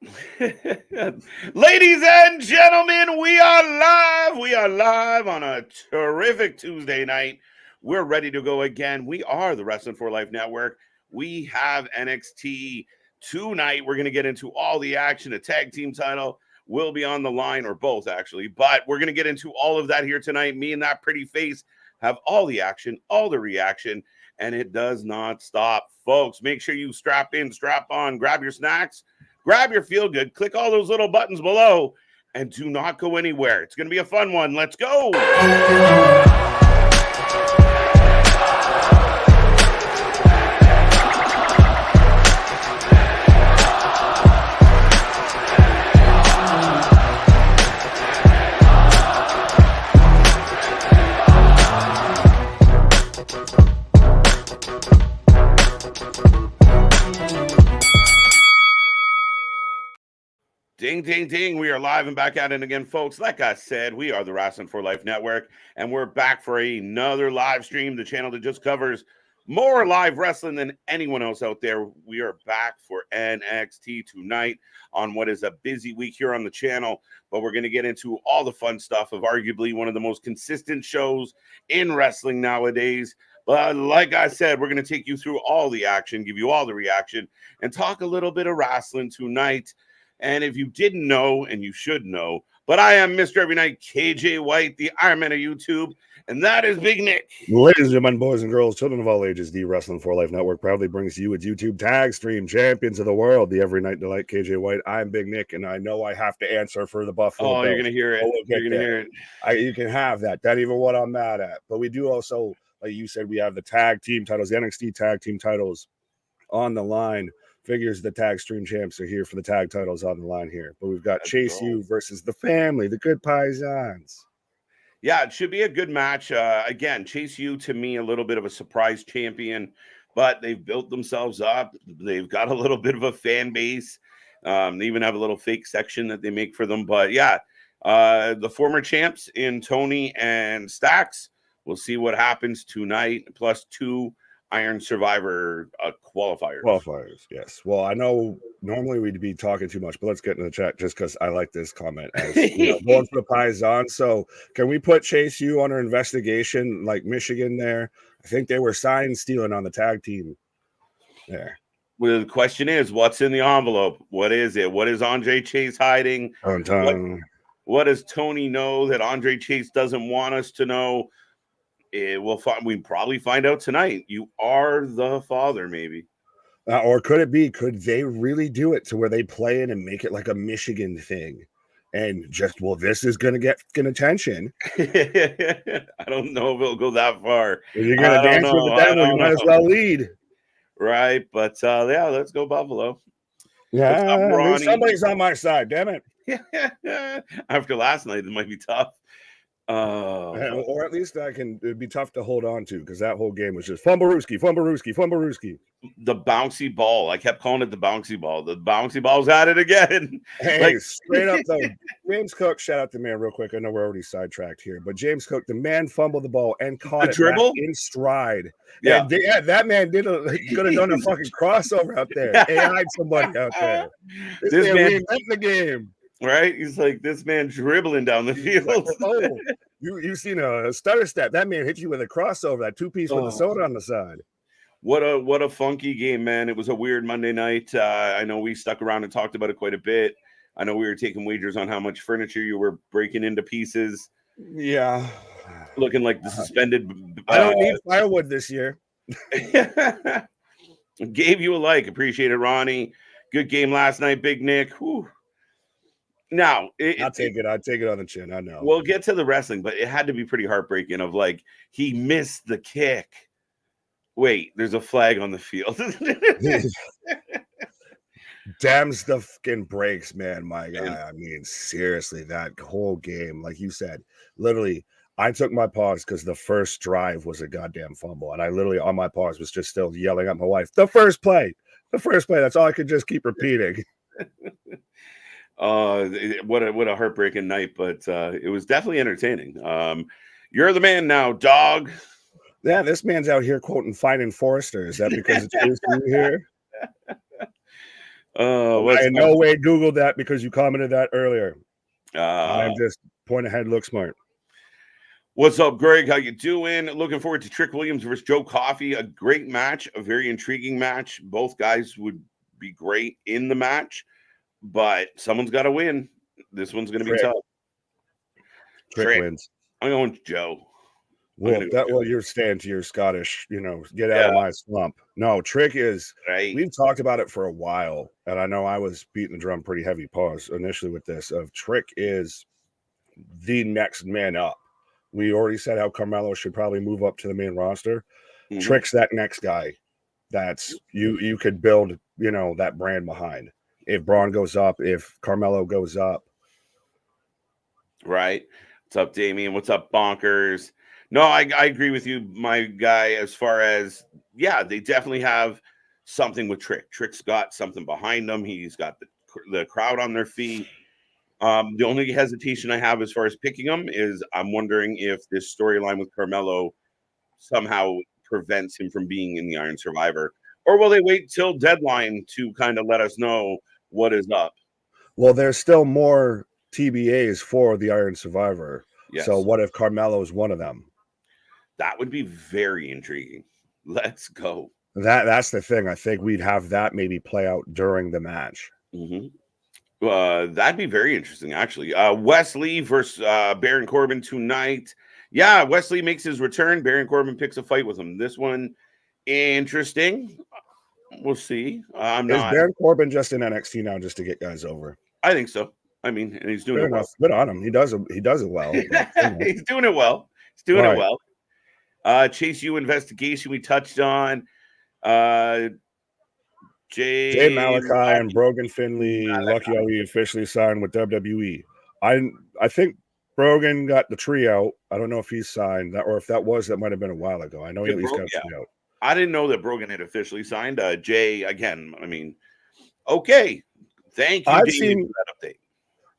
Ladies and gentlemen, we are live. We are live on a terrific Tuesday night. We're ready to go again. We are the Wrestling for Life Network. We have NXT tonight. We're going to get into all the action. A tag team title will be on the line, or both actually. But we're going to get into all of that here tonight. Me and that pretty face have all the action, all the reaction, and it does not stop. Folks, make sure you strap in, strap on, grab your snacks. Grab your feel good, click all those little buttons below, and do not go anywhere. It's going to be a fun one. Let's go. Ding, ding, ding. We are live and back at it again, folks. Like I said, we are the Wrestling for Life Network, and we're back for another live stream, the channel that just covers more live wrestling than anyone else out there. We are back for NXT tonight on what is a busy week here on the channel, but we're going to get into all the fun stuff of arguably one of the most consistent shows in wrestling nowadays. But like I said, we're going to take you through all the action, give you all the reaction, and talk a little bit of wrestling tonight. And if you didn't know, and you should know, but I am Mr. Every Night, KJ White, the Iron Man of YouTube, and that is Big Nick. Ladies and gentlemen, boys and girls, children of all ages, the Wrestling for Life Network proudly brings to you its YouTube tag stream champions of the world, the Every Night Delight, KJ White. I'm Big Nick, and I know I have to answer for the Buffalo Bills. You're going to hear it. You're going to hear it. You can have that. That even what I'm mad at. But we do also, like you said, we have the tag team titles, the NXT tag team titles on the line. Figures the tag stream champs are here for the tag titles on the line here. But we've got Chase U versus the family, the Good Paisans. Yeah, it should be a good match. Again, Chase U, to me, a little bit of a surprise champion, but they've built themselves up. They've got a little bit of a fan base. They even have a little fake section that they make for them. But yeah, the former champs in Tony and Stacks. We'll see what happens tonight, plus 2 Iron Survivor qualifiers. Qualifiers, yes. Well, I know normally we'd be talking too much, but let's get in the chat just because I like this comment. As going for the Paisan. So can we put Chase U under investigation like Michigan there? I think they were sign stealing on the tag team there. Well, the question is, what's in the envelope? What is it? What is Andre Chase hiding? What does Tony know that Andre Chase doesn't want us to know? We probably find out tonight. You are the father, maybe. Or could it be? Could they really do it to where they play it and make it like a Michigan thing? And just, well, this is going to get attention. I don't know if it'll go that far. If you're going to dance with the devil, you might as well lead. Right. But yeah, let's go Buffalo. Yeah, somebody's on my side. Damn it. After last night, it might be tough. Or at least it'd be tough to hold on to because that whole game was just fumblerooski. The bouncy ball. I kept calling it the bouncy ball. The bouncy ball's at it again. Hey, straight up though. James Cook, shout out to man real quick. I know we're already sidetracked here, but James Cook, the man fumbled the ball and caught it dribble in stride. Yeah, that man could have done a fucking crossover out there. AI'd somebody out there. This man reinvented the game. Right? He's like this man dribbling down the field. You've seen a stutter step. That man hit you with a crossover, that 2-piece with the soda on the side. What a funky game, man. It was a weird Monday night. I know we stuck around and talked about it quite a bit. I know we were taking wagers on how much furniture you were breaking into pieces. Yeah. Looking like the suspended. I don't need firewood this year. Gave you a like. Appreciate it, Ronnie. Good game last night, Big Nick. Whew. Now, I'll take it on the chin. I know. We'll get to the wrestling, but it had to be pretty heartbreaking of like he missed the kick. Wait, there's a flag on the field. Damn the fucking breaks, man, my guy. I mean, seriously, that whole game, like you said, literally, I took my pause because the first drive was a goddamn fumble. And I literally, on my pause, was just still yelling at my wife, the first play. That's all I could just keep repeating. What a heartbreaking night, but it was definitely entertaining. You're the man now, dog. Yeah, this man's out here quoting Finding Forrester. Is that because it's here? What's I in no way Googled that because you commented that earlier. I'm just point ahead, look smart. What's up, Greg? How you doing? Looking forward to Trick Williams versus Joe Coffey. A great match, a very intriguing match. Both guys would be great in the match, but someone's got to win. This one's going to be tough. Trick wins. I'm going Joe. Well, you're staying to your Scottish, get out of my slump. No, Trick is right. We've talked about it for a while, and I know I was beating the drum pretty heavy pause initially with this of Trick is the next man up. We already said how Carmelo should probably move up to the main roster. Mm-hmm. Trick's that next guy that's you could build, that brand behind. If Braun goes up, if Carmelo goes up. Right. What's up, Damien? What's up, Bonkers? No, I agree with you, my guy, as far as, they definitely have something with Trick. Trick's got something behind him. He's got the crowd on their feet. The only hesitation I have as far as picking him is I'm wondering if this storyline with Carmelo somehow prevents him from being in the Iron Survivor. Or will they wait till deadline to kind of let us know what is up? Well, there's still more TBAs for the Iron Survivor. Yes. So what if Carmelo is one of them? That would be very intriguing. Let's go. That's the thing. I think we'd have that maybe play out during the match. Mm-hmm. That'd be very interesting, actually. Wesley versus Baron Corbin tonight. Yeah, Wesley makes his return. Baron Corbin picks a fight with him. This one, interesting. We'll see. Is Baron Corbin just in NXT now just to get guys over? I think so. I mean, and he's doing it well. Good on him. He does it well. He's doing it well. He's doing it well. Chase U investigation we touched on. Jay Malachi and Brogan Finley, lucky how he officially signed with WWE. I think Brogan got the tree out. I don't know if he's signed that, or if that might have been a while ago. I know he at least got a tree out. I didn't know that Brogan had officially signed. Jay, again, I mean, okay. Thank you, Jamie, for that update.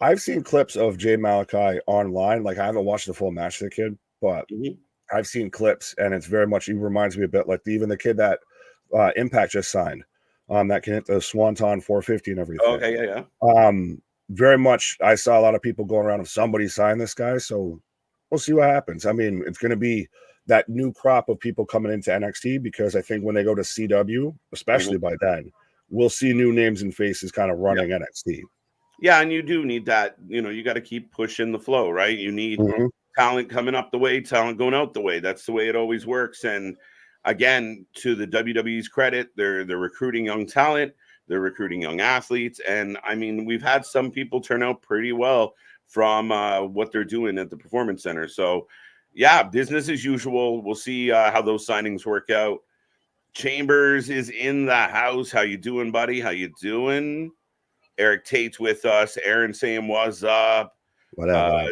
I've seen clips of Jay Malachi online. Like, I haven't watched the full match of the kid, but I've seen clips, and it's very much, he reminds me a bit like even the kid that Impact just signed. That can hit the Swanton 450 and everything. Okay, yeah. Very much, I saw a lot of people going around if somebody signed this guy, so we'll see what happens. I mean, it's going to be that new crop of people coming into NXT because I think when they go to CW, especially by then, we'll see new names and faces kind of running NXT. Yeah, and you do need that. You got to keep pushing the flow, right? You need talent coming up the way, talent going out the way. That's the way it always works. And again, to the WWE's credit, they're recruiting young talent, they're recruiting young athletes, and I mean, we've had some people turn out pretty well from what they're doing at the Performance Center. So, yeah, business as usual. We'll see how those signings work out. Chambers is in the house. How you doing, buddy? How you doing? Eric Tate's with us. Aaron saying what's up. Whatever.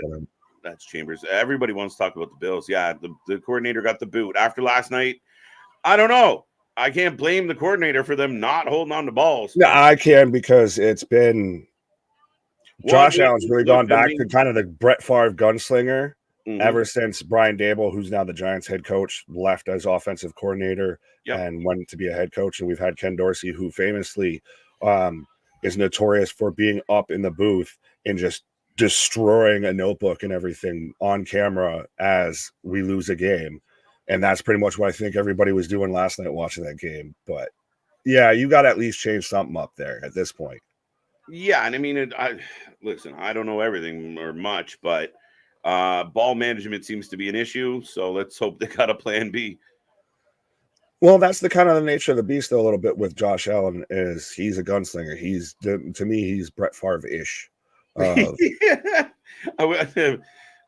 That's Chambers. Everybody wants to talk about the Bills. Yeah, the coordinator got the boot after last night. I don't know. I can't blame the coordinator for them not holding on to balls. No, I can because it's been Josh Allen's really gone back to kind of the Brett Favre gunslinger ever since Brian Daboll, who's now the Giants head coach, left as offensive coordinator and went to be a head coach. And we've had Ken Dorsey, who famously is notorious for being up in the booth and just destroying a notebook and everything on camera as we lose a game. And that's pretty much what I think everybody was doing last night watching that game. But yeah, you got to at least change something up there at this point. Yeah. And I mean, listen, I don't know everything or much, but ball management seems to be an issue. So let's hope they got a plan B. Well, that's the kind of the nature of the beast, though, a little bit with Josh Allen is he's a gunslinger. To me, he's Brett Favre-ish.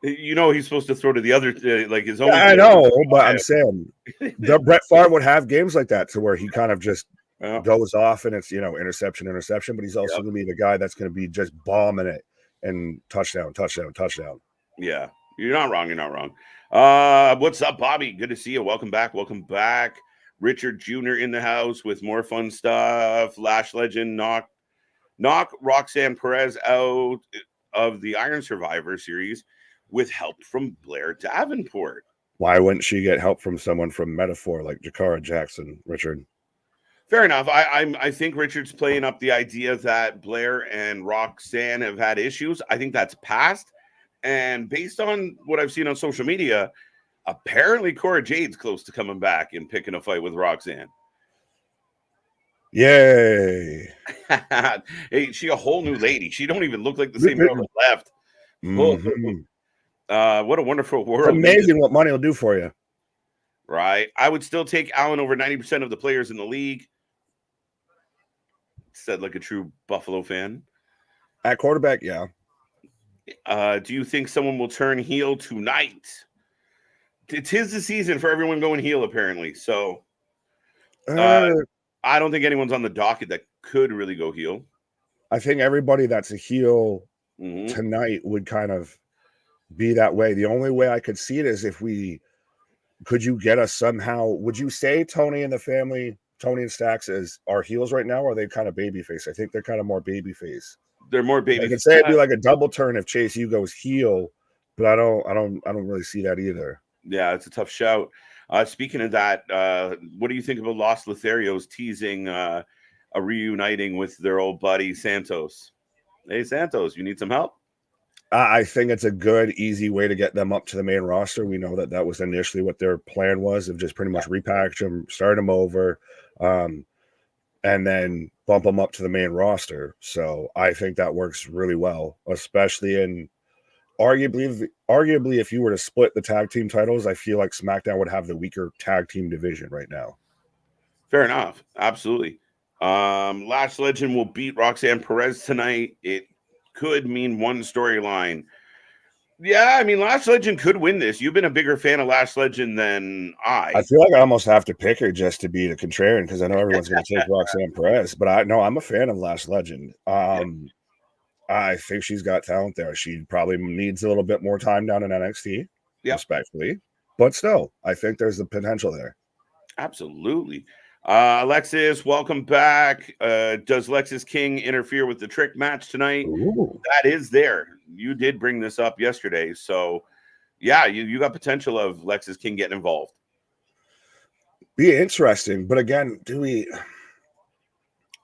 He's supposed to throw to the other, like his own. I know, but I'm saying the Brett Favre would have games like that to where he kind of just goes off and it's, interception, but he's also going to be the guy that's going to be just bombing it and touchdown. Yeah, you're not wrong. What's up, Bobby? Good to see you. Welcome back. Richard Jr. in the house with more fun stuff. Lash legend knock Roxanne Perez out of the Iron Survivor series with help from Blair Davenport. Why wouldn't she get help from someone from Metaphor like Jakara Jackson, Richard? Fair enough. I think Richard's playing up the idea that Blair and Roxanne have had issues. I think that's past. And based on what I've seen on social media, apparently Cora Jade's close to coming back and picking a fight with Roxanne. Yay! Hey, she a whole new lady. She don't even look like the same girl that left. What a wonderful world. It's amazing what money will do for you. Right. I would still take Allen over 90% of the players in the league. Said like a true Buffalo fan. At quarterback, yeah. Do you think someone will turn heel tonight? It is the season for everyone going heel, apparently. So I don't think anyone's on the docket that could really go heel. I think everybody that's a heel tonight would kind of be that way. The only way I could see it is if could you get us somehow? Would you say Tony and the family, Tony and Stacks, are heels right now, or are they kind of babyface? I think they're kind of more babyface. They're more baby. I could say it'd be like a double turn if Chase U goes heel, but I don't really see that either. Yeah, it's a tough shout. Speaking of that, what do you think about Los Lotharios teasing a reuniting with their old buddy Santos? Hey, Santos, you need some help? I think it's a good, easy way to get them up to the main roster. We know that was initially what their plan was, of just pretty much repackage them, start them over, and then bump them up to the main roster. So I think that works really well, especially in arguably if you were to split the tag team titles, I feel like SmackDown would have the weaker tag team division right now. Fair enough. Absolutely. Lash Legend will beat Roxanne Perez tonight. It could mean one storyline. Yeah, I mean, Lash Legend could win this. You've been a bigger fan of Lash Legend than I feel like I almost have to pick her just to be the contrarian, because I know everyone's going to take Roxanne Perez, but I'm a fan of Lash Legend. I think she's got talent there. She probably needs a little bit more time down in NXT, respectfully, but still, I think there's the potential there. Absolutely. Alexis, welcome back. Does Lexis King interfere with the trick match tonight? Ooh. That is there. You did bring this up yesterday. So, yeah, you got potential of Lexis King getting involved. Be interesting. But again,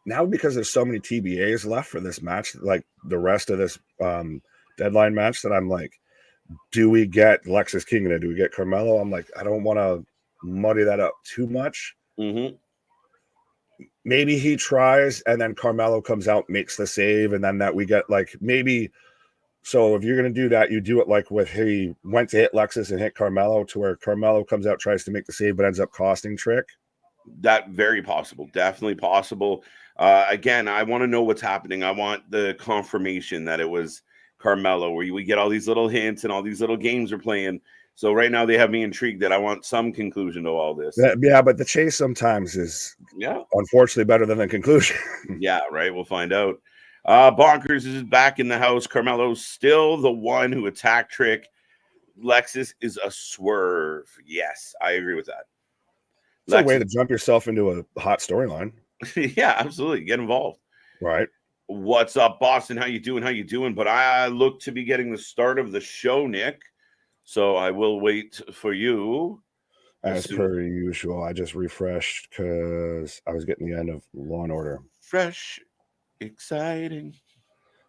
now because there's so many TBAs left for this match, like the rest of this deadline match, that I'm like, do we get Lexis King in it? Do we get Carmelo? I'm like, I don't want to muddy that up too much. Maybe he tries and then Carmelo comes out, makes the save, and then that we get like maybe. So if you're going to do that, you do it like with he went to hit Lexis and hit Carmelo, to where Carmelo comes out, tries to make the save, but ends up costing Trick. That very possible. Definitely possible. Again, I want to know what's happening. I want the confirmation that it was Carmelo, where we get all these little hints and all these little games we're playing. So right now they have me intrigued that I want some conclusion to all this. Yeah, but the chase sometimes is unfortunately better than the conclusion. Yeah, right. We'll find out. Bonkers is back in the house. Carmelo's still the one who attacked Trick. Lexis is a swerve. Yes, I agree with that. It's a way to jump yourself into a hot storyline. Yeah, absolutely. Get involved. Right. What's up, Boston? How you doing? But I look to be getting the start of the show, Nick. So I will wait for you. As per usual, I just refreshed because I was getting the end of Law and Order. Fresh, exciting.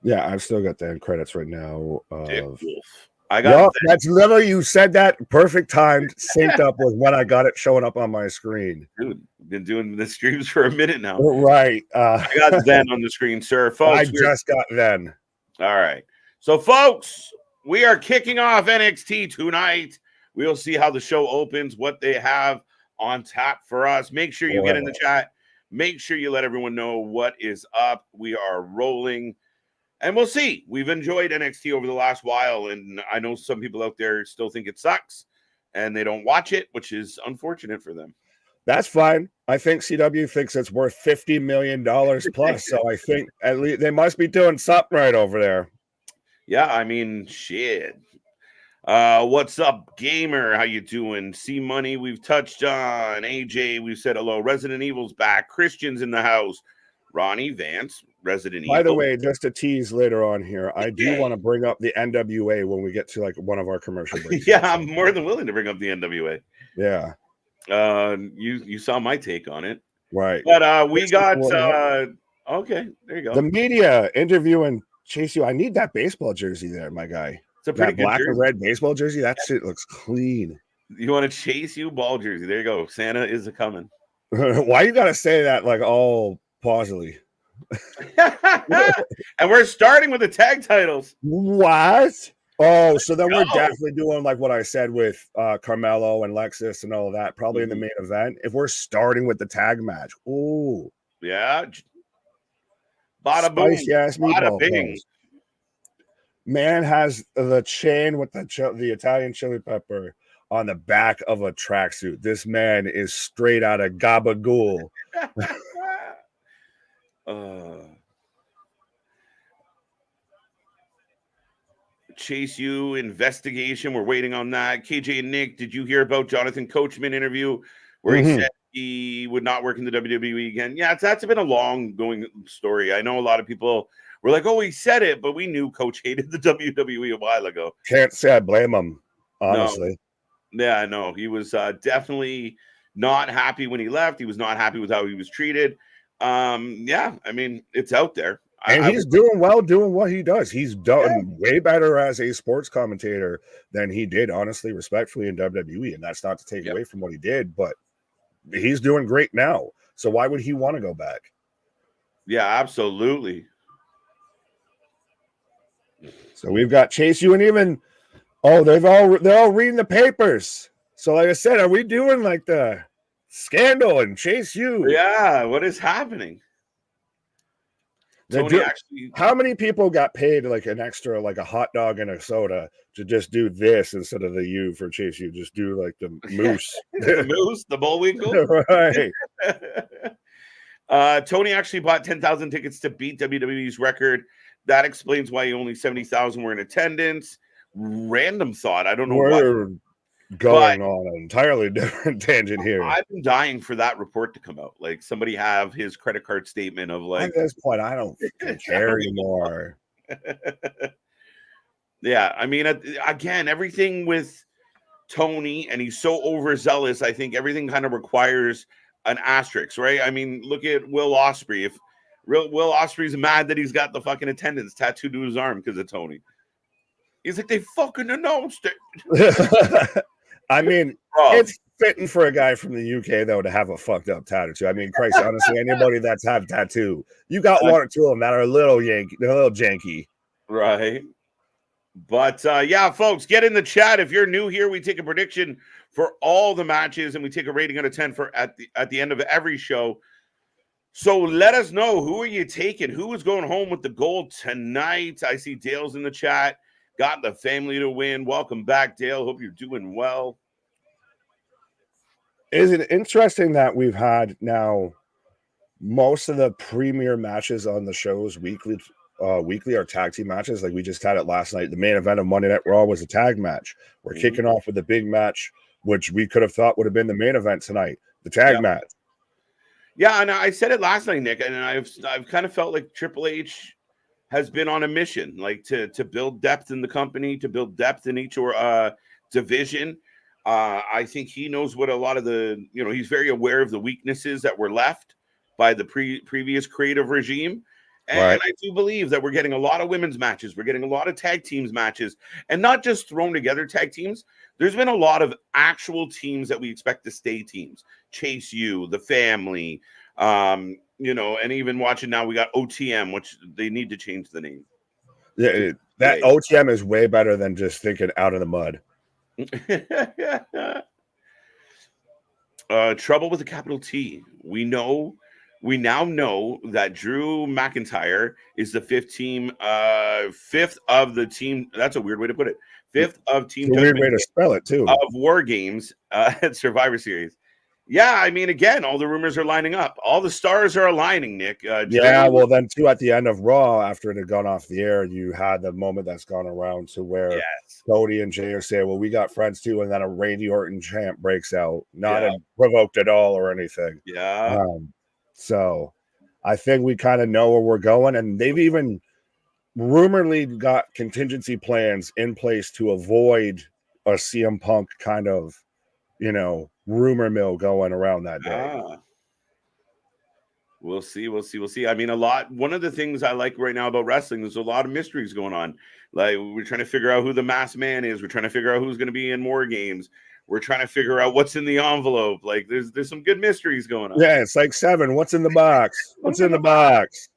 Yeah, I've still got the end credits right now. Dick Wolf. I got that's literally, you said that perfect timed, synced up with when I got it showing up on my screen. Dude, been doing the streams for a minute now. Right. I got Zen on the screen, sir. Folks, I just got Zen. All right. So, folks, we are kicking off NXT tonight. We'll see how the show opens, what they have on tap for us. Make sure you get in the chat. Make sure you let everyone know what is up. We are rolling. And we'll see. We've enjoyed NXT over the last while, and I know some people out there still think it sucks, and they don't watch it, which is unfortunate for them. That's fine. I think CW thinks it's worth $50 million plus, so I think at least they must be doing something right over there. Yeah, I mean, shit. What's up, gamer? How you doing? C-Money, we've touched on. AJ, we've said hello. Resident Evil's back. Christian's in the house. Ronnie Vance, Resident Evil. By the way, just a tease later on here, I do want to bring up the NWA when we get to like one of our commercial breaks. Yeah, I'm more than willing to bring up the NWA. Yeah. You saw my take on it. Right. But we got okay, there you go. The media interviewing Chase U. I need that baseball jersey there, my guy. It's a pretty that good black jersey. and red baseball jersey. That shit looks clean. You want to Chase U ball jersey? There you go. Santa is a coming. Why you gotta say that like all pausily? And we're starting with the tag titles. What? Oh, so then we're definitely doing like what I said with Carmelo and Lexus and all of that, probably in the main event. If we're starting with the tag match, ooh, yeah, bada boom, spicy-ass meatball bing. pose. Man has the chain with the Italian chili pepper on the back of a tracksuit. This man is straight out of Gabagool. Chase U investigation. We're waiting on that. KJ and Nick, did you hear about Jonathan Coachman interview where he said he would not work in the WWE again? Yeah, that's been a long going story. I know a lot of people were like, oh, he said it, but we knew Coach hated the WWE a while ago. Can't say I blame him, honestly. No. Yeah, no, he was definitely not happy when he left. He was not happy with how he was treated. Yeah, I mean, it's out there. And he's doing well doing what he does. He's done way better as a sports commentator than he did, honestly, respectfully, in WWE. And that's not to take away from what he did, but he's doing great now. So why would he want to go back? Yeah, absolutely. So we've got Chase U, and even they're all reading the papers. So like I said, are we doing like the scandal and Chase U? Yeah, what is happening? How many people got paid like an extra, like a hot dog and a soda to just do this instead of the U for Chase U? Just do like the moose. The moose, the Bullwinkle. Right. Tony actually bought 10,000 tickets to beat WWE's record. That explains why only 70,000 were in attendance. Random thought. I don't know We're going on an entirely different tangent here. I've been dying for that report to come out. Like somebody have his credit card statement of like. At this point, I don't care anymore. Yeah, I mean, again, everything with Tony, and he's so overzealous. I think everything kind of requires an asterisk, right? I mean, look at Will Ospreay. If Will Ospreay's mad that he's got the fucking attendance tattooed to his arm because of Tony, he's like, they fucking announced it. I mean, it's fitting for a guy from the UK though to have a fucked up tattoo. I mean, Christ, honestly, anybody that's had a tattoo, you got one or two of them that are a little janky, right? But yeah, folks, get in the chat if you're new here. We take a prediction for all the matches, and we take a rating out of 10 for at the end of every show. So let us know, who are you taking? Who is going home with the gold tonight? I see Dale's in the chat. Got the family to win. Welcome back, Dale. Hope you're doing well. Is it interesting that we've had now most of the premier matches on the shows weekly are tag team matches? Like we just had it last night. The main event of Monday Night Raw was a tag match. We're kicking off with a big match, which we could have thought would have been the main event tonight, the tag match. Yeah, and I said it last night, Nick, and I've kind of felt like Triple H has been on a mission, like to build depth in the company, to build depth in each division. I think he knows what a lot of he's very aware of the weaknesses that were left by the previous creative regime. And I do believe that we're getting a lot of women's matches. We're getting a lot of tag teams matches, and not just thrown together tag teams. There's been a lot of actual teams that we expect to stay teams. Chase U, the family, and even watching now, we got OTM, which they need to change the name. Yeah, that OTM is way better than just thinking out of the mud. Trouble with a capital T. We now know that Drew McIntyre is the fifth of the team. That's a weird way to put it. Fifth of team. It's a weird way to spell it too. Of War Games at Survivor Series. Yeah, I mean, again, all the rumors are lining up. All the stars are aligning, Nick. Well, then, too, at the end of Raw, after it had gone off the air, you had the moment that's gone around to where Cody and Jay are saying, well, we got friends, too, and then a Randy Orton chant breaks out. Not provoked at all or anything. Yeah. So I think we kind of know where we're going, and they've even rumoredly got contingency plans in place to avoid a CM Punk kind of, rumor mill going around that day. We'll see. We'll see. We'll see. I mean, one of the things I like right now about wrestling, there's a lot of mysteries going on. Like, we're trying to figure out who the masked man is. We're trying to figure out who's going to be in more games. We're trying to figure out what's in the envelope. Like, there's some good mysteries going on. Yeah, it's like 7. What's in the box? What's in the box?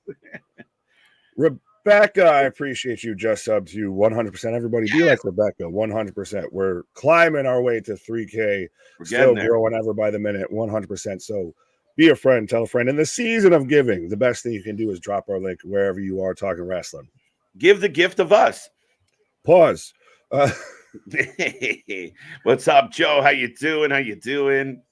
Rebecca, I appreciate you. Just subbed to you 100%. Everybody be like Rebecca, 100%. We're climbing our way to 3K. We're Still getting there. growing ever by the minute, 100%. So be a friend, tell a friend. In the season of giving, the best thing you can do is drop our link wherever you are talking wrestling. Give the gift of us. Pause. What's up, Joe? How you doing? How you doing?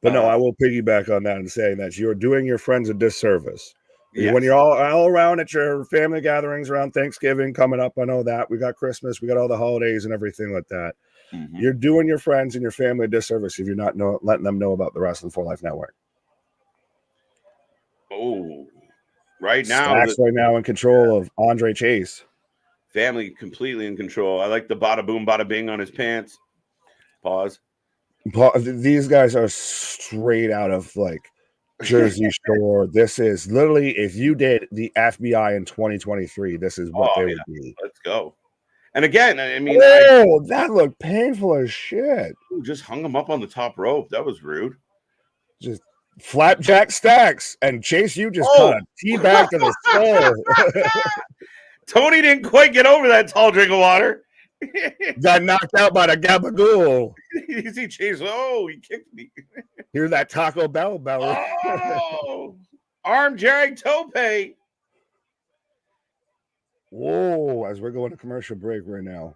But no, I will piggyback on that and saying that you're doing your friends a disservice. Yes. When you're all around at your family gatherings around Thanksgiving coming up, I know that we got Christmas, we got all the holidays and everything like that. Mm-hmm. You're doing your friends and your family a disservice if you're not letting them know about the Wrestling for Life Network. Oh, right now, Stacks right now in control of Andre Chase. Family completely in control. I like the bada boom, bada bing on his pants. Pause. These guys are straight out of like Jersey Shore. This is literally, if you did the FBI in 2023, this is what they would be. Let's go. And again, I mean, that looked painful as shit. Just hung him up on the top rope. That was rude. Just flapjack stacks, and Chase, you just caught a teabag to the skull. Tony didn't quite get over that tall drink of water. Got knocked out by the gabagool. You see Chase, he kicked me. Here's that Taco Bell belly. Arm drag tope. Whoa, as we're going to commercial break right now.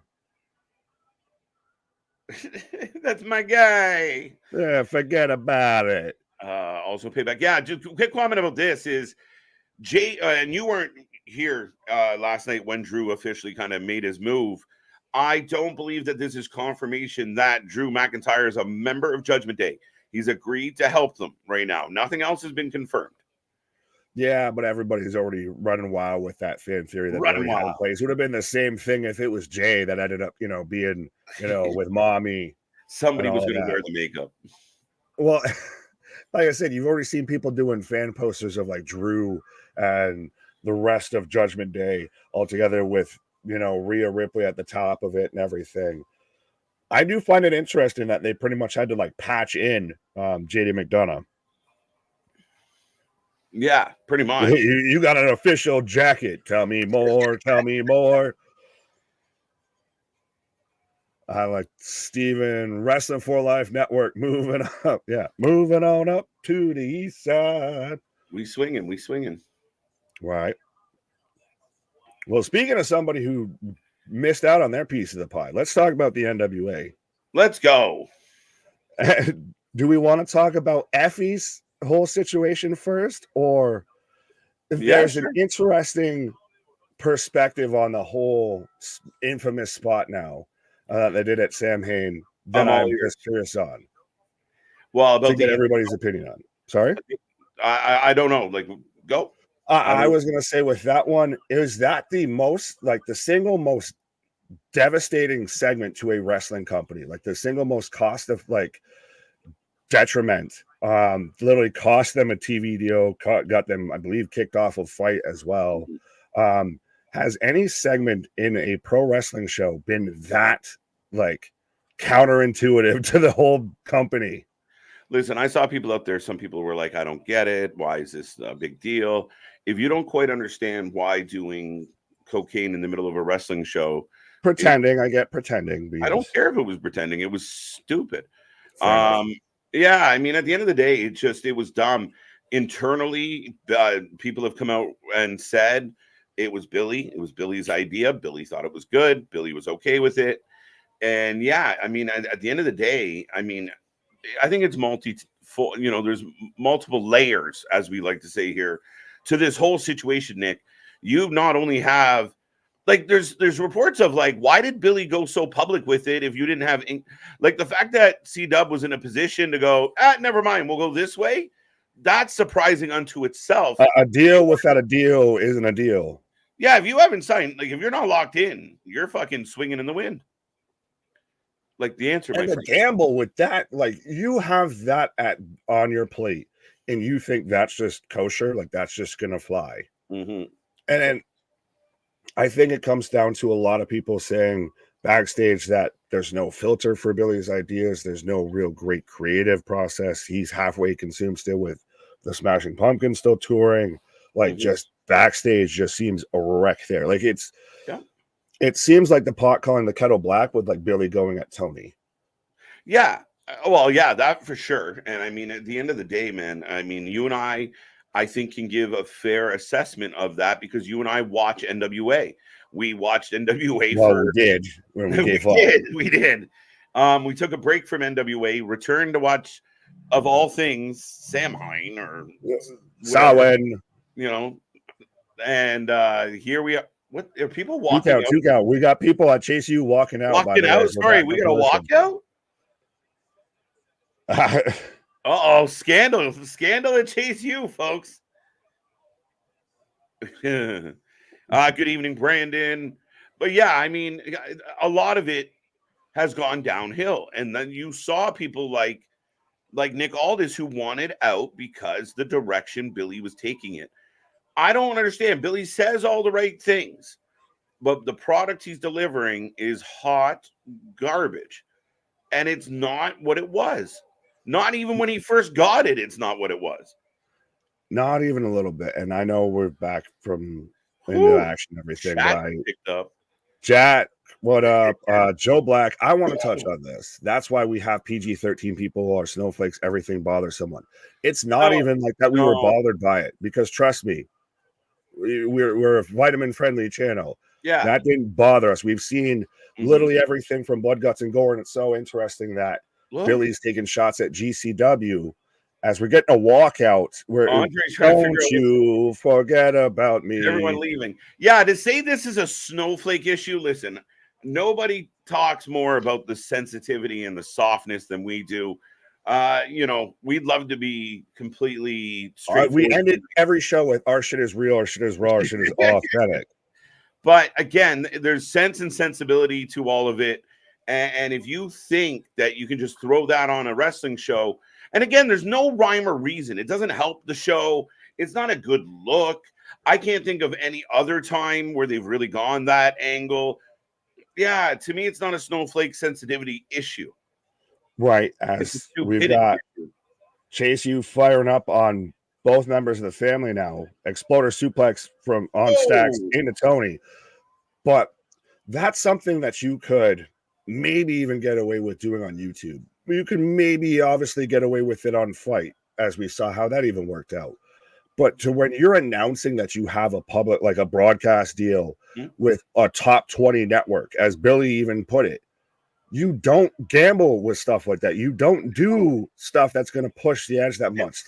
That's my guy. Yeah, forget about it. Also payback. Yeah, just a quick comment about this is Jay, and you weren't here last night when Drew officially kind of made his move. I don't believe that this is confirmation that Drew McIntyre is a member of Judgment Day. He's agreed to help them right now. Nothing else has been confirmed. Yeah, but everybody's already running wild with that fan theory that already had in place. It would have been the same thing if it was Jay that ended up, being, with mommy. Somebody was going to wear the makeup. Well, like I said, you've already seen people doing fan posters of like Drew and the rest of Judgment Day all together with, Rhea Ripley at the top of it and everything. I do find it interesting that they pretty much had to like patch in JD McDonough. Yeah, pretty much. You got an official jacket. Tell me more. Tell me more. I like Steven, Wrestling for Life Network, moving up. Yeah, moving on up to the east side. We swinging. Right. Well, speaking of somebody who missed out on their piece of the pie, let's talk about the NWA. Let's go. Do we want to talk about Effie's whole situation first, or if there's an interesting perspective on the whole infamous spot now that they did at Sam Hain that I'm just curious on? Well, about to get everybody's opinion on. Sorry, I don't know. Like, go. I was gonna say with that one, is that the single most devastating segment to a wrestling company, like the single most cost of detriment, literally cost them a TV deal, got them, I believe, kicked off a fight as well. Has any segment in a pro wrestling show been that counterintuitive to the whole company? Listen, I saw people out there. Some people were like, I don't get it. Why is this a big deal? If you don't quite understand why doing cocaine in the middle of a wrestling show, pretending, I get pretending. I don't care if it was pretending. It was stupid. Yeah, I mean, at the end of the day, it was dumb. Internally, people have come out and said it was Billy. It was Billy's idea. Billy thought it was good. Billy was okay with it. And yeah, I mean, at the end of the day, I mean, I think it's there's multiple layers, as we like to say here, to this whole situation, Nick. You not only have there's reports of why did Billy go so public with it if you didn't have the fact that C-Dub was in a position to go, never mind, we'll go this way. That's surprising unto itself. A deal without a deal isn't a deal. Yeah, if you haven't signed, if you're not locked in, you're fucking swinging in the wind. The answer, and the gamble with that, you have that on your plate. and you think that's just kosher, like that's just gonna fly. Mm-hmm. And then I think it comes down to a lot of people saying backstage that there's no filter for Billy's ideas. There's no real great creative process. He's halfway consumed still with the Smashing Pumpkins still touring. Like just backstage just seems a wreck there. Like it seems like the pot calling the kettle black with like Billy going at Tony. Yeah. Well, yeah, that for sure. And I mean, at the end of the day, man, I mean, you and I think can give a fair assessment of that because you and I watch NWA. We watched NWA we did when we gave up. We did. We took a break from NWA, returned to watch, of all things, Samhain or Samhain, you know, and here we are. What are people walking out? Two count. We got people at Chase U walking out. Walking out. Sorry, we got a walkout. Uh-oh, scandal at Chase U, folks. Good evening, Brandon. But yeah, I mean, a lot of it has gone downhill. And then you saw people like Nick Aldis who wanted out because the direction Billy was taking it. I don't understand. Billy says all the right things, but the product he's delivering is hot garbage. And it's not what it was. Not even when he first got it, it's not what it was. Not even a little bit. And I know we're back from into action and everything. Picked up. Chat, what up? Joe Black, I want to touch on this. That's why we have PG-13 people or snowflakes, everything bothers someone. It's not even like that we were bothered by it because trust me, we're a vitamin-friendly channel. Yeah. That didn't bother us. We've seen literally everything from Blood, Guts, and Gore, and it's so interesting that Billy's taking shots at GCW as we're getting a walkout where don't you forget about me. Everyone leaving. Yeah, to say this is a snowflake issue, listen, nobody talks more about the sensitivity and the softness than we do. We'd love to be completely straight. We ended every show with our shit is real, our shit is raw, our shit is authentic. But again, there's sense and sensibility to all of it. And if you think that you can just throw that on a wrestling show, and again, there's no rhyme or reason. It doesn't help the show. It's not a good look. I can't think of any other time where they've really gone that angle. Yeah, to me, it's not a snowflake sensitivity issue. Right. As we've got Chase U firing up on both members of the family now. Exploder suplex from on Stacks into Tony. But that's something that you could maybe even get away with doing on YouTube. You could maybe obviously get away with it on Fight, as we saw how that even worked out. But to when you're announcing that you have a public, like a broadcast deal with a top 20 network, as Billy even put it, you don't gamble with stuff like that. You don't do stuff that's going to push the edge that much.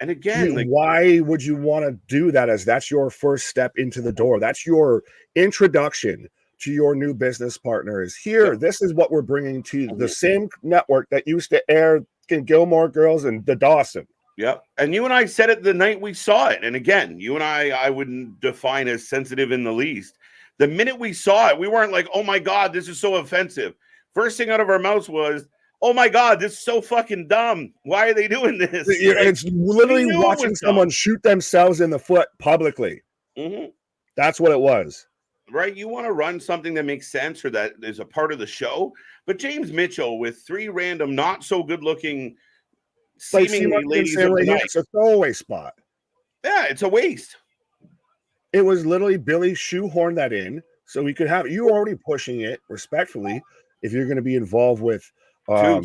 And again, why would you want to do that as that's your first step into the door? That's your introduction to your new business partners. Here, this is what we're bringing to the same network that used to air Gilmore Girls and The Dawson. Yep. And you and I said it the night we saw it. And again, you and I wouldn't define as sensitive in the least. The minute we saw it, we weren't like, oh my God, this is so offensive. First thing out of our mouths was, oh my God, this is so fucking dumb. Why are they doing this? It's literally watching someone shoot themselves in the foot publicly. That's what it was. Right? You want to run something that makes sense or that is a part of the show. But James Mitchell with 3 random, not so good looking, seemingly ladies of the night. It's a throwaway spot. Yeah, it's a waste. It was literally Billy shoehorned that in so he could have it. You were already pushing it respectfully. If you're going to be involved with a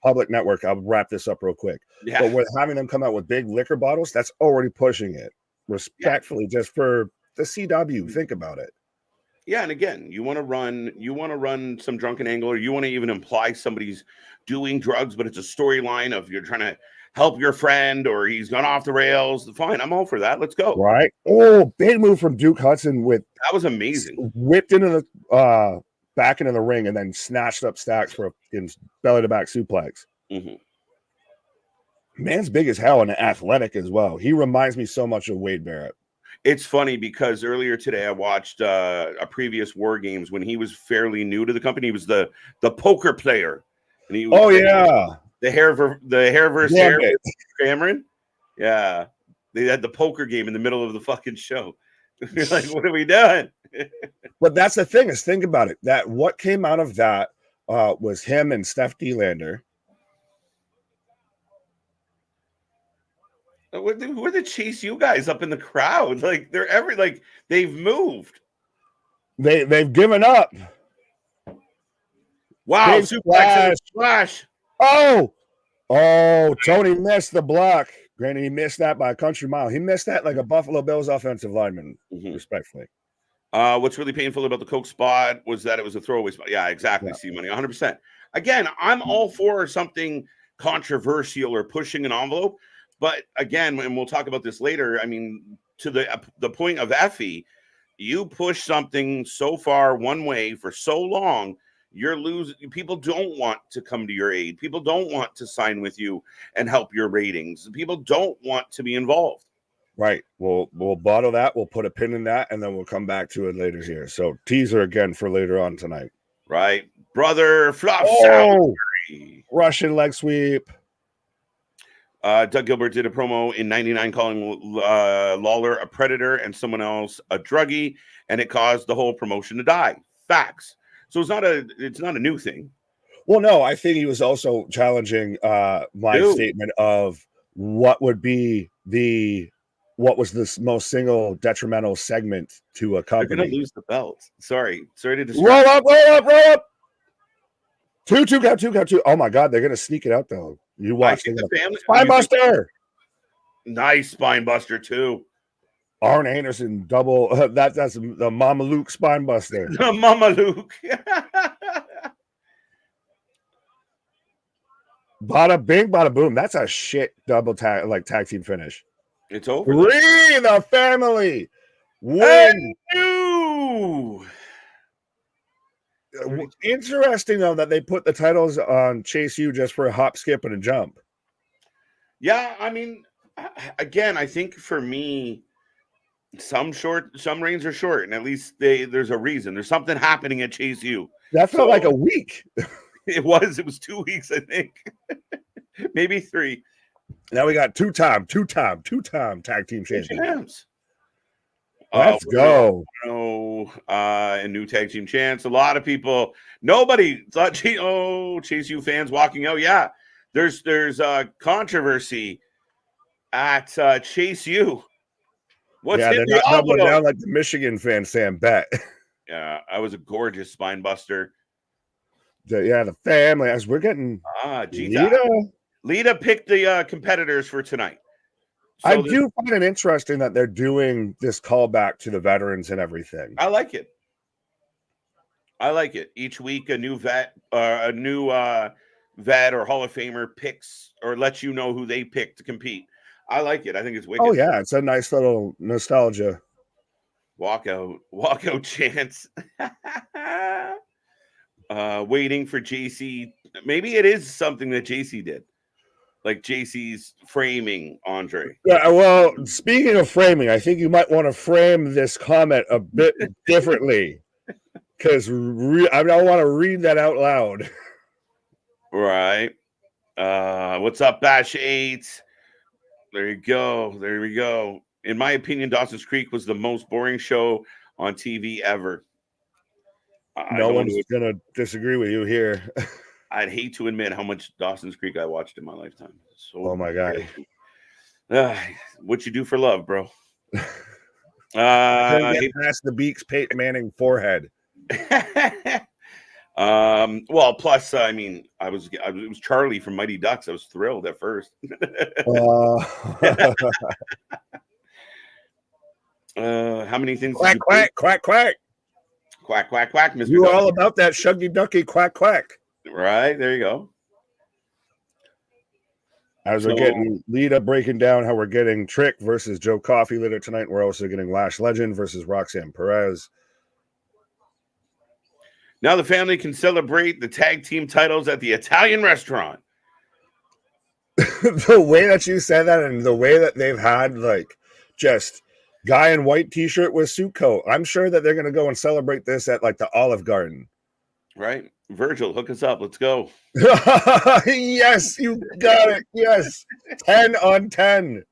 public network, I'll wrap this up real quick. Yeah. But with having them come out with big liquor bottles, that's already pushing it respectfully just for the CW. Think about it. Yeah, and again, you want to run some drunken angle, or you want to even imply somebody's doing drugs, but it's a storyline of you're trying to help your friend or he's gone off the rails. Fine, I'm all for that. Let's go. Right. Oh, big move from Duke Hudson that was amazing. Whipped into the back into the ring and then snatched up Stacks for a belly to back suplex. Man's big as hell and athletic as well. He reminds me so much of Wade Barrett. It's funny because earlier today I watched a previous War Games when he was fairly new to the company. He was the poker player. And he was the hair versus hair Gambit. with Cameron. Yeah, they had the poker game in the middle of the fucking show. You're like, what are we doing? But that's the thing is, think about it. That what came out of that was him and Steph Delander. Where the Chase U guys up in the crowd? Like they've moved. They've given up. Wow, Big suplex splash. Oh, Tony missed the block. Granted, he missed that by a country mile. He missed that like a Buffalo Bills offensive lineman, respectfully. What's really painful about the Coke spot was that it was a throwaway spot. Yeah, exactly. Yeah. C-Money, 100%. Again, I'm all for something controversial or pushing an envelope. But again, and we'll talk about this later, I mean, to the point of Effie, you push something so far one way for so long, you're losing. People don't want to come to your aid. People don't want to sign with you and help your ratings. People don't want to be involved. Right. We'll bottle that. We'll put a pin in that, and then we'll come back to it later here. So teaser again for later on tonight. Right. Brother Flop. Russian leg sweep. Doug Gilbert did a promo in '99 calling Lawler a predator and someone else a druggie, and it caused the whole promotion to die. Facts. So it's not a new thing. Well, no, I think he was also challenging my statement of what would be what was the most single detrimental segment to a company. They're gonna lose the belt. Sorry to distract. Roll up. Two count two. Oh my God, they're gonna sneak it out though. You watch the family Spinebuster. Nice Spinebuster too. Arn Anderson double. That's the Mama Luke Spinebuster. The Mama Luke. Bada bing, bada boom. That's a shit double tag team finish. It's over. The family win. Interesting though that they put the titles on Chase U just for a hop, skip, and a jump. Yeah, I mean, again, I think for me, some reigns are short, and at least there's a reason. There's something happening at Chase U. That felt like a week. It was 2 weeks, I think. Maybe 3. Now we got two-time tag team champions. Let's go. And new tag team chants. A lot of people, nobody thought, Chase U fans walking out. Yeah, there's controversy at Chase U. They're not doubling down like the Michigan fan Sam Bet. Yeah, I was a gorgeous spine buster. The family, as we're getting Lita picked the competitors for tonight. So I do find it interesting that they're doing this callback to the veterans and everything. I like it. Each week, a new vet or Hall of Famer picks or lets you know who they pick to compete. I like it. I think it's wicked. Oh yeah, it's a nice little nostalgia. Walkout chance. Waiting for JC. Maybe it is something that JC did. Like JC's framing Andre. Yeah, well, speaking of framing, I think you might want to frame this comment a bit differently because I don't want to read that out loud. Right. What's up, Bash 8? There you go. There we go. In my opinion, Dawson's Creek was the most boring show on TV ever. No one's going to disagree with you here. I'd hate to admit how much Dawson's Creek I watched in my lifetime. Oh my God. What you do for love, bro? Past the Beaks Peyton Manning forehead. Well, plus, I mean, it was Charlie from Mighty Ducks. I was thrilled at first. How many things? Quack, quack, quack, quack. Quack, quack, quack, Mr. You're all about that shuggy ducky quack, quack. Right, there you go. As we're getting Lita breaking down how we're getting Trick versus Joe Coffey later tonight, we're also getting Lash Legend versus Roxanne Perez. Now the family can celebrate the tag team titles at the Italian restaurant. The way that you said that and the way that they've had like just guy in white t-shirt with suit coat, I'm sure that they're going to go and celebrate this at like the Olive Garden. Right. Virgil, hook us up. Let's go. Yes, you got it. Yes. 10 on 10.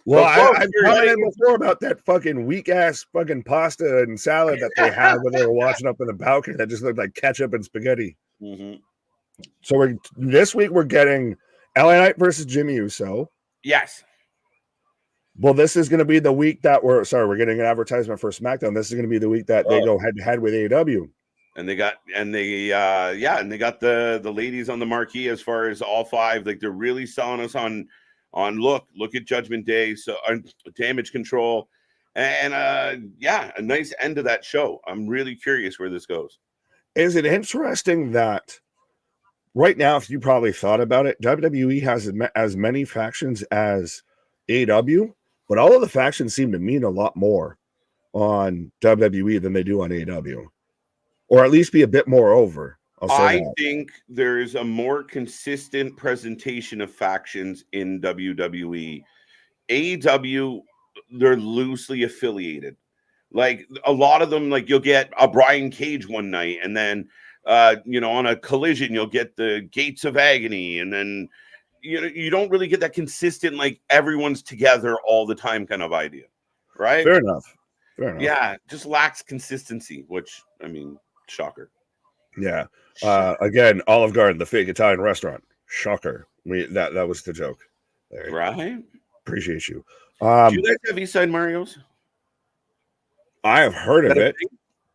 Well, I've commented before about that fucking weak ass fucking pasta and salad that they had when they were watching up in the balcony that just looked like ketchup and spaghetti. Mm-hmm. So this week we're getting LA Knight versus Jimmy Uso. Yes. Well, this is going to be the week that we're getting an advertisement for SmackDown. This is going to be the week that they go head to head with AEW. And they got the ladies on the marquee as far as all five. Like, they're really selling us on look at Judgment Day, so Damage Control, and a nice end to that show. I'm really curious where this goes. Is it interesting that right now, if you probably thought about it, WWE has as many factions as AEW, but all of the factions seem to mean a lot more on WWE than they do on AEW, or at least be a bit more over. I think there's a more consistent presentation of factions in WWE. AEW, they're loosely affiliated. Like, a lot of them, like, you'll get a Brian Cage one night, and then on a Collision, you'll get the Gates of Agony, and then you don't really get that consistent, like, everyone's together all the time kind of idea, right? Fair enough. Yeah, just lacks consistency, which, I mean, shocker. Yeah. Again, Olive Garden, the fake Italian restaurant. Shocker. That was the joke. Right. Appreciate you. Do you guys have Eastside Marios? I have heard of it.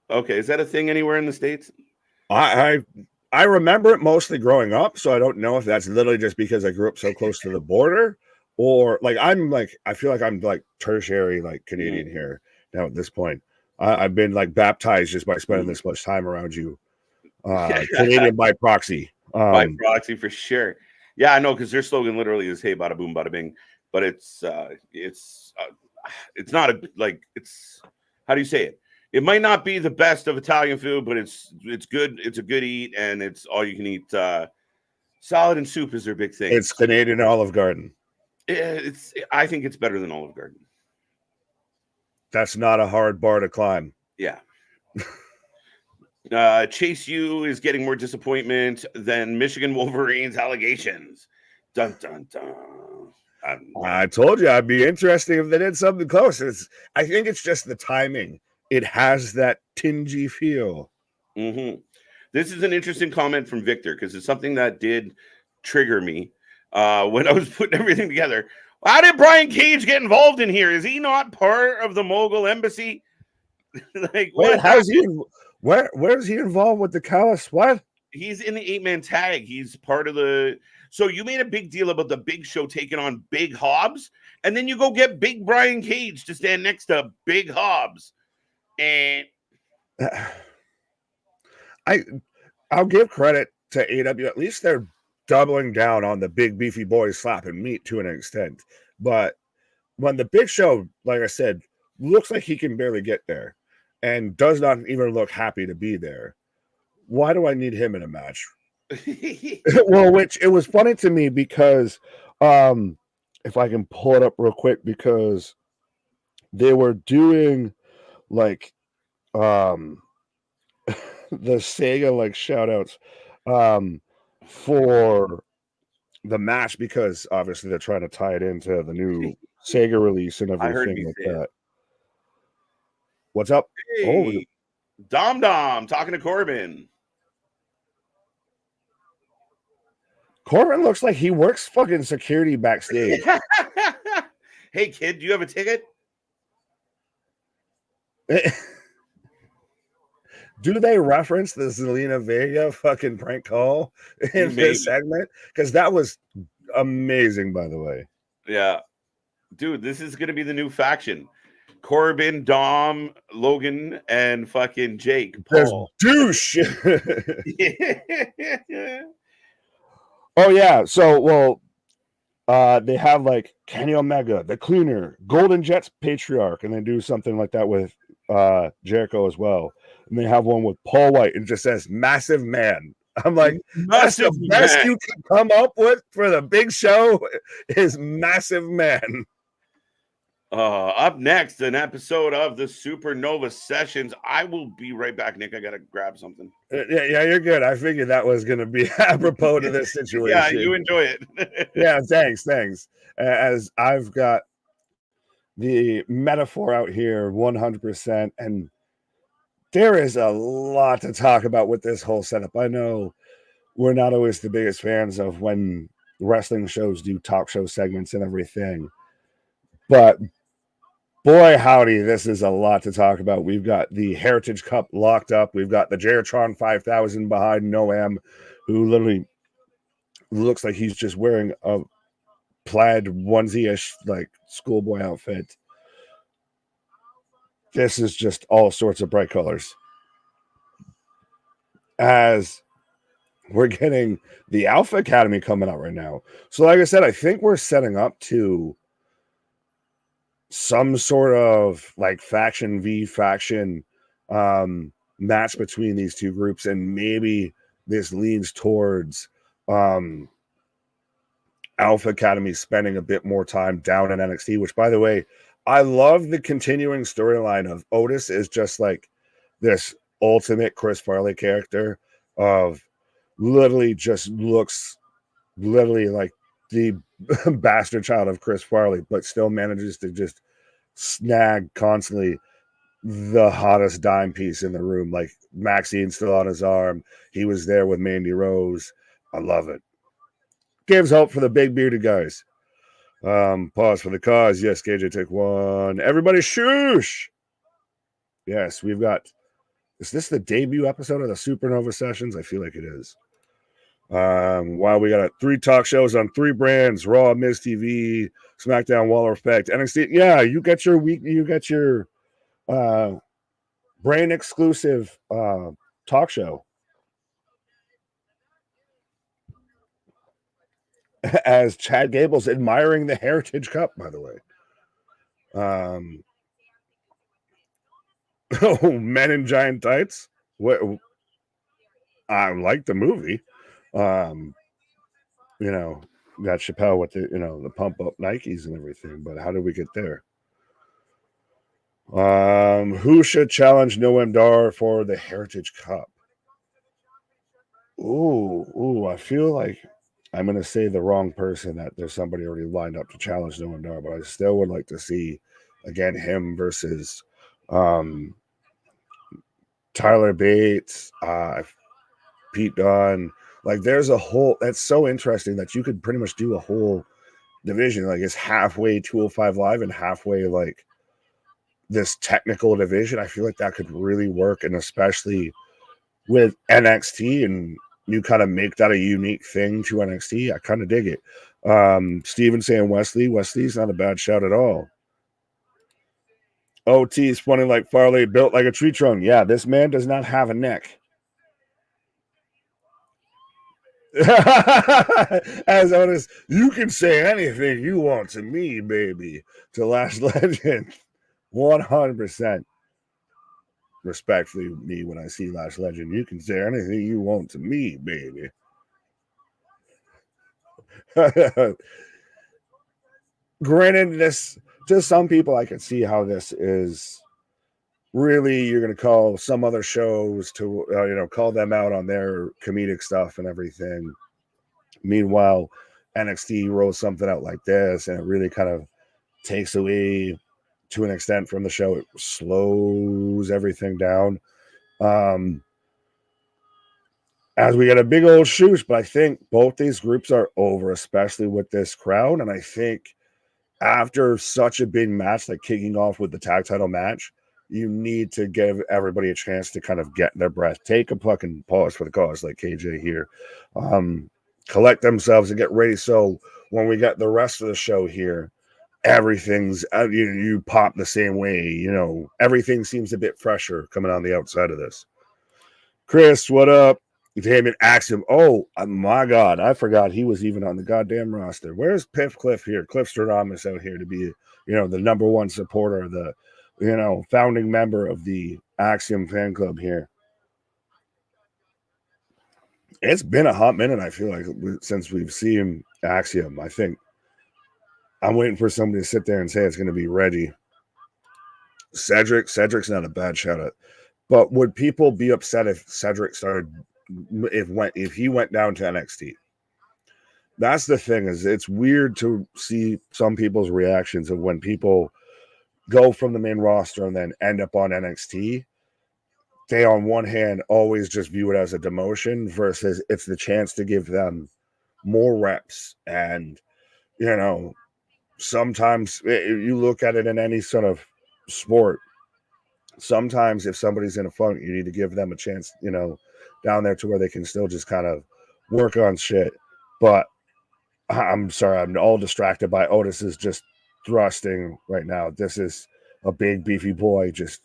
Okay, is that a thing anywhere in the States? I remember it mostly growing up, so I don't know if that's literally just because I grew up so close to the border, or I feel like I'm like tertiary, like Canadian here now at this point. I've been like baptized just by spending this much time around you. Canadian by proxy. By proxy for sure. Yeah, I know, because their slogan literally is "Hey, bada boom, bada bing," but it's not it's how do you say it? It might not be the best of Italian food, but it's good. It's a good eat, and it's all you can eat. Salad and soup is their big thing. It's Canadian Olive Garden. I think it's better than Olive Garden. That's not a hard bar to climb. Yeah. Chase U is getting more disappointment than Michigan Wolverines allegations. Dun dun dun. I told you I'd be interesting if they did something close. I think it's just the timing. It has that tingy feel. Mm-hmm. This is an interesting comment from Victor, because it's something that did trigger me when I was putting everything together. How did Brian Cage get involved in here? Is he not part of the Mogul Embassy? Like, what? How's he? Where's he involved with the Callus? What? He's in the 8-man tag. He's part of the. So you made a big deal about the Big Show taking on Big Hobbs, and then you go get Big Brian Cage to stand next to Big Hobbs. And I'll give credit to AEW. At least they're doubling down on the big beefy boys slapping meat to an extent. But when the Big Show, like I said, looks like he can barely get there and does not even look happy to be there, why do I need him in a match? Well, which it was funny to me because if I can pull it up real quick, because they were doing like the Sega like shout outs for the match, because obviously they're trying to tie it into the new Sega release and everything like that. What's up? Hey, Dom talking to Corbin. Corbin looks like he works fucking security backstage. Hey, kid, do you have a ticket? Do they reference the Zelina Vega fucking prank call in this segment? Because that was amazing, by the way. Yeah. Dude, this is going to be the new faction. Corbin, Dom, Logan, and fucking Jake Paul. Douche. Oh, yeah. So, well, they have like Kenny Omega, the Cleaner, Golden Jets Patriarch, and they do something like that with Jericho as well. And they have one with Paul White, and it just says Massive Man. I'm like, that's the best you can come up with for the Big Show is Massive Man. Up next, an episode of the Supernova Sessions. I will be right back, Nick. I gotta grab something. Yeah, you're good. I figured that was going to be apropos to this situation. Yeah, you enjoy it. Yeah, thanks. As I've got the metaphor out here 100%, and there is a lot to talk about with this whole setup. I know we're not always the biggest fans of when wrestling shows do talk show segments and everything, but boy, howdy, this is a lot to talk about. We've got the Heritage Cup locked up. We've got the Jeratron 5000 behind Noam, who literally looks like he's just wearing a plaid onesie-ish, like schoolboy outfit. This is just all sorts of bright colors. As we're getting the Alpha Academy coming out right now. So like I said, I think we're setting up to some sort of like faction v faction match between these two groups, and maybe this leans towards Alpha Academy spending a bit more time down in NXT, which, by the way, I love the continuing storyline of Otis is just like this ultimate Chris Farley character of literally just looks literally like the bastard child of Chris Farley, but still manages to just snag constantly the hottest dime piece in the room. Like Maxine's still on his arm. He was there with Mandy Rose. I love it. Gives hope for the big bearded guys. Pause for the cause. Yes, KJ, take one. Everybody shoosh. Yes, we've got. Is this the debut episode of the Supernova Sessions? I feel like it is. Wow, we got 3 talk shows on 3 brands: Raw, Miz TV, SmackDown, Wall of Respect, NXT. Yeah, you get your week. You get your brand exclusive talk show. As Chad Gable's admiring the Heritage Cup, by the way. Oh, Men in Giant Tights. What? I like the movie. You know, got Chappelle with the the pump up Nikes and everything. But how did we get there? Who should challenge Noam Dar for the Heritage Cup? Ooh, I feel like I'm going to say the wrong person, that there's somebody already lined up to challenge Noam Dar, but I still would like to see, again, him versus Tyler Bates, Pete Dunne. Like, there's a whole, that's so interesting that you could pretty much do a whole division. Like, it's halfway 205 Live and halfway, like, this technical division. I feel like that could really work, and especially with NXT, and you kind of make that a unique thing to NXT. I kind of dig it. Steven saying Wesley's not a bad shout at all. OT is funny like Farley, built like a tree trunk. Yeah, this man does not have a neck. As Otis, you can say anything you want to me, baby. To Lash Legend, 100%. Respectfully, me when I see Lash Legend, you can say anything you want to me, baby. Granted, this, to some people, I can see how this is really, you're going to call some other shows to call them out on their comedic stuff and everything. Meanwhile, NXT rolls something out like this, and it really kind of takes away to an extent from the show. It slows everything down. As we get a big old shoosh, but I think both these groups are over, especially with this crowd. And I think after such a big match, like kicking off with the tag title match, you need to give everybody a chance to kind of get their breath, take a fucking pause for the cause, like KJ here, collect themselves and get ready. So when we get the rest of the show here, everything's you pop the same way. Everything seems a bit fresher coming on the outside of this. Chris, what up? Damon Axiom. Oh my God, I forgot he was even on the goddamn roster. Where's Piff Cliff here? Cliff Stradamus out here to be, the number one supporter, the, founding member of the Axiom fan club here. It's been a hot minute, I feel like, since we've seen Axiom. I think I'm waiting for somebody to sit there and say it's going to be Reggie. Cedric's not a bad shout out. But would people be upset if Cedric started if he went down to NXT? That's the thing, is it's weird to see some people's reactions of when people go from the main roster and then end up on NXT. They, on one hand, always just view it as a demotion versus it's the chance to give them more reps. And, you know, sometimes you look at it in any sort of sport. Sometimes if somebody's in a funk, you need to give them a chance, you know, down there to where they can still just kind of work on shit. But I'm sorry, I'm all distracted by Otis is just thrusting right now. This is a big beefy boy just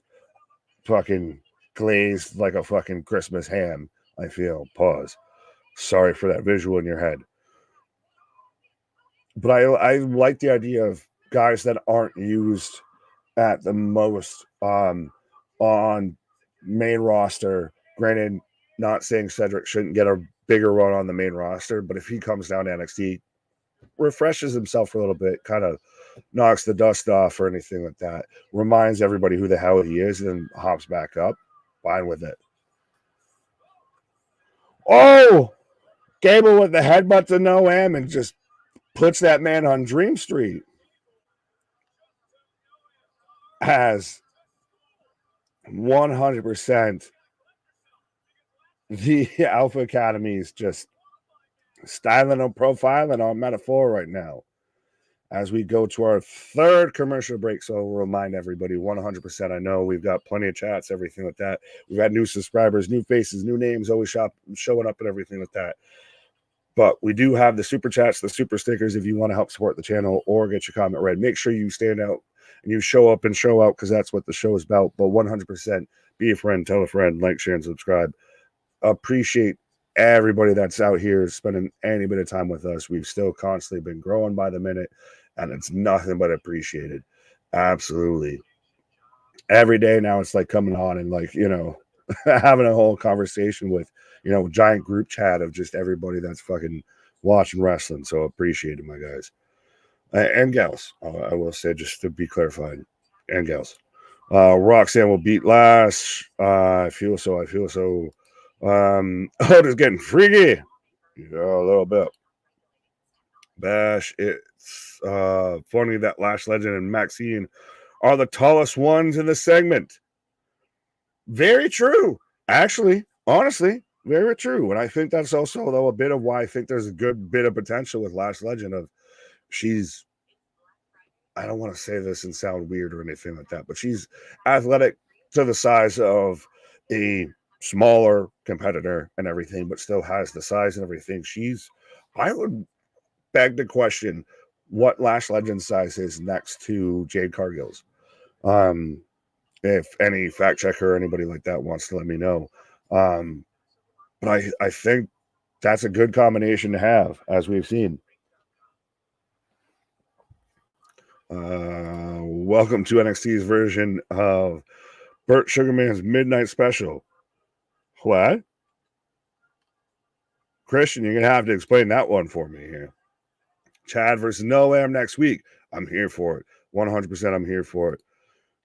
fucking glazed like a fucking Christmas ham. I feel. Pause. Sorry for that visual in your head. But I like the idea of guys that aren't used at the most on main roster. Granted, not saying Cedric shouldn't get a bigger run on the main roster, but if he comes down to NXT, refreshes himself for a little bit, kind of knocks the dust off or anything like that, reminds everybody who the hell he is, and then hops back up, fine with it. Oh, Gable with the headbutt to no M and just puts that man on Dream Street. Has 100% the Alpha Academy is just styling and profiling on metaphor right now. As we go to our third commercial break, so we'll remind everybody 100%. I know we've got plenty of chats, everything like that. We've had new subscribers, new faces, new names always showing up and everything like that. But we do have the super chats, the super stickers if you want to help support the channel or get your comment read. Make sure you stand out and you show up and show out because that's what the show is about. But 100%, be a friend, tell a friend, like, share, and subscribe. Appreciate everybody that's out here spending any bit of time with us. We've still constantly been growing by the minute, and it's nothing but appreciated. Absolutely. Every day now it's like coming on and like, you know, having a whole conversation with, you know, giant group chat of just everybody that's fucking watching wrestling. So appreciate it, my guys. And gals, I will say, just to be clarified, and gals. Roxanne will beat Lash. I feel so. Just getting freaky. Yeah, a little bit. Bash. It's funny that Lash Legend and Maxine are the tallest ones in the segment. Very true. Actually, honestly, very true. And I think that's also, though, a bit of why I think there's a good bit of potential with Lash Legend of she's, I don't want to say this and sound weird or anything like that, but she's athletic to the size of a smaller competitor and everything, but still has the size and everything. I would beg the question what Lash Legend size is next to Jade Cargill's. If any fact checker or anybody like that wants to let me know. But I think that's a good combination to have, as we've seen. Welcome to NXT's version of Burt Sugarman's Midnight Special. What? Christian, you're going to have to explain that one for me here. Chad versus Noam next week. I'm here for it. 100% I'm here for it.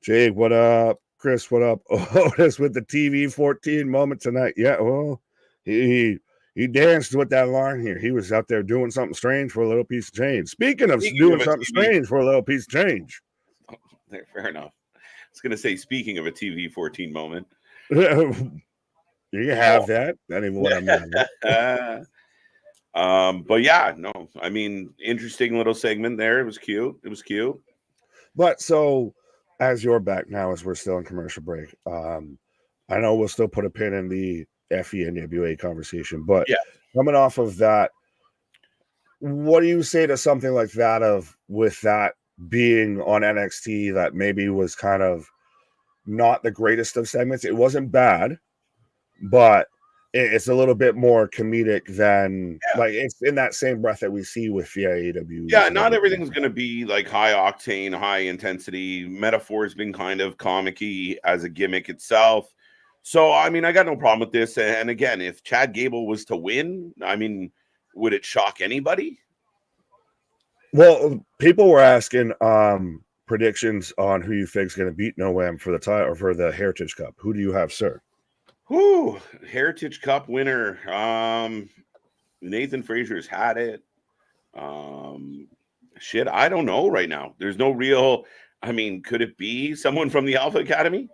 Jake, what up? Chris, what up? Otis with the TV 14 moment tonight. Yeah, well, he danced with that line here. He was out there doing something strange for a little piece of change. Speaking of doing something strange for a little piece of change. Oh, fair enough. I was going to say, speaking of a TV 14 moment. You have that. That ain't what I meant. But yeah, no, I mean, interesting little segment there. It was cute. But so, as you're back now, as we're still in commercial break, I know we'll still put a pin in the FENWA conversation, but coming off of that, what do you say to something like that with that being on NXT that maybe was kind of not the greatest of segments? It wasn't bad, but it's a little bit more comedic than like it's in that same breath that we see with the AEW. Yeah, not everything's going to be like high octane, high intensity. Metaphor's been kind of comic-y as a gimmick itself. So, I mean, I got no problem with this. And again, if Chad Gable was to win, I mean, would it shock anybody? Well, people were asking predictions on who you think is going to beat Noam for the title or for the Heritage Cup. Who do you have, sir? Whoo, Heritage Cup winner. Nathan Frazier's had it. Shit, I don't know right now. There's no real. I mean, could it be someone from the Alpha Academy?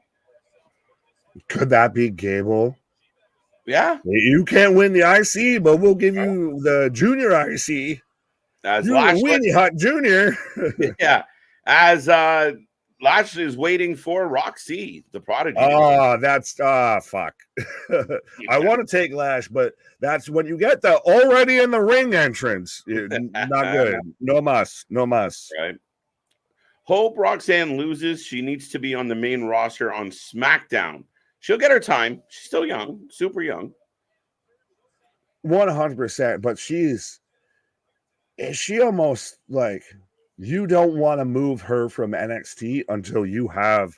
Could that be Gable? Yeah, You can't win the IC, but we'll give you the junior IC. as You Lash, Weenie Hut Junior. yeah, as Lash is waiting for Roxy, the prodigy. Oh, that's fuck. I want to take Lash, but that's when you get the already in the ring entrance. Not good. No muss. No muss. Right. Hope Roxanne loses. She needs to be on the main roster on SmackDown. She'll get her time. She's still young, super young. 100%. But is she almost like you don't want to move her from NXT until you have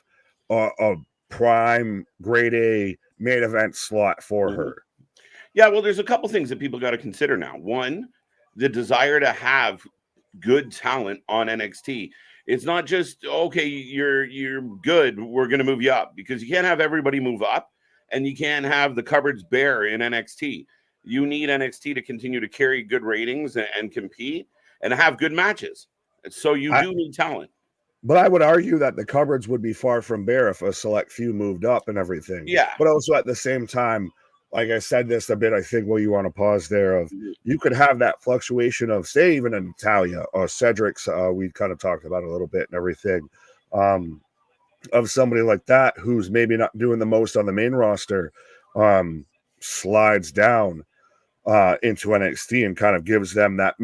a prime grade A main event slot for her. Yeah, well, there's a couple things that people got to consider now. One, the desire to have good talent on NXT. It's not just okay, you're good, we're going to move you up, because you can't have everybody move up, and you can't have the cupboards bare in NXT. You need NXT to continue to carry good ratings and compete and have good matches. So you do need talent. But I would argue that the cupboards would be far from bare if a select few moved up and everything. Yeah. But also at the same time, like I said this a bit, I think you want to pause there of you could have that fluctuation of, say, even in Natalia or Cedric's, we kind of talked about a little bit and everything, of somebody like that who's maybe not doing the most on the main roster, slides down into NXT and kind of gives them that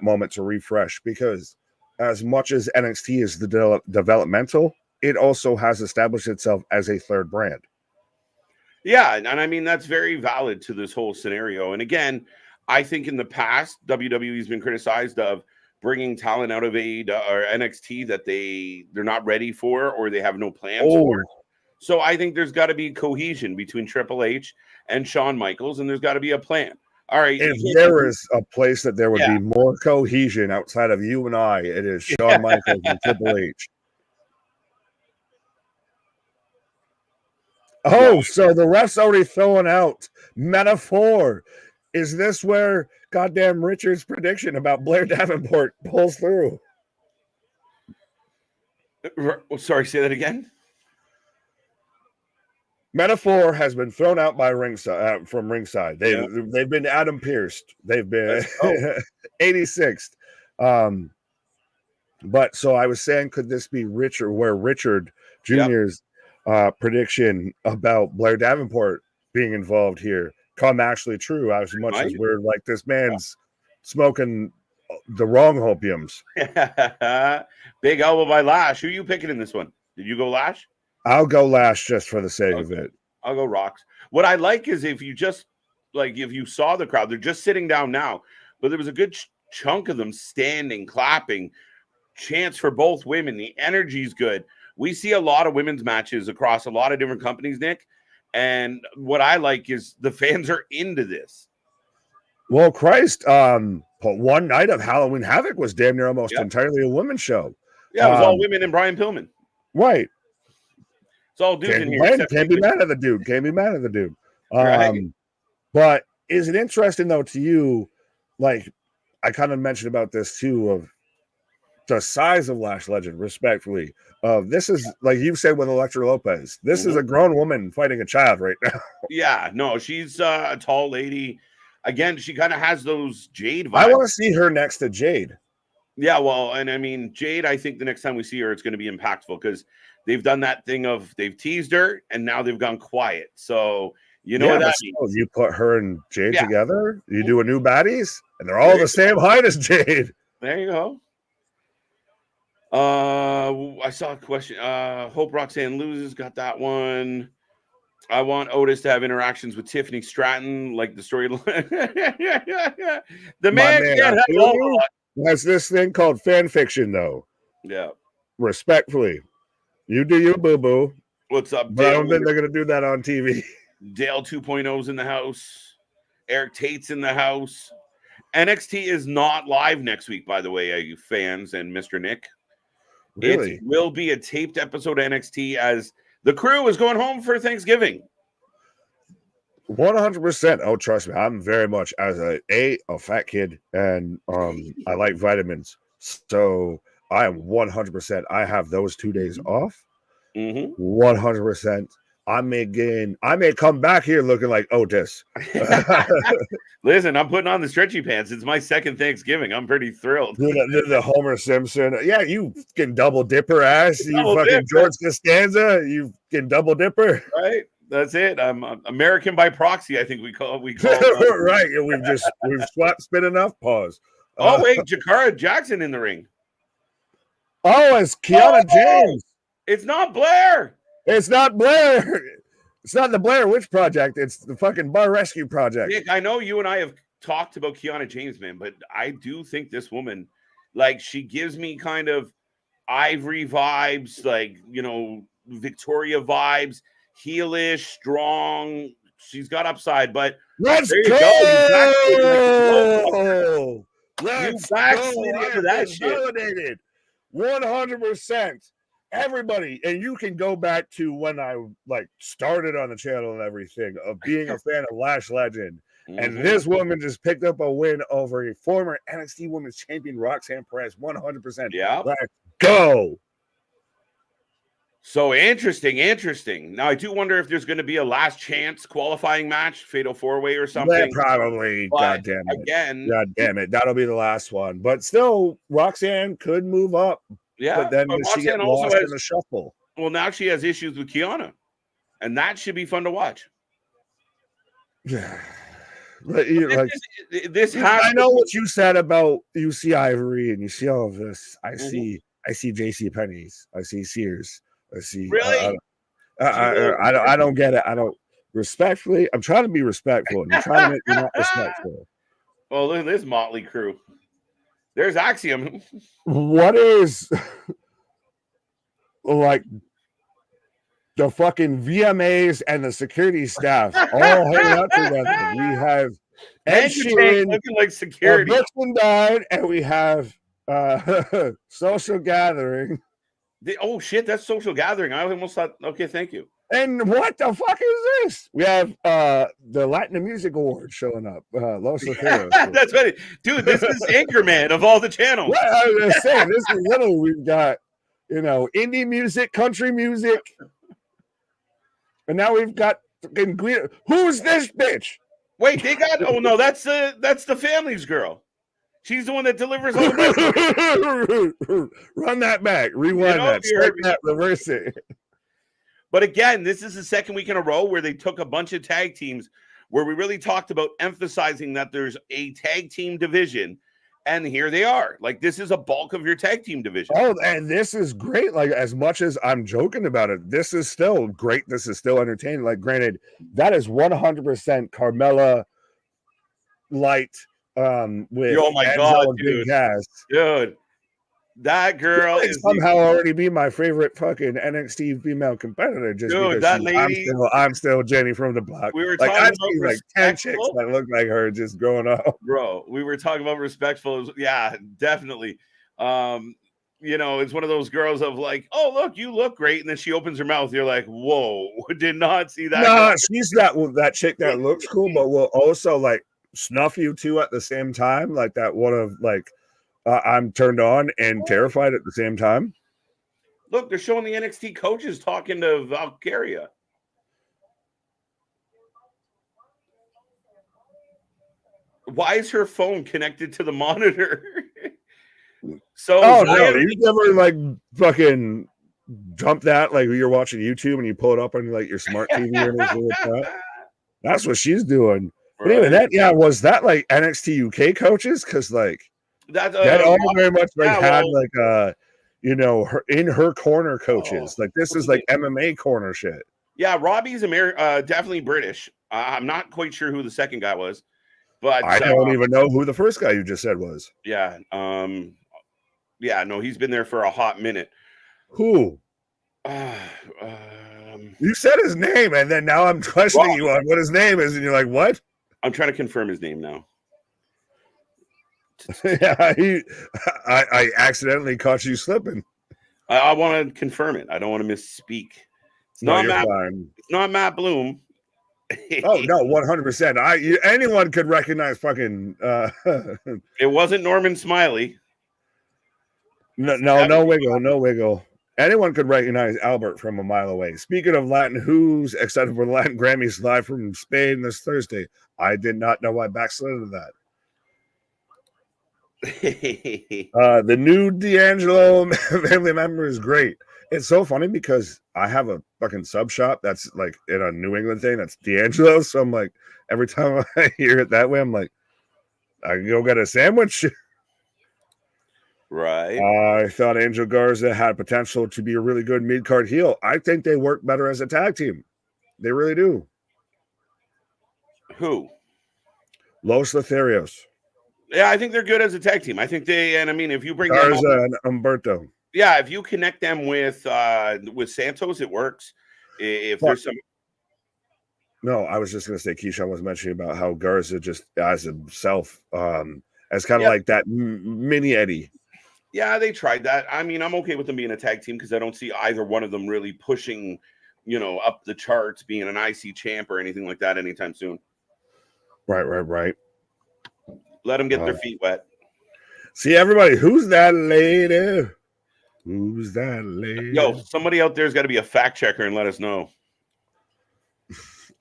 moment to refresh, because as much as NXT is the developmental, it also has established itself as a third brand. Yeah, and I mean, that's very valid to this whole scenario. And again, I think in the past, WWE's been criticized of bringing talent out of AEW or NXT that they're not ready for or they have no plans for. So I think there's got to be cohesion between Triple H and Shawn Michaels, and there's got to be a plan. All right. If there is a place that there would be more cohesion outside of you and I, it is Shawn Michaels and Triple H. Oh, so the ref's already throwing out metaphor. Is this where goddamn Richard's prediction about Blair Davenport pulls through? Sorry, say that again. Metaphor has been thrown out by ringside from ringside. They've been Adam Pierced. They've been 86th. But so I was saying, could this be Richard Jr.'s prediction about Blair Davenport being involved here come actually true, as much as we're like, this man's smoking the wrong opiums. Big elbow by Lash. Who are you picking in this one? Did you go Lash? I'll go Lash just for the sake of it. I'll go Rox. What I like is if you saw the crowd, they're just sitting down now, but there was a good chunk of them standing, clapping, chants for both women. The energy's good. We see a lot of women's matches across a lot of different companies, Nick. And what I like is the fans are into this. Well, Christ, one night of Halloween Havoc was damn near almost entirely a women's show. Yeah, it was all women and Brian Pillman. Right. It's all dudes in here. Can't be mad at the dude. Can't be mad at the dude. Right. But is it interesting, though, to you, like I kind of mentioned about this, too, of the size of Lash Legend, respectfully. This is, like you said with Elektra Lopez, this is a grown woman fighting a child right now. Yeah, no, she's a tall lady. Again, she kind of has those Jade vibes. I want to see her next to Jade. Yeah, well, and I mean, Jade, I think the next time we see her, it's going to be impactful because they've done that thing of they've teased her and now they've gone quiet. So, you know what that means. You put her and Jade together, you do a new baddies, and they're all the same height as Jade. There you go. I saw a question. Hope Roxanne loses, got that one. I want Otis to have interactions with Tiffany Stratton, like the storyline. The man can't have all of it. Has this thing called fan fiction, though. Yeah. Respectfully. You do you, boo-boo. What's up, But I don't think they're going to do that on TV. Dale 2.0's in the house. Eric Tate's in the house. NXT is not live next week, by the way, you fans and Mr. Nick. Really? It will be a taped episode of NXT as the crew is going home for Thanksgiving. 100%. Oh, trust me, I'm very much as a fat kid, and I like vitamins. So I am 100%. I have those 2 days off. 100%. I may come back here looking like Otis. Listen, I'm putting on the stretchy pants. It's my second Thanksgiving. I'm pretty thrilled. The Homer Simpson. Yeah, you can double dipper ass. You fucking George Costanza. You can double dipper. Right. That's it. I'm American by proxy. I think we call right. We've swapped spit enough. Pause. Oh wait, Jakara Jackson in the ring. Oh, it's Kiana James. It's not Blair. It's not Blair. It's not the Blair Witch Project. It's the fucking Bar Rescue Project. Nick, I know you and I have talked about Kiana James, man, but I do think this woman, like, she gives me kind of Ivory vibes, like, you know, Victoria vibes, heelish, strong. She's got upside, but let's there you go. Let's go. Into that shit. Validated. 100%. Everybody, and you can go back to when I like started on the channel and everything of being a fan of Lash Legend. And this woman just picked up a win over a former NXT Women's Champion, Roxanne Perez, 100%. Yeah. Let's go. So interesting. Now, I do wonder if there's going to be a last chance qualifying match, fatal four-way or something. Yeah, probably. But God damn it. Again. God damn it. That'll be the last one. But still, Roxanne could move up. Yeah. But then does she get lost in the shuffle? Well, now she has issues with Kiana. And that should be fun to watch. Yeah. This I know what you said about you see Ivory and you see all of this. I see JC Penney's. I see Sears. I see. Really? I don't get it. I don't respectfully. I'm trying to be respectful. And you're trying to make me not respectful. Well, look at this motley crew. There's Axiom. What is like the fucking VMAs and the security staff all hanging out together? We have Ed Sheeran looking like security. Brooklyn died, and we have Social Gathering. Oh shit, that's Social Gathering. I almost thought, okay, thank you. And what the fuck is this? We have the Latin Music Award showing up. Los Loceros. That's right. Dude, this is Anchorman of all the channels. What I was saying, this is literally, we've got, you know, indie music, country music. And now we've got fucking who's this bitch? Wait, they got that's the family's girl. She's the one that delivers all the Run that back, rewind that, start that, reverse it. But again, this is the second week in a row where they took a bunch of tag teams where we really talked about emphasizing that there's a tag team division. And here they are. Like, this is a bulk of your tag team division. Oh, and this is great. Like, as much as I'm joking about it, this is still great. This is still entertaining. Like, granted, that is 100% Carmella light with oh my God, dude. Dude, that girl is somehow already be my favorite fucking NXT female competitor. Just dude, because that lady, I'm still Jenny from the block. We were like, talking I've about seen like 10 chicks that look like her just growing up. Bro, we were talking about respectful. Yeah, definitely. You know, it's one of those girls of like, oh, look, you look great. And then she opens her mouth. You're like, whoa, did not see that. No, she's that chick that looks cool, but will also like snuff you two at the same time. Like that one of like, I'm turned on and terrified at the same time. Look, they're showing the NXT coaches talking to Valkyria. Why is her phone connected to the monitor? So, oh no, you never like fucking jump that like you're watching YouTube and you pull it up on like your smart TV or anything like that. That's what she's doing. Right. But anyway, that was that like NXT UK coaches? Because like that all very much like had like you know, her in her corner coaches. Like this is like MMA corner shit. Yeah, Robbie's definitely British. I'm not quite sure who the second guy was, but I don't even know who the first guy you just said was. Yeah, yeah, no, he's been there for a hot minute. Who? You said his name, and then now I'm questioning you on what his name is, and you're like, what? I'm trying to confirm his name now. Yeah, I accidentally caught you slipping. I want to confirm it. I don't want to misspeak. It's No, not you're Matt. fine. It's not Matt Bloom. Oh no, 100%. Anyone could recognize fucking. It wasn't Norman Smiley. No wiggle. Anyone could recognize Albert from a mile away. Speaking of Latin who's, excited for the Latin Grammys live from Spain this Thursday. I did not know I backslid into that. The new D'Angelo family member is great. It's so funny because I have a fucking sub shop that's like in a New England thing that's D'Angelo. So I'm like, every time I hear it that way, I'm like, I can go get a sandwich. Right. I thought Angel Garza had potential to be a really good mid-card heel. I think they work better as a tag team. They really do. Who? Los Lotharios. Yeah, I think they're good as a tag team. I think if you bring Garza and Humberto. Yeah, if you connect them with Santos, it works. There's some. No, I was just going to say Keyshawn was mentioning about how Garza just as himself, as kind of like that mini Eddie. Yeah, they tried that. I mean, I'm okay with them being a tag team because I don't see either one of them really pushing, up the charts, being an IC champ or anything like that anytime soon. Right. Let them get their feet wet. See, everybody, who's that lady? Who's that lady? Yo, somebody out there's got to be a fact checker and let us know.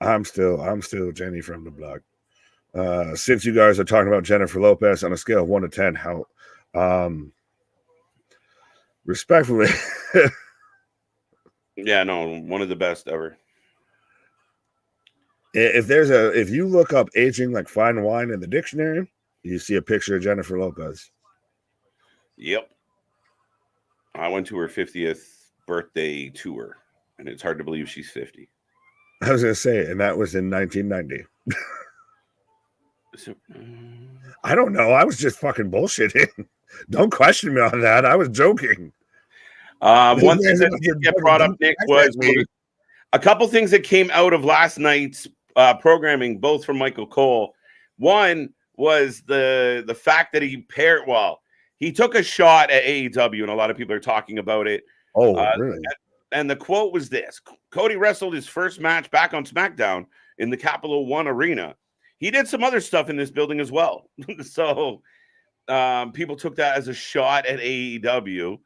I'm still Jenny from the blog. Since you guys are talking about Jennifer Lopez on a scale of 1 to 10, how respectfully. Yeah, no, one of the best ever. If you look up aging like fine wine in the dictionary, you see a picture of Jennifer Lopez. Yep. I went to her 50th birthday tour, and it's hard to believe she's 50. I was going to say, and that was in 1990. I don't know. I was just fucking bullshitting. Don't question me on that. I was joking. One thing that did get brought up, Nick, was a couple things that came out of last night's programming, both from Michael Cole. One was the fact that he took a shot at AEW, and a lot of people are talking about it. Oh, really? And the quote was this: Cody wrestled his first match back on SmackDown in the Capital One Arena. He did some other stuff in this building as well. So people took that as a shot at AEW.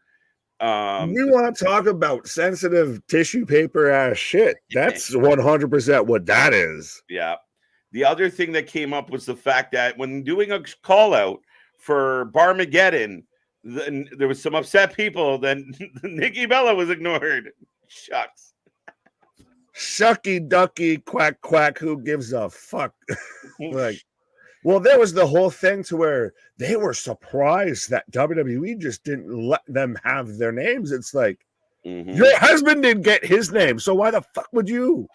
We want to talk about sensitive tissue paper ass shit. That's 100% what that is. Yeah. The other thing that came up was the fact that when doing a call out for Barmageddon, there was some upset people. Then Nikki Bella was ignored. Shucks. Shucky ducky quack quack. Who gives a fuck? Well, there was the whole thing to where they were surprised that WWE just didn't let them have their names. It's like, your husband didn't get his name, so why the fuck would you?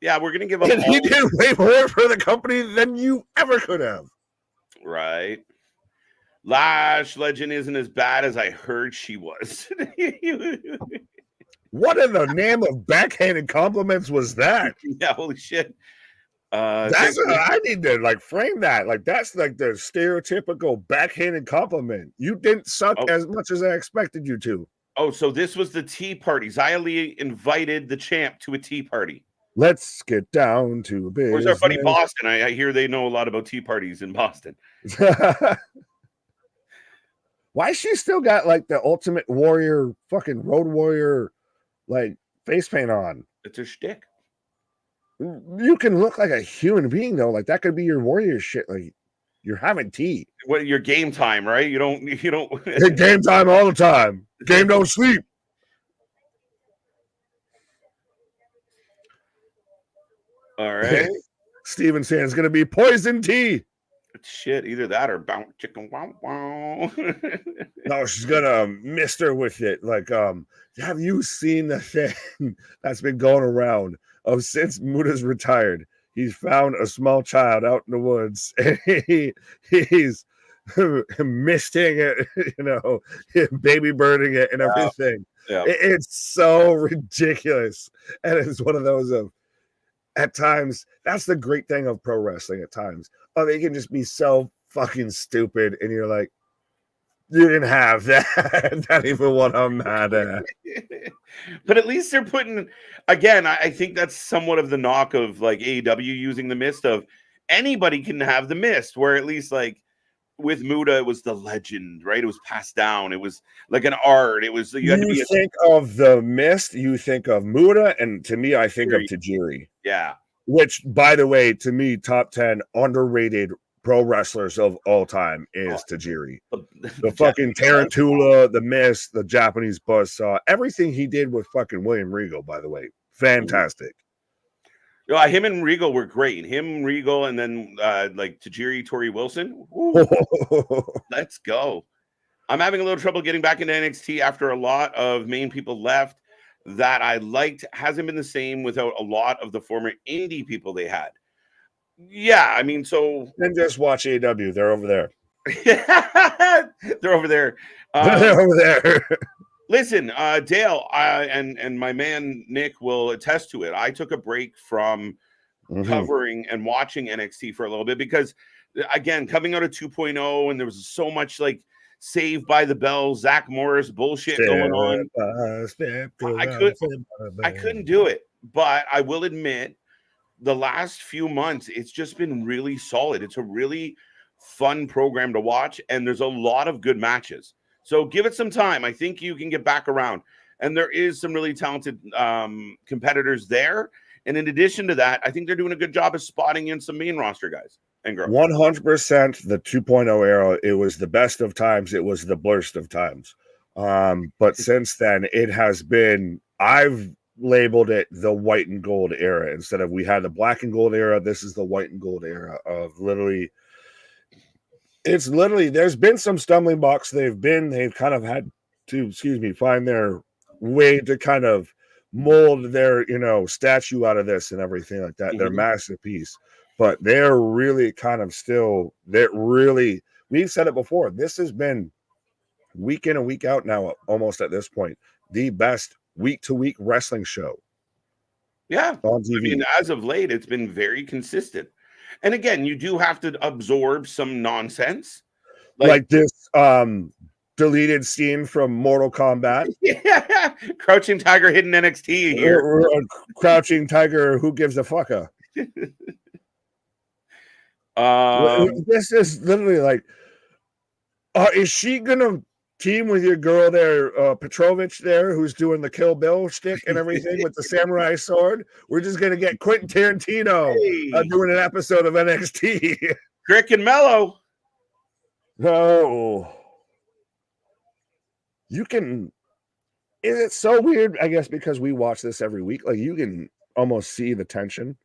Yeah, we're gonna give up. And he did way more for the company than you ever could have. Right. Lash legend isn't as bad as I heard she was. What in the name of backhanded compliments was that? Yeah, holy shit. That's I need to frame that. That's like the stereotypical backhanded compliment. You didn't suck as much as I expected you to. Oh, so this was the tea party. Xia Li invited the champ to a tea party. Let's get down to business. Where's our buddy Boston? I hear they know a lot about tea parties in Boston. Why she still got the Ultimate Warrior fucking Road Warrior face paint on? It's a shtick. You can look like a human being though. That could be your warrior shit. You're having tea. What your game time, right? You don't game time all the time. Game don't sleep. All right. Steven saying it's gonna be poison tea. Shit, either that or bounce chicken wow wow. No, she's gonna mist her with it. Have you seen the thing that's been going around of since Muda's retired? He's found a small child out in the woods and he's misting it, baby birding it and everything. Yeah. It's so ridiculous. And it's one of those at times, that's the great thing of pro wrestling at times. Oh, they can just be so fucking stupid. And you're like, you didn't have that. Not even what I'm mad at. But at least they're putting, again, I think that's somewhat of the knock of like AEW using the mist of anybody can have the mist, where at least like with Muda, it was the legend, right? It was passed down. It was like an art. It was, you had to be think of the mist, you think of Muda, and to me, I think of Tajiri. Yeah. Which, by the way, to me, top 10 underrated pro wrestlers of all time is Tajiri. The fucking Tarantula, the Mist, the Japanese buzzsaw, everything he did with fucking William Regal, by the way. Fantastic. Him and Regal were great. Him, Regal, and then like Tajiri, Tori Wilson. Let's go. I'm having a little trouble getting back into NXT after a lot of main people left that I liked. Hasn't been the same without a lot of the former indie people they had. Yeah, I mean, so then just watch AEW. They're over there. They're over there. They're over there. Listen, Dale, and my man Nick will attest to it. I took a break from covering and watching NXT for a little bit because, again, coming out of 2.0, and there was so much like Saved by the Bell, Zach Morris bullshit going on. I couldn't do it, but I will admit, the last few months, it's just been really solid. It's a really fun program to watch, and there's a lot of good matches. So give it some time. I think you can get back around. And there is some really talented competitors there. And in addition to that, I think they're doing a good job of spotting in some main roster guys and girls. 100% the 2.0 era, it was the best of times. It was the worst of times. But since then, it has been, I've labeled it the white and gold era. Instead of we had the black and gold era, this is the white and gold era of literally, it's literally, there's been some stumbling blocks. They've kind of had to, find their way to kind of mold their, statue out of this and everything like that. Their masterpiece, but they're really kind of still, we've said it before. This has been week in and week out now, almost at this point, the best week-to-week wrestling show. Yeah. On TV. I mean, as of late, it's been very consistent. And again, you do have to absorb some nonsense. Like this deleted scene from Mortal Kombat. Yeah. Crouching Tiger, hidden NXT here. Crouching Tiger, who gives a fucka? This is literally like, is she going to team with your girl there, Petrovich there, who's doing the Kill Bill shtick and everything with the samurai sword? We're just gonna get Quentin Tarantino doing an episode of NXT. Crick and Mello. No, you can. Is it so weird? I guess because we watch this every week, like you can almost see the tension.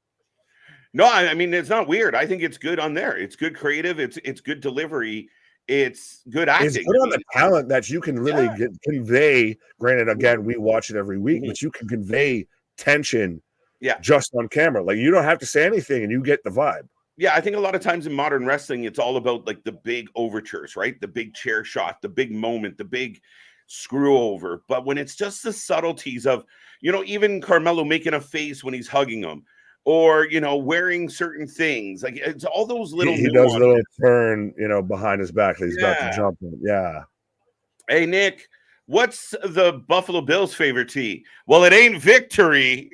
No, I mean it's not weird. I think it's good on there. It's good creative. It's good delivery. It's good acting. It's good on the talent that you can really convey. Granted, again, we watch it every week, but you can convey tension just on camera. Like you don't have to say anything and you get the vibe. Yeah, I think a lot of times in modern wrestling, it's all about like the big overtures, right? The big chair shot, the big moment, the big screw over. But when it's just the subtleties of, even Carmelo making a face when he's hugging him, or wearing certain things, like it's all those little. He does a little turn, behind his back that he's about to jump in. Yeah. Hey Nick, what's the Buffalo Bills' favorite tea? Well, it ain't victory.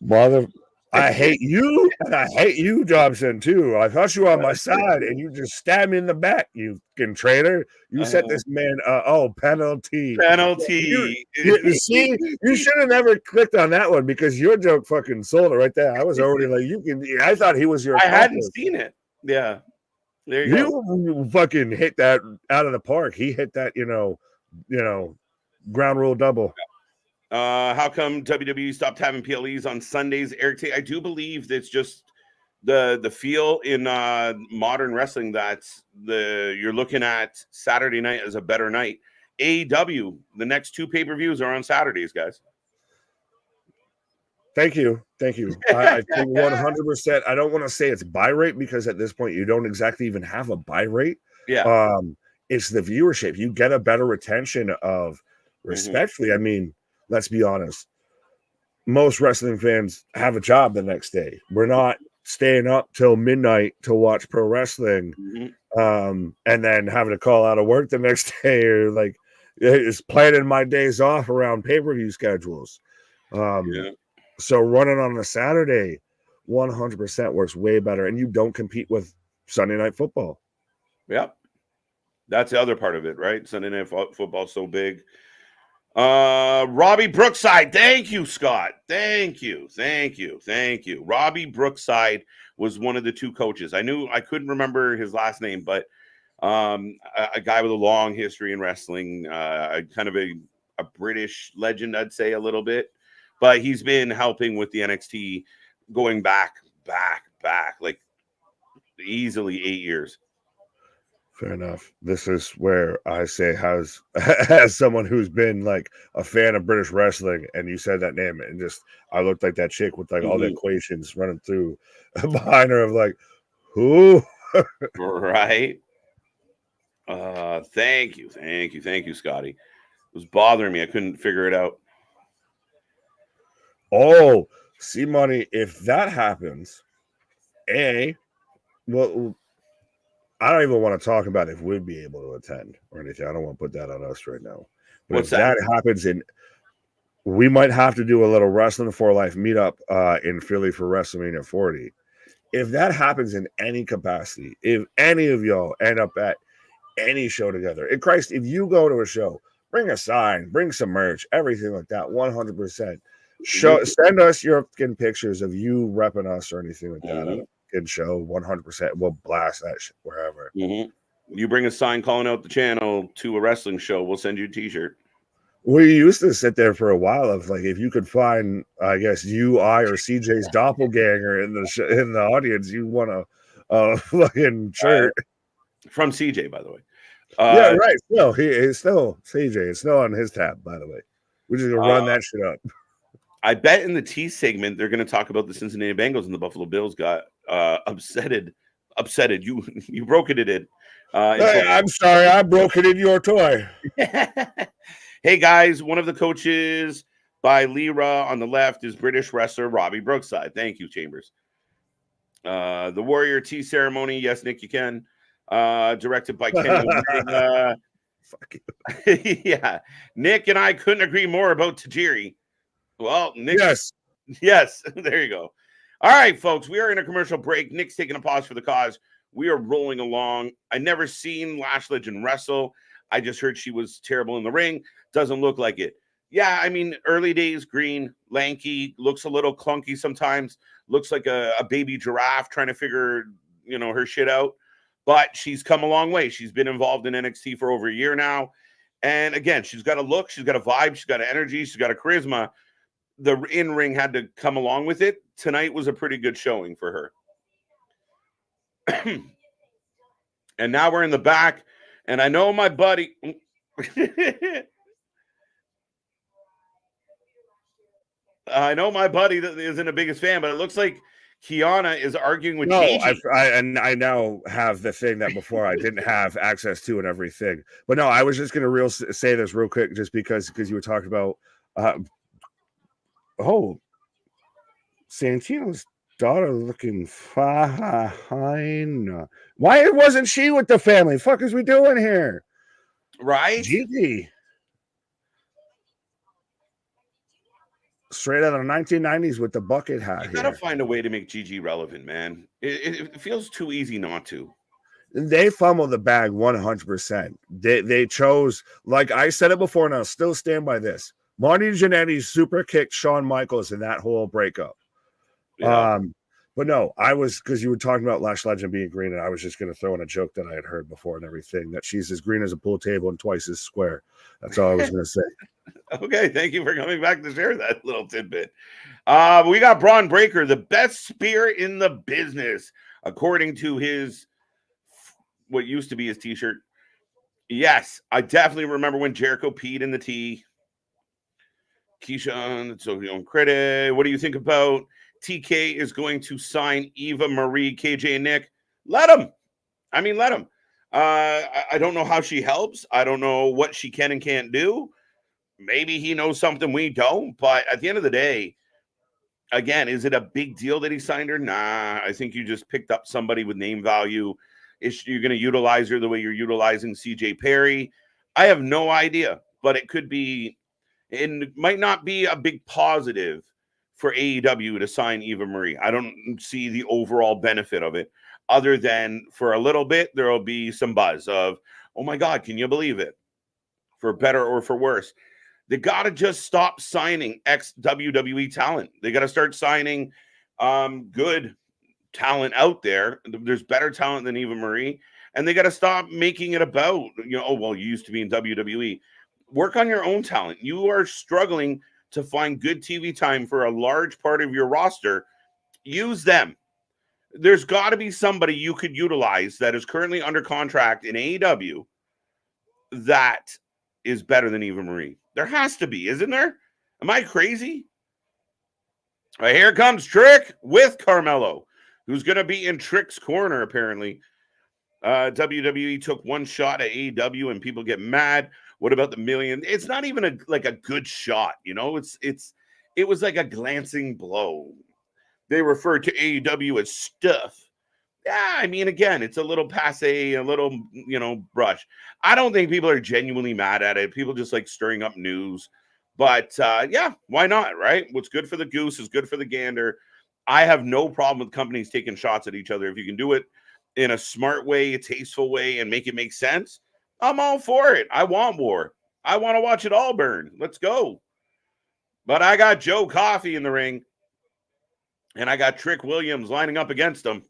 Mother, I hate you, and I hate you, Dobson, too. I thought you were on my side, and you just stabbed me in the back, you fucking traitor. You set this man, penalty. Penalty. See, you should have never clicked on that one because your joke fucking sold it right there. I was already like, I thought he was your I hadn't seen it. Yeah. There you go. You fucking hit that out of the park. He hit that, ground rule double. How come WWE stopped having PLEs on Sundays, Eric? I do believe that's just the feel in modern wrestling that's you're looking at Saturday night as a better night. AEW, the next 2 pay-per-views are on Saturdays, guys. Thank you. I think 100%. I don't want to say it's buy rate because at this point you don't exactly even have a buy rate. Yeah. It's the viewership. You get a better retention of respectfully. I mean, let's be honest. Most wrestling fans have a job the next day. We're not staying up till midnight to watch pro wrestling, and then having to call out of work the next day, or like is planning my days off around pay-per-view schedules. So running on a Saturday 100% works way better, and you don't compete with Sunday Night Football. Yep. That's the other part of it, right? Sunday Night Football's so big. Robbie Brookside. Thank you, Scott. Thank you. Robbie Brookside was one of the two coaches. I couldn't remember his last name, but a guy with a long history in wrestling, kind of a British legend, I'd say, a little bit. But he's been helping with the NXT going back, like easily 8 years. Fair enough. This is where I say, as someone who's been like a fan of British wrestling, and you said that name, and just I looked like that chick with like all the equations running through behind her of like, who? Right. Thank you, Scotty. It was bothering me. I couldn't figure it out. Oh, see, money. If that happens, well, I don't even want to talk about if we'd be able to attend or anything. I don't want to put that on us right now. But if that happens, we might have to do a little Wrestling for Life meetup in Philly for WrestleMania 40. If that happens in any capacity, if any of y'all end up at any show together, and Christ, if you go to a show, bring a sign, bring some merch, everything like that, 100%. Send us your pictures of you repping us or anything like that. Good show, 100%. We'll blast that shit wherever. You bring a sign calling out the channel to a wrestling show, we'll send you a t-shirt. We used to sit there for a while of like, if you could find, I guess, you, I, or CJ's doppelganger in the audience, you want a fucking shirt from CJ, by the way. Yeah, right. No, he's still CJ. It's still on his tab, by the way. We're just gonna run that shit up. I bet in the T segment they're going to talk about the Cincinnati Bengals and the Buffalo Bills got upsetted. You broke it in. I'm sorry, I broke it in your toy. Hey guys, one of the coaches by Lyra on the left is British wrestler Robbie Brookside. Thank you, Chambers. The Warrior Tea Ceremony. Yes, Nick, you can. Directed by Kenny. Fuck you. Yeah, Nick and I couldn't agree more about Tajiri. Well, Nick. Yes. There you go. All right, folks, we are in a commercial break. Nick's taking a pause for the cause. We are rolling along. I never seen Lash Legend wrestle. I just heard she was terrible in the ring. Doesn't look like it. Yeah, I mean, early days, green, lanky, looks a little clunky sometimes. Looks like a baby giraffe trying to figure, her shit out. But she's come a long way. She's been involved in NXT for over a year now. And again, she's got a look, she's got a vibe, she's got an energy, she's got a charisma. The in-ring had to come along with it. Tonight was a pretty good showing for her. And now we're in the back. And I know my buddy... I know my buddy isn't the biggest fan, but it looks like Kiana is arguing with Gigi. I now have the thing that before I didn't have access to and everything. But no, I was just going to say this real quick just because you were talking about... Santino's daughter looking fine. Why wasn't she with the family? Fuck is we doing here? Right? Gigi. Straight out of the 1990s with the bucket hat. You gotta find a way to make Gigi relevant, man. It feels too easy not to. They fumbled the bag 100%. They chose, like I said it before, and I'll still stand by this. Marty Jannetty super kicked Shawn Michaels in that whole breakup. Yeah. But no, I was, because you were talking about Lash Legend being green, and I was just going to throw in a joke that I had heard before and everything, that she's as green as a pool table and twice as square. That's all I was going to say. Okay, thank you for coming back to share that little tidbit. We got Braun Breaker, the best spear in the business, according to his, what used to be his t-shirt. Yes, I definitely remember when Jericho peed in the tea. Keisha, so credit. What do you think about TK is going to sign Eva Marie, KJ, and Nick? Let him. Let him. I don't know how she helps. I don't know what she can and can't do. Maybe he knows something we don't. But at the end of the day, Again, is it a big deal that he signed her? Nah, I think you just picked up somebody with name value. You're going to utilize her the way you're utilizing CJ Perry. I have no idea, but it could be, and it might not be a big positive for AEW to sign Eva Marie. I don't see the overall benefit of it, other than for a little bit, there will be some buzz of, oh my God, can you believe it? For better or for worse. They got to just stop signing ex-WWE talent. They got to start signing good talent out there. There's better talent than Eva Marie. And they got to stop making it about, oh, well, you used to be in WWE. Work on your own talent. You are struggling to find good TV time for a large part of your roster. Use them. There's got to be somebody you could utilize that is currently under contract in AEW that is better than Eva Marie. There has to be, isn't there? Am I crazy? All right, here comes Trick with Carmelo, who's going to be in Trick's corner, apparently. WWE took one shot at AEW and people get mad. What about the million? It's not even a good shot, It was like a glancing blow. They referred to AEW as stuff. Yeah, I mean, again, it's a little passe, a little, brush. I don't think people are genuinely mad at it. People just like stirring up news. But yeah, why not, right? What's good for the goose is good for the gander. I have no problem with companies taking shots at each other. If you can do it in a smart way, a tasteful way, and make it make sense, I'm all for it. I want war. I want to watch it all burn. Let's go. But I got Joe Coffey in the ring, and I got Trick Williams lining up against him.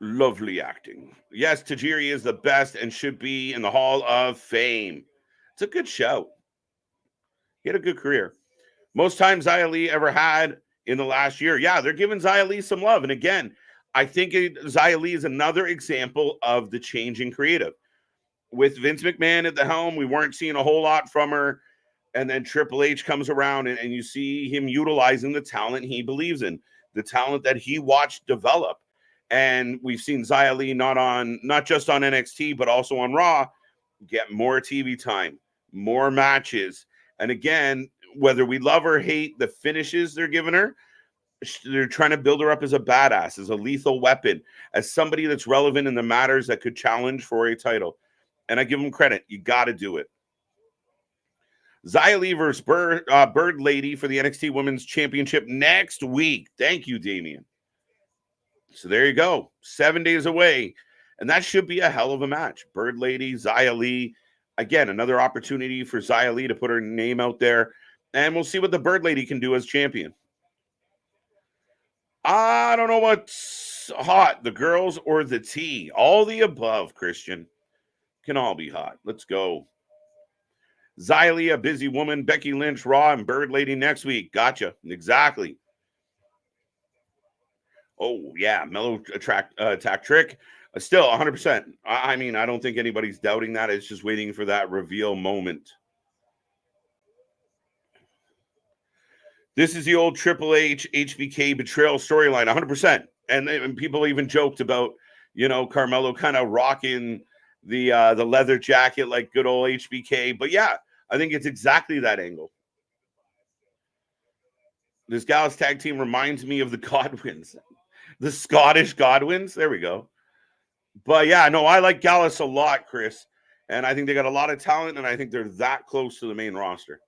Lovely acting. Yes, Tajiri is the best and should be in the Hall of Fame. It's a good show. He had a good career. Most time Xia Li ever had in the last year. Yeah, they're giving Xia Li some love. And again, I think Xia Li is another example of the change in creative. With Vince McMahon at the helm, we weren't seeing a whole lot from her. And then Triple H comes around and you see him utilizing the talent he believes in, the talent that he watched develop. And we've seen Xia Li not just on NXT, but also on Raw, get more TV time, more matches. And again, whether we love or hate the finishes they're giving her, they're trying to build her up as a badass, as a lethal weapon, as somebody that's relevant in the matters that could challenge for a title. And I give them credit. You got to do it. Xia Li versus Bird Lady for the NXT Women's Championship next week. Thank you, Damian. So there you go. 7 days away. And that should be a hell of a match. Bird Lady, Xia Li. Again, another opportunity for Xia Li to put her name out there. And we'll see what the Bird Lady can do as champion. I don't know what's hot, the girls or the tea. All the above, Christian. Can all be hot. Let's go. Xia Li, a busy woman. Becky Lynch, Raw, and Bird Lady next week. Gotcha. Exactly. Oh, yeah. Mellow attack trick. Still 100%. I mean, I don't think anybody's doubting that. It's just waiting for that reveal moment. This is the old Triple H HBK betrayal storyline, 100%. And people even joked about, Carmelo kind of rocking the leather jacket like good old HBK. But yeah, I think it's exactly that angle. This Gallus tag team reminds me of the Godwins, the Scottish Godwins. There we go. But yeah, no, I like Gallus a lot, Chris. And I think they got a lot of talent, and I think they're that close to the main roster.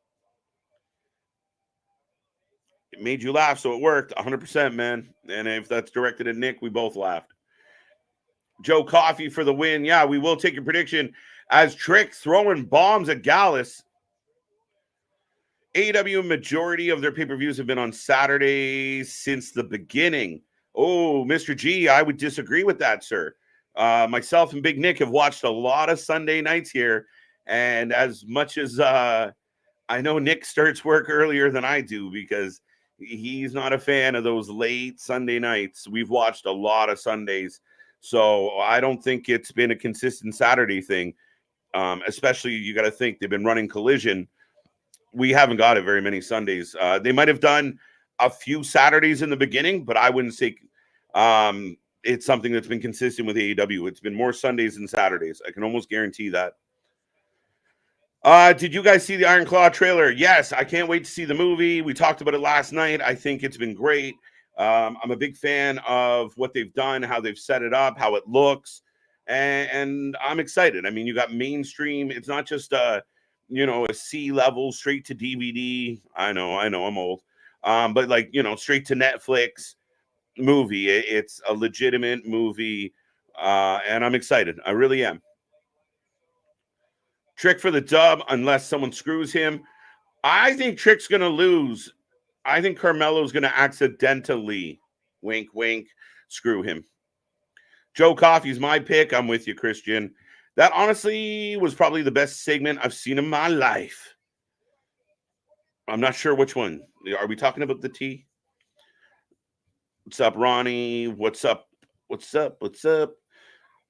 It made you laugh, so it worked 100%, man. And if that's directed at Nick, we both laughed. Joe Coffey for the win. Yeah, we will take your prediction as Trick throwing bombs at Gallus. AEW majority of their pay-per-views have been on Saturdays since the beginning. Oh, Mr. G, I would disagree with that, sir. Myself and Big Nick have watched a lot of Sunday nights here. And as much as I know Nick starts work earlier than I do because he's not a fan of those late Sunday nights. We've watched a lot of Sundays. So I don't think it's been a consistent Saturday thing. Especially, you got to think they've been running Collision. We haven't got it very many Sundays. They might have done a few Saturdays in the beginning, but I wouldn't say it's something that's been consistent with AEW. It's been more Sundays than Saturdays. I can almost guarantee that. Did you guys see the Iron Claw trailer? Yes, I can't wait to see the movie. We talked about it last night. I think it's been great. I'm a big fan of what they've done, how they've set it up, how it looks, and I'm excited. I mean, you got mainstream. It's not just a C level straight to DVD. I know, I'm old, but like straight to Netflix movie. It's a legitimate movie, and I'm excited. I really am. Trick for the dub, unless someone screws him. I think Trick's going to lose. I think Carmelo's going to accidentally, wink, wink, screw him. Joe Coffey's my pick. I'm with you, Christian. That honestly was probably the best segment I've seen in my life. I'm not sure which one. Are we talking about the T? What's up, Ronnie? What's up? What's up? What's up?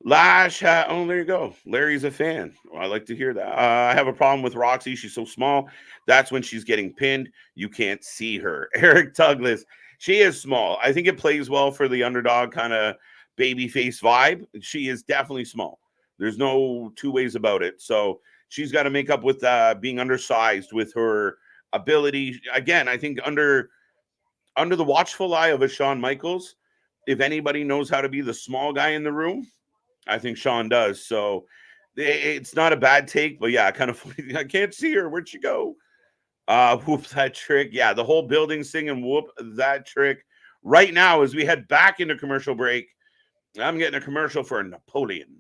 Lash, oh, there you go. Larry's a fan. Well, I like to hear that. I have a problem with Roxy. She's so small. That's when she's getting pinned. You can't see her. Eric Douglas, she is small. I think it plays well for the underdog kind of baby face vibe. She is definitely small. There's no two ways about it. So she's got to make up with being undersized with her ability. Again, I think under the watchful eye of a Shawn Michaels, if anybody knows how to be the small guy in the room, I think Shawn does. So it's not a bad take, but yeah, kind of funny. I can't see her. Where'd she go? Whoop that trick. Yeah, the whole building singing whoop that trick. Right now, as we head back into commercial break, I'm getting a commercial for Napoleon.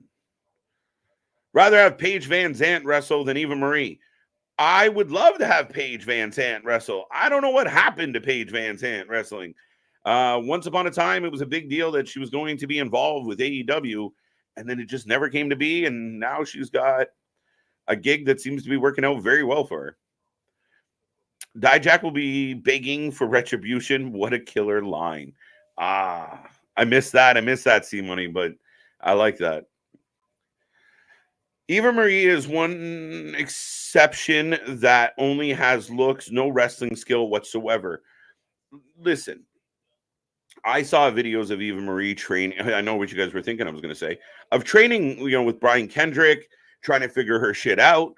Rather have Paige Van Zant wrestle than Eva Marie. I would love to have Paige Van Zant wrestle. I don't know what happened to Paige Van Zant wrestling. Once upon a time, it was a big deal that she was going to be involved with AEW, and then it just never came to be, and now she's got a gig that seems to be working out very well for her. Dijak will be begging for retribution. What a killer line. I miss that. I miss that, C-Money, but I like that. Eva Marie is one exception that only has looks, no wrestling skill whatsoever. Listen, I saw videos of Eva Marie training. I know what you guys were thinking I was going to say. Of training, with Brian Kendrick, trying to figure her shit out.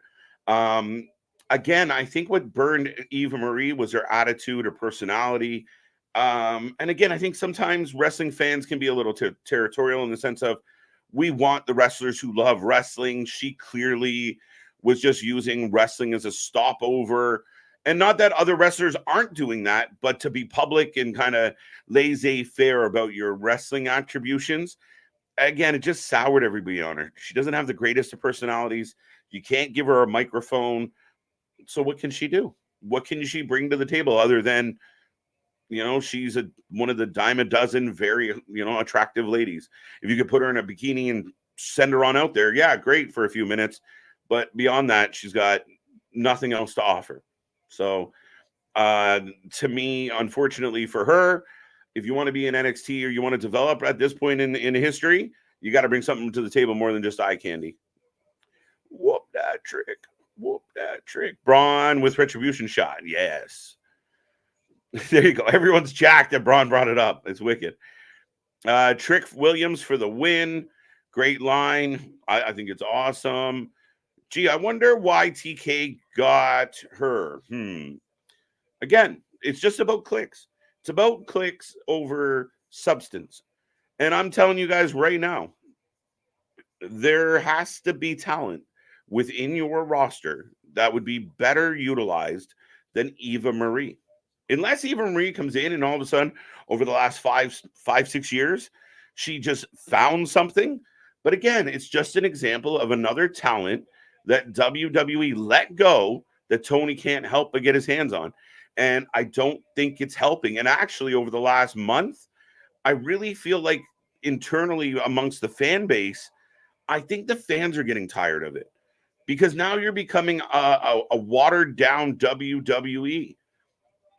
Again, I think what burned Eva Marie was her attitude, her personality. And again, I think sometimes wrestling fans can be a little territorial in the sense of we want the wrestlers who love wrestling. She clearly was just using wrestling as a stopover. And not that other wrestlers aren't doing that, but to be public and kind of laissez-faire about your wrestling attributions, again, it just soured everybody on her. She doesn't have the greatest of personalities. You can't give her a microphone. So what can she do? What can she bring to the table other than, she's one of the dime a dozen very, attractive ladies. If you could put her in a bikini and send her on out there, yeah, great for a few minutes. But beyond that, she's got nothing else to offer. So to me, unfortunately for her, if you want to be in NXT or you want to develop at this point in history, you got to bring something to the table more than just eye candy. Whoop that trick. Whoop that trick. Braun with retribution shot. Yes. There you go. Everyone's jacked that Braun brought it up. It's wicked. Trick Williams for the win. Great line. I think it's awesome. Gee, I wonder why TK got her. Again, it's just about clicks. It's about clicks over substance. And I'm telling you guys right now, there has to be talent within your roster that would be better utilized than Eva Marie. Unless Eva Marie comes in and all of a sudden, over the last 6 years, she just found something. But again, it's just an example of another talent that WWE let go that Tony can't help but get his hands on. And I don't think it's helping. And actually, over the last month, I really feel like internally amongst the fan base, I think the fans are getting tired of it. Because now you're becoming a watered down WWE.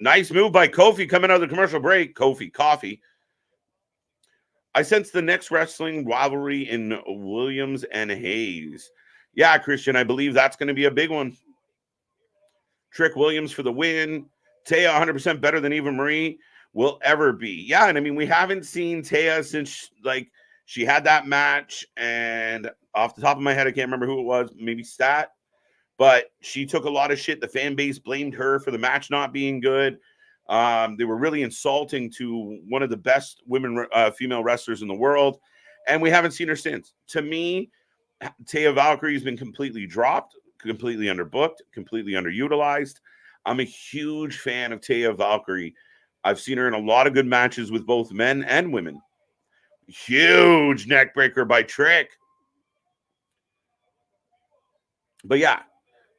Nice move by Coffey coming out of the commercial break. Coffey. I sense the next wrestling rivalry in Williams and Hayes. Yeah, Christian, I believe that's going to be a big one. Trick Williams for the win. Taya 100% better than Eva Marie will ever be. Yeah, and I mean, we haven't seen Taya since, she had that match, and off the top of my head, I can't remember who it was. Maybe Stat. but she took a lot of shit. The fan base blamed her for the match not being good. They were really insulting to one of the best female wrestlers in the world, and we haven't seen her since. To me, Taya Valkyrie has been completely dropped, completely underbooked, completely underutilized. I'm a huge fan of Taya Valkyrie. I've seen her in a lot of good matches with both men and women. Huge neck breaker by Trick. But yeah,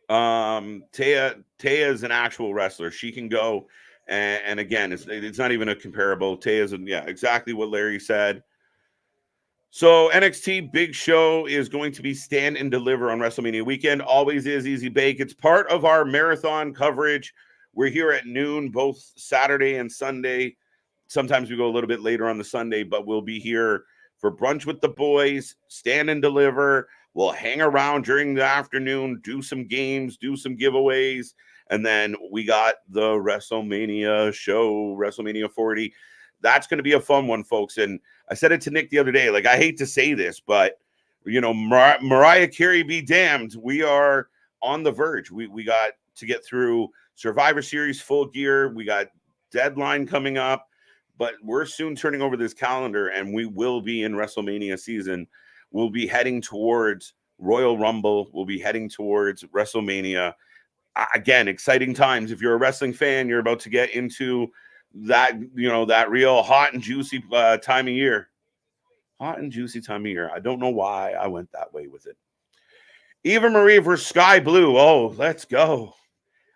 Taya is an actual wrestler. She can go, and again, it's not even a comparable. Taya's, exactly what Larry said. So NXT Big Show is going to be stand and deliver on WrestleMania weekend. Always is Easy Bake. It's part of our marathon coverage. We're here at noon, both Saturday and Sunday. Sometimes we go a little bit later on the Sunday, but we'll be here for brunch with the boys, stand and deliver. We'll hang around during the afternoon, do some games, do some giveaways. And then we got the WrestleMania show, WrestleMania 40. That's going to be a fun one, folks. And I said it to Nick the other day. Like, I hate to say this, but, Mariah Carey be damned. We are on the verge. We got to get through Survivor Series full gear. We got Deadline coming up. But we're soon turning over this calendar, and we will be in WrestleMania season. We'll be heading towards Royal Rumble. We'll be heading towards WrestleMania. Again, exciting times. If you're a wrestling fan, you're about to get into that, that real hot and juicy time of year. Hot and juicy time of year. I don't know why I went that way with it. Eva Marie for Sky Blue. Oh, let's go.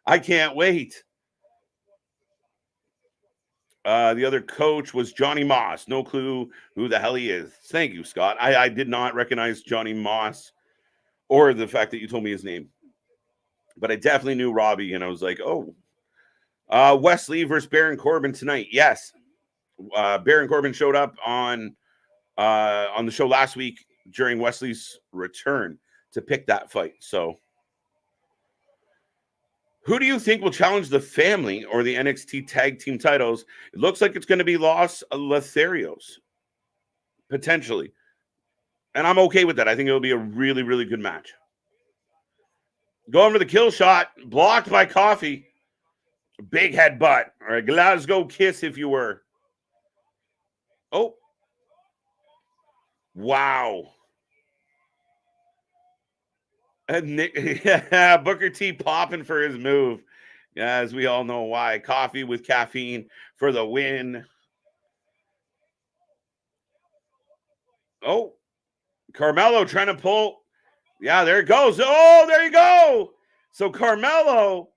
I can't wait. The other coach was Johnny Moss. No clue who the hell he is. Thank you, Scott. I did not recognize Johnny Moss or the fact that you told me his name. But I definitely knew Robbie, and I was like, oh. Wesley versus Baron Corbin tonight. Yes. Baron Corbin showed up on the show last week during Wesley's return to pick that fight. So who do you think will challenge the family or the NXT tag team titles? It looks like it's going to be Los Lotharios, potentially. And I'm okay with that. I think it'll be a really, really good match. Going for the kill shot, blocked by Coffey. Big headbutt, or a Glasgow kiss, if you were. Oh. Wow. And Nick, Booker T popping for his move. As we all know why. Coffee with caffeine for the win. Oh. Carmelo trying to pull. Yeah, there it goes. Oh, there you go. So Carmelo.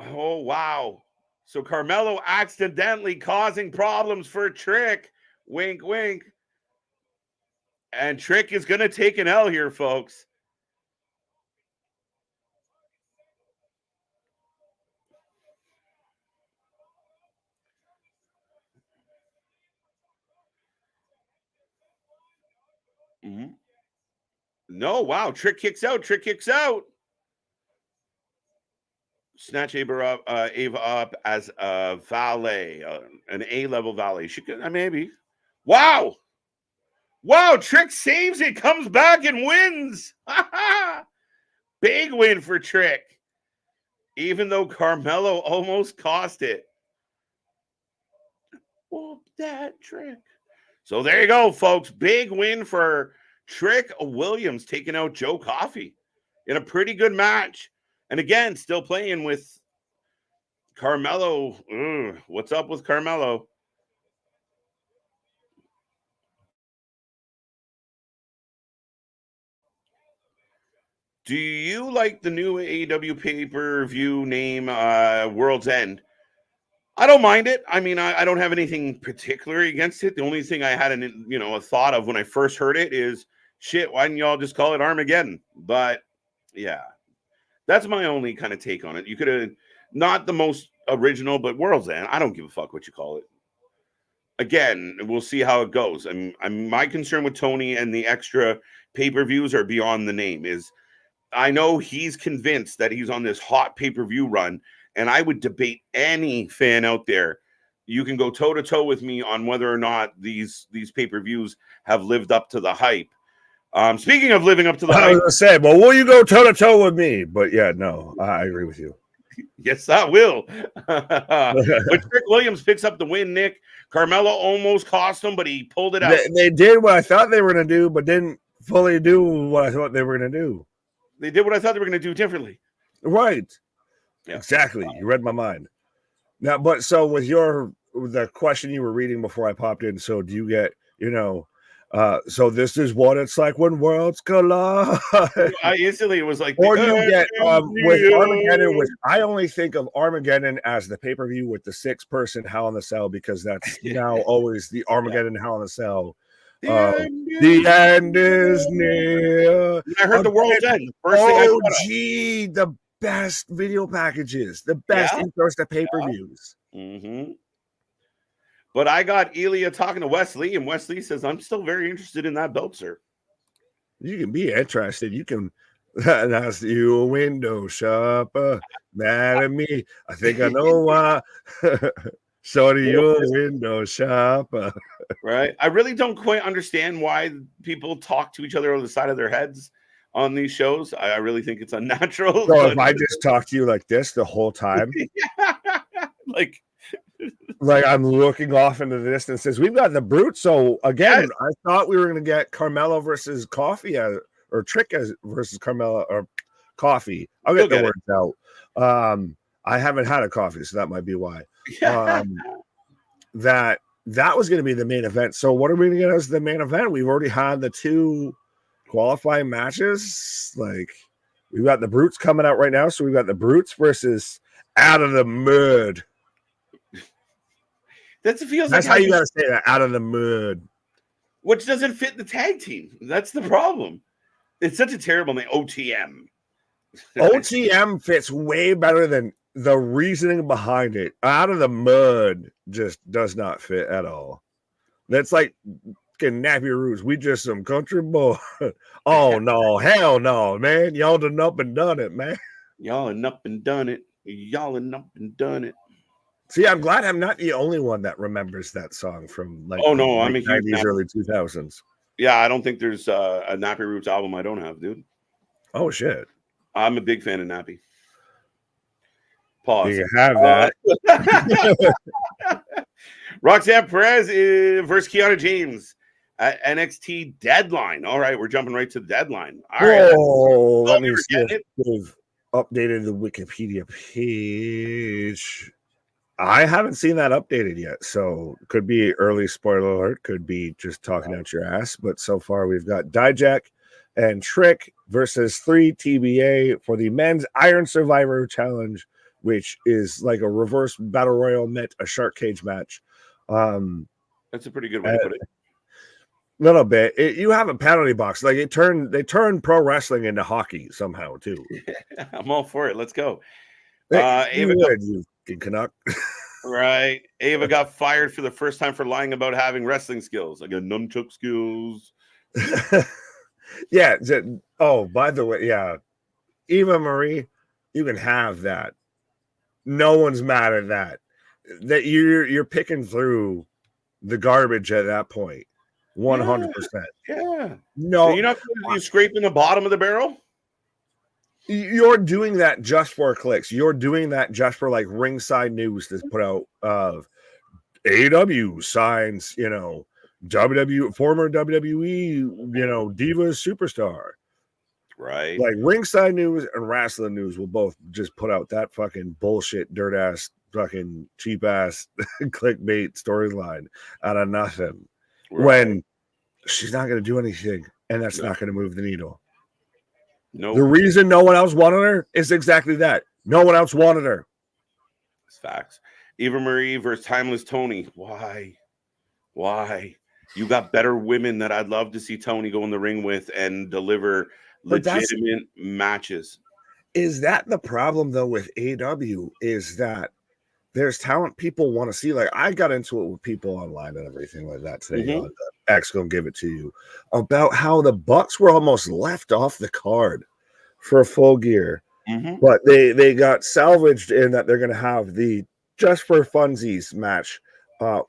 Oh, wow. So Carmelo accidentally causing problems for Trick. Wink, wink. And Trick is going to take an L here, folks. Mm-hmm. No, wow. Trick kicks out. Trick kicks out. Snatch Ava up as a valet, an A-level valet. She could, maybe. Wow. Wow, Trick saves it, comes back and wins. Big win for Trick. Even though Carmelo almost cost it. Whoop that Trick. So there you go, folks. Big win for Trick Williams taking out Joe Coffey in a pretty good match. And again, still playing with Carmelo. What's up with Carmelo? Do you like the new AEW pay-per-view name, World's End? I don't mind it. I mean, I don't have anything particular against it. The only thing I had a thought of when I first heard it is, shit, why didn't y'all just call it Armageddon? But yeah, that's my only kind of take on it. You could have, not the most original, but World's End. I don't give a fuck what you call it. Again, we'll see how it goes. My concern with Tony and the extra pay-per-views are beyond the name. I know he's convinced that he's on this hot pay-per-view run, and I would debate any fan out there. You can go toe-to-toe with me on whether or not these pay-per-views have lived up to the hype. Speaking of living up to the I hype, was gonna say, but will you go toe to toe with me? But yeah, no, I agree with you. yes, I will. But Trick Williams picks up the win, Nick. Carmelo almost cost him, but he pulled it out. They did what I thought they were gonna do, but didn't fully do what I thought they were gonna do. They did what I thought they were going to do differently. Right. Yeah. Exactly. You read my mind. Now, but so with the question you were reading before I popped in, so do you get, so this is what it's like when worlds collide. I instantly, it was like, Or do you get with Armageddon, which I only think of Armageddon as the pay-per-view with the 6-person Hell in the Cell, because that's now always the Armageddon Hell in the Cell. The end is near. I heard the world's end. First thing I thought the best video packages, the best intros to pay-per-views. Mm-hmm. But I got Ilya talking to Wesley, and Wesley says, I'm still very interested in that belt, sir. You can be interested. You can ask you a window shopper. Mad at me. I think I know why. So do you a window shopper. Right. I really don't quite understand why people talk to each other on the side of their heads on these shows. I really think it's unnatural. So if I just talk to you like this the whole time, like I'm looking off into the distance, says we've got the brute. So again, I thought we were going to get Carmelo versus Coffey, or Trick versus Carmelo or Coffey. I'll get the words out. I haven't had a coffee, so that might be why. That was going to be the main event. So what are we going to get as the main event? We've already had the 2 qualifying matches. Like, we've got the brutes coming out right now. So we've got the brutes versus Out of the Mud. That's how you got to say that, Out of the Mud. Which doesn't fit the tag team. That's the problem. It's such a terrible name. OTM. OTM fits way better than the reasoning behind it. Out of the Mud just does not fit at all. That's like Nappy Roots. We just some country boy. Oh no, hell no, man. Y'all done up and done it, man. Y'all and up and done it. Y'all and up and done it. See, I'm glad I'm not the only one that remembers that song from I'm a 90s, early 2000s. Yeah, I don't think there's a Nappy Roots album I don't have, dude. Oh shit. I'm a big fan of Nappy. Pause. You have that. Roxanne Perez versus Kiana James at NXT Deadline. All right, we're jumping right to the deadline. All right. Oh, let me see if they've updated the Wikipedia page. I haven't seen that updated yet, so could be early spoiler alert, could be just talking out your ass. But so far, we've got Dijak and Trick versus 3 TBA for the men's Iron Survivor Challenge, which is like a reverse battle royal met a shark cage match. That's a pretty good way to put it. Little bit. You have a penalty box. Like they turned pro wrestling into hockey somehow too. I'm all for it. Let's go. You Canuck. Right. Ava got fired for the first time for lying about having wrestling skills. I got nunchuck skills. Yeah. Oh, by the way, yeah. Eva Marie, you can have that. No one's mad at that. That you're picking through the garbage at that point. 100%. Yeah. No. So you're not scraping the bottom of the barrel? You're doing that just for clicks. You're doing that just for like ringside news to put out of AEW signs, former WWE, Diva superstar. Right. Like ringside news and wrestling news will both just put out that fucking bullshit, dirt ass, fucking cheap ass clickbait storyline out of nothing. Right. When she's not going to do anything, and that's not going to move the needle. No. The reason no one else wanted her is exactly that. No one else wanted her. It's facts. Eva Marie versus Timeless Tony. Why? You got better women that I'd love to see Tony go in the ring with and deliver legitimate matches. Is that the problem though with AEW? Is that there's talent people want to see? Like I got into it with people online and everything like that today. Mm-hmm. X gonna give it to you about how the Bucks were almost left off the card for Full Gear, but they got salvaged in that they're gonna have the just for funsies match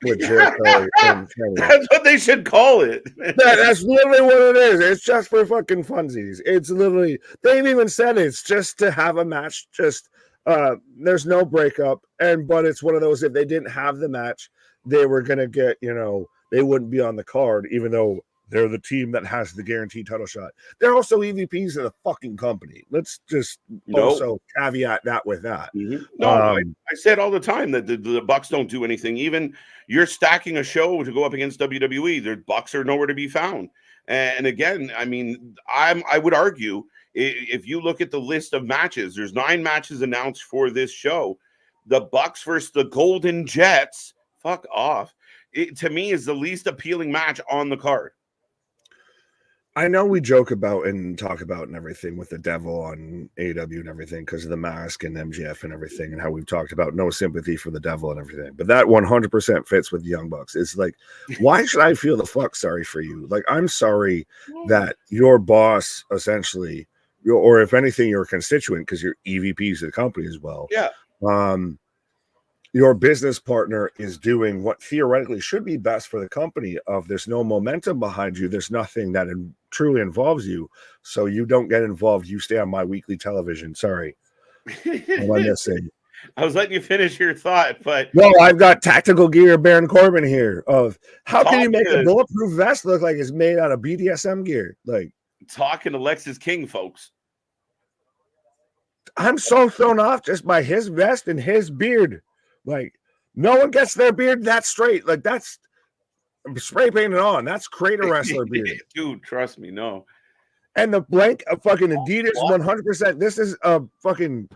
with Jericho and Kenny. That's what they should call it. That's literally what it is. It's just for fucking funsies. It's literally, they've even said it's just to have a match. Just there's no breakup, but it's one of those, if they didn't have the match, they were gonna get, they wouldn't be on the card, even though they're the team that has the guaranteed title shot. They're also EVPs of the fucking company. Let's just also caveat that with that. Mm-hmm. No, I said all the time that the Bucks don't do anything. Even you're stacking a show to go up against WWE. Their Bucks are nowhere to be found. And again, I mean, I would argue, if you look at the list of matches, there's 9 matches announced for this show. The Bucks versus the Golden Jets, fuck off. It, to me, is the least appealing match on the card. I know we joke about and talk about and everything with the devil on AW and everything because of the mask and MGF and everything, and how we've talked about no sympathy for the devil and everything. But that 100% fits with the Young Bucks. It's like, why should I feel the fuck sorry for you? Like, I'm sorry that your boss, essentially, or if anything, your constituent, because you're EVPs of the company as well. Yeah. Your business partner is doing what theoretically should be best for the company. There's no momentum behind you. There's nothing that truly involves you. So you don't get involved. You stay on my weekly television. Sorry. What am I missing? I was letting you finish your thought, but no, I've got tactical gear Baron Corbin here of how can you make a bulletproof vest look like it's made out of BDSM gear? Like, talking to Lexus King, folks. I'm so thrown off just by his vest and his beard. Like, no one gets their beard that straight. Like, that's spray painted on. That's Crater Wrestler beard. Dude, trust me, no. And the blank of fucking Adidas 100%. This is a fucking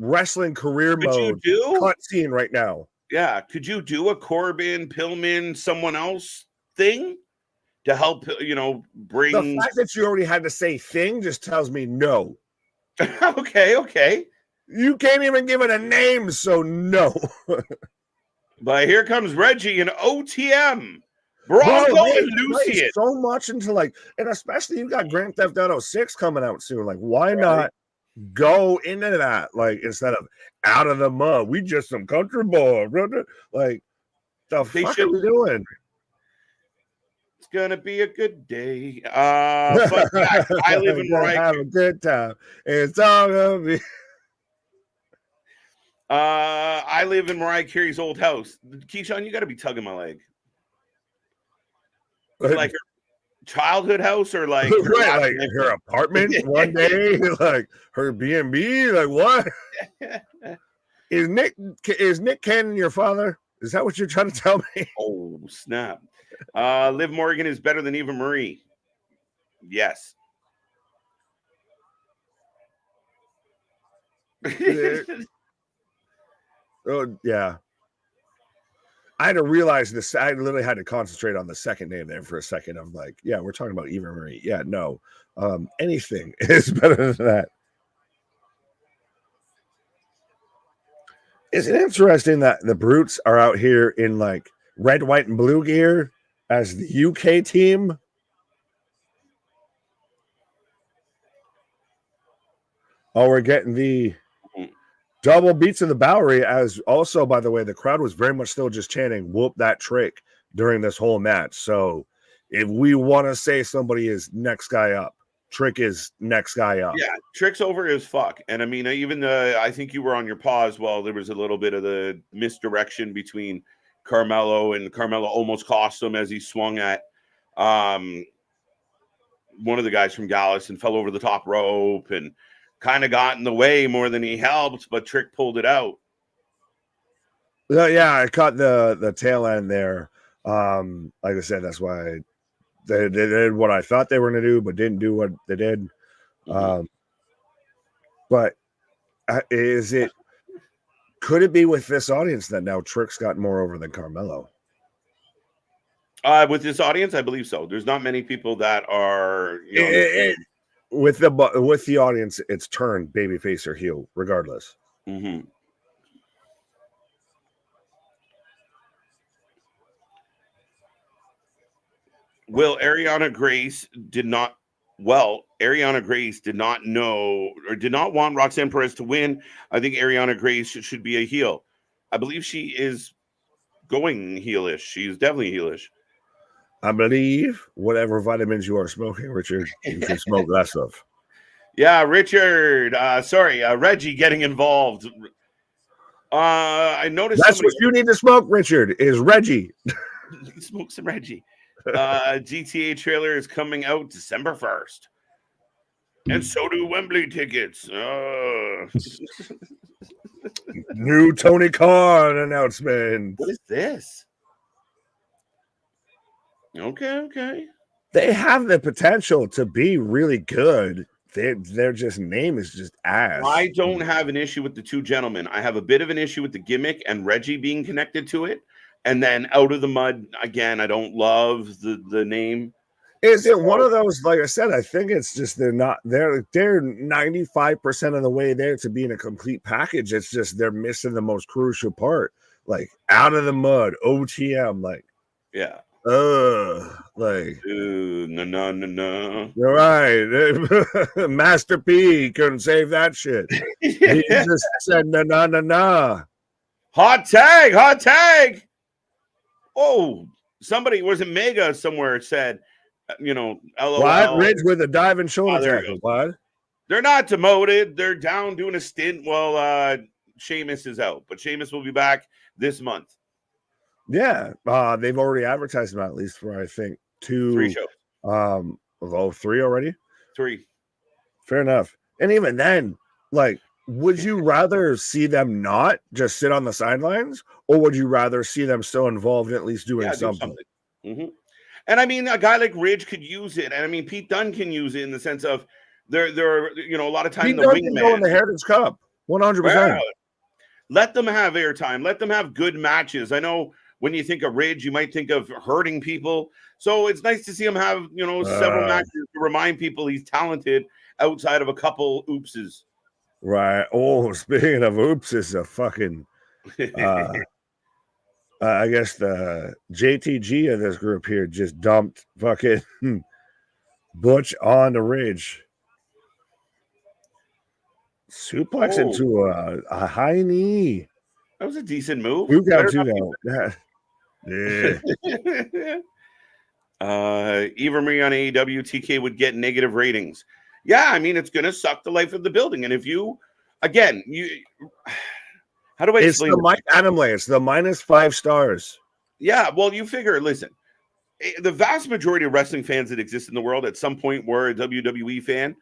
wrestling career mode cut scene right now. Yeah. Could you do a Corbin, Pillman, someone else thing to help, bring... The fact that you already had to say thing just tells me no. Okay. You can't even give it a name, so no. But here comes Reggie and OTM. Bronco and Lucian. So much into and especially you got Grand Theft Auto 6 coming out soon. Like, why not go into that? Like, instead of out of the mud, we just some country boy. Like, the fuck are we doing? It's gonna be a good day. But I live in Mariah. Have a good time. It's all gonna be. I live in Mariah Carey's old house. Keyshawn, you got to be tugging my leg. Like her childhood house, or like her apartment one day, like her B&B. Like, what is Nick Cannon your father? Is that what you're trying to tell me? Oh snap! Liv Morgan is better than Eva Marie. Yes. Oh, yeah. I had to realize this. I literally had to concentrate on the second name there for a second. I'm like, yeah, we're talking about Eva Marie. Yeah, no. Anything is better than that. Is it interesting that the Brutes are out here in like red, white, and blue gear as the UK team? Oh, we're getting the double beats of the Bowery, as also, by the way, the crowd was very much still just chanting, whoop that Trick during this whole match. So if we want to say somebody is next guy up, Trick is next guy up. Yeah, Trick's over as fuck. And I mean, even I think you were on your pause while there was a little bit of the misdirection between Carmelo, and Carmelo almost cost him as he swung at one of the guys from Gallus and fell over the top rope and kind of got in the way more than he helped, but Trick pulled it out. Yeah, I caught the tail end there. Like I said, that's why they did what I thought they were going to do, but didn't do what they did. But could it be with this audience that now Trick's got more over than Carmelo? With this audience, I believe so. There's not many people that are, with the audience, it's turned babyface or heel, regardless. Mm-hmm. Ariana Grace did not know or did not want Roxanne Perez to win. I think Ariana Grace should be a heel. I believe she is going heelish. She's definitely heelish. I believe whatever vitamins you are smoking, Richard, you should smoke less of. Yeah, Richard. Reggie getting involved. I noticed That's somebody what you need to smoke, Richard, is Reggie. smoke some Reggie. GTA trailer is coming out December 1st. And so do Wembley tickets. New Tony Khan announcement. What is this? Okay. They have the potential to be really good. Their just name is just ass. I don't have an issue with the two gentlemen. I have a bit of an issue with the gimmick and Reggie being connected to it. And then Out of the Mud, again, I don't love the name. Is it one of those, like I said, I think it's just they're 95% of the way there to being a complete package. It's just they're missing the most crucial part. Like Out of the Mud, OTM, like yeah. Like no. You're right. Master P couldn't save that shit. He just said no. Hot tag. Oh, somebody was it Mega somewhere said, LOL. What? Ridge with a diving shoulder tackle. What? They're not demoted. They're down doing a stint while Sheamus is out. But Sheamus will be back this month. Yeah, they've already advertised them at least for I think 3 shows. 3 already. 3. Fair enough. And even then, like, would you rather see them not just sit on the sidelines, or would you rather see them still involved in at least doing something? Mm-hmm. And I mean, a guy like Ridge could use it, and I mean, Pete Dunne can use it in the sense of there are a lot of time Pete the Dunne wingman can go in the Heritage Cup, 100%. Let them have airtime. Let them have good matches. I know. When you think of Ridge, you might think of hurting people. So it's nice to see him have, several matches to remind people he's talented outside of a couple oopses. Right. Oh, speaking of oopses, a fucking, I guess the JTG of this group here just dumped fucking Butch on the Ridge. Suplex into a high knee. That was a decent move. You got to go. Yeah. Eva Marie on AEW, TK would get negative ratings. Yeah, I mean, it's going to suck the life of the building. And if you, again, how do I explain it? It's the Mike Adamley. It's the -5 stars. Yeah, well, you figure, listen, the vast majority of wrestling fans that exist in the world at some point were a WWE fan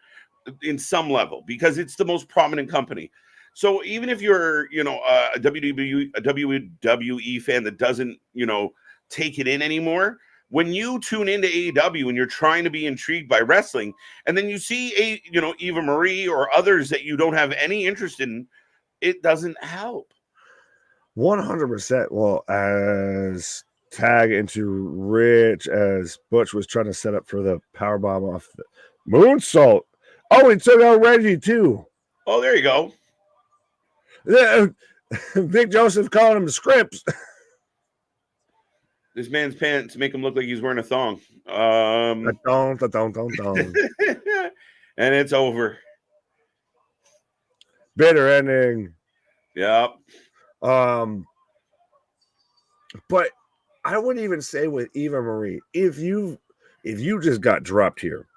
in some level because it's the most prominent company. So even if you're, a WWE fan that doesn't, take it in anymore, when you tune into AEW and you're trying to be intrigued by wrestling, and then you see Eva Marie or others that you don't have any interest in, it doesn't help. 100%. Well, as tag into Rich as Butch was trying to set up for the powerbomb off the moonsault. Oh, he took out Reggie too. Oh, there you go. Big Joseph calling him the scripts. This man's pants make him look like he's wearing a thong. Don't. And it's over. Bitter ending. Yep. But I wouldn't even say with Eva Marie, if you just got dropped here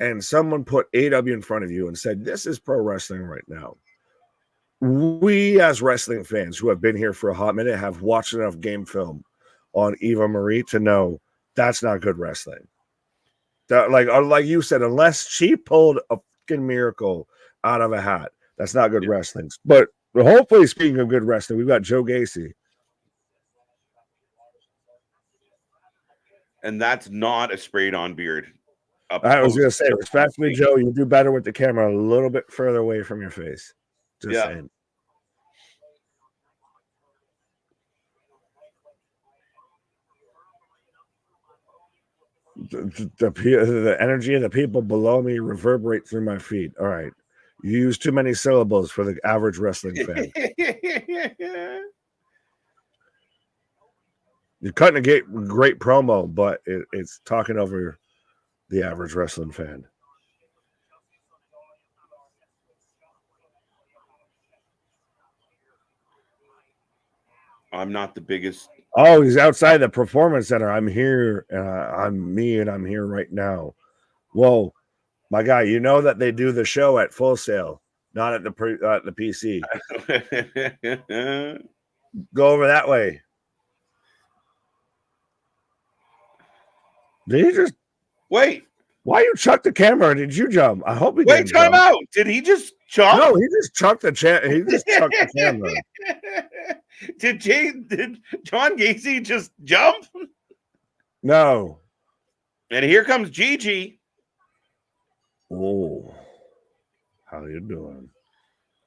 and someone put AW in front of you and said, this is pro wrestling right now. We as wrestling fans who have been here for a hot minute have watched enough game film on Eva Marie to know that's not good wrestling. That, like you said, unless she pulled a fucking miracle out of a hat, that's not good wrestling. But hopefully, speaking of good wrestling, we've got Joe Gacy. And that's not a sprayed on beard. I was going to say, respectfully, Joe, you do better with the camera a little bit further away from your face. Just saying. The energy of the people below me reverberate through my feet. All right. You use too many syllables for the average wrestling fan. You're cutting a great promo, but it's talking over the average wrestling fan. I'm not the biggest. Oh, he's outside the performance center. I'm here. I'm me, and I'm here right now. Whoa, my guy, you know that they do the show at Full Sail, not at the PC. Go over that way. Did he just wait? Why you chuck the camera? Did you jump? I hope he didn't. Time jump. out. Did he just jump? No, he just chucked the He just chucked the camera. Did John Gacy just jump? No. And here comes Gigi. Oh, how you doing?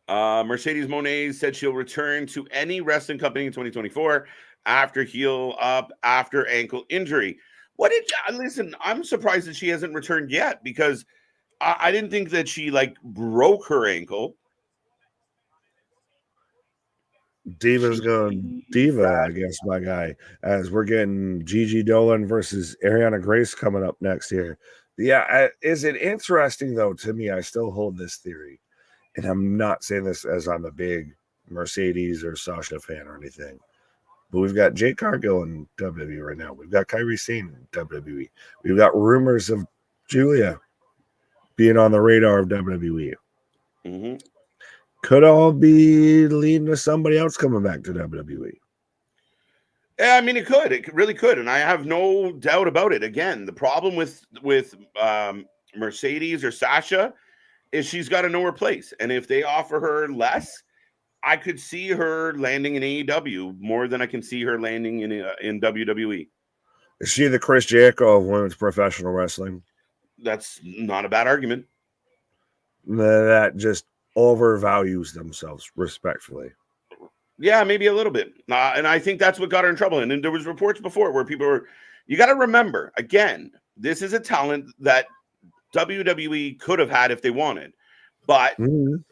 Mercedes Moné said she'll return to any wrestling company in 2024 after heel up after ankle injury. What did listen? I'm surprised that she hasn't returned yet because I didn't think that she like broke her ankle. Diva's going diva, I guess, my guy, as we're getting Gigi Dolin versus Ariana Grace coming up next year. Yeah, is it interesting, though, to me? I still hold this theory, and I'm not saying this as I'm a big Mercedes or Sasha fan or anything, but we've got Jade Cargill in WWE right now. We've got Kairi Sane in WWE. We've got rumors of Julia being on the radar of WWE. Mm-hmm. Could all be leading to somebody else coming back to WWE. Yeah, I mean, it could. It really could, and I have no doubt about it. Again, the problem with Mercedes or Sasha is she's got to know her place, and if they offer her less, I could see her landing in AEW more than I can see her landing in WWE. Is she the Chris Jericho of women's professional wrestling? That's not a bad argument. That just overvalues themselves, respectfully. Yeah, maybe a little bit. And I think that's what got her in trouble. And then there was reports before where people were, you got to remember, again, this is a talent that WWE could have had if they wanted, but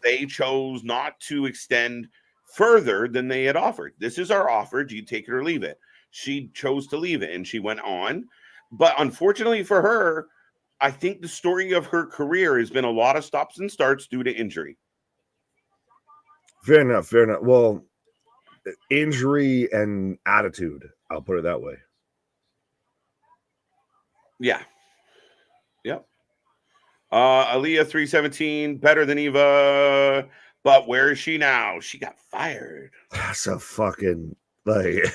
they chose not to extend further than they had offered. This is our offer. Do you take it or leave it? She chose to leave it and she went on. But unfortunately for her, I think the story of her career has been a lot of stops and starts due to injury. Fair enough. Fair enough. Well, injury and attitude, I'll put it that way. Yeah. Yep. Aaliyah 317, better than Eva, but where is she now? She got fired. That's a fucking, like,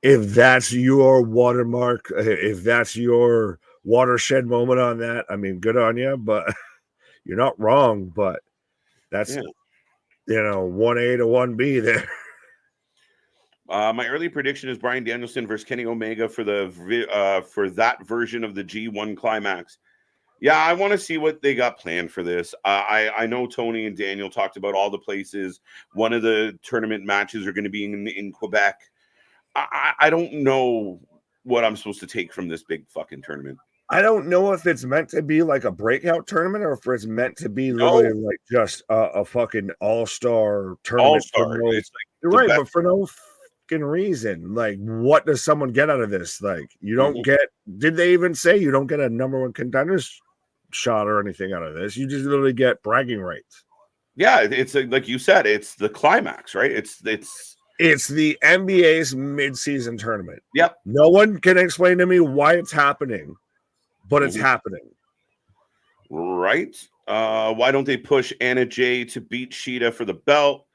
if that's your watermark, if that's your watershed moment on that, I mean, good on you, but you're not wrong, but that's, 1A to 1B there. My early prediction is Bryan Danielson versus Kenny Omega for that version of the G1 climax. Yeah, I want to see what they got planned for this. I know Tony and Daniel talked about all the places. One of the tournament matches are going to be in Quebec. I don't know what I'm supposed to take from this big fucking tournament. I don't know if it's meant to be like a breakout tournament or if it's meant to be literally like just a fucking all-star tournament. All-star. It's like you're right, but for no fucking reason. Like, what does someone get out of this? Like, you don't get, did they even say you don't get a number one contenders shot or anything out of this? You just literally get bragging rights. Yeah, it's like you said, it's the climax, right? It's the NBA's mid-season tournament. Yep. No one can explain to me why it's happening, but it's happening. Right. Why don't they push Anna Jay to beat Sheeta for the belt?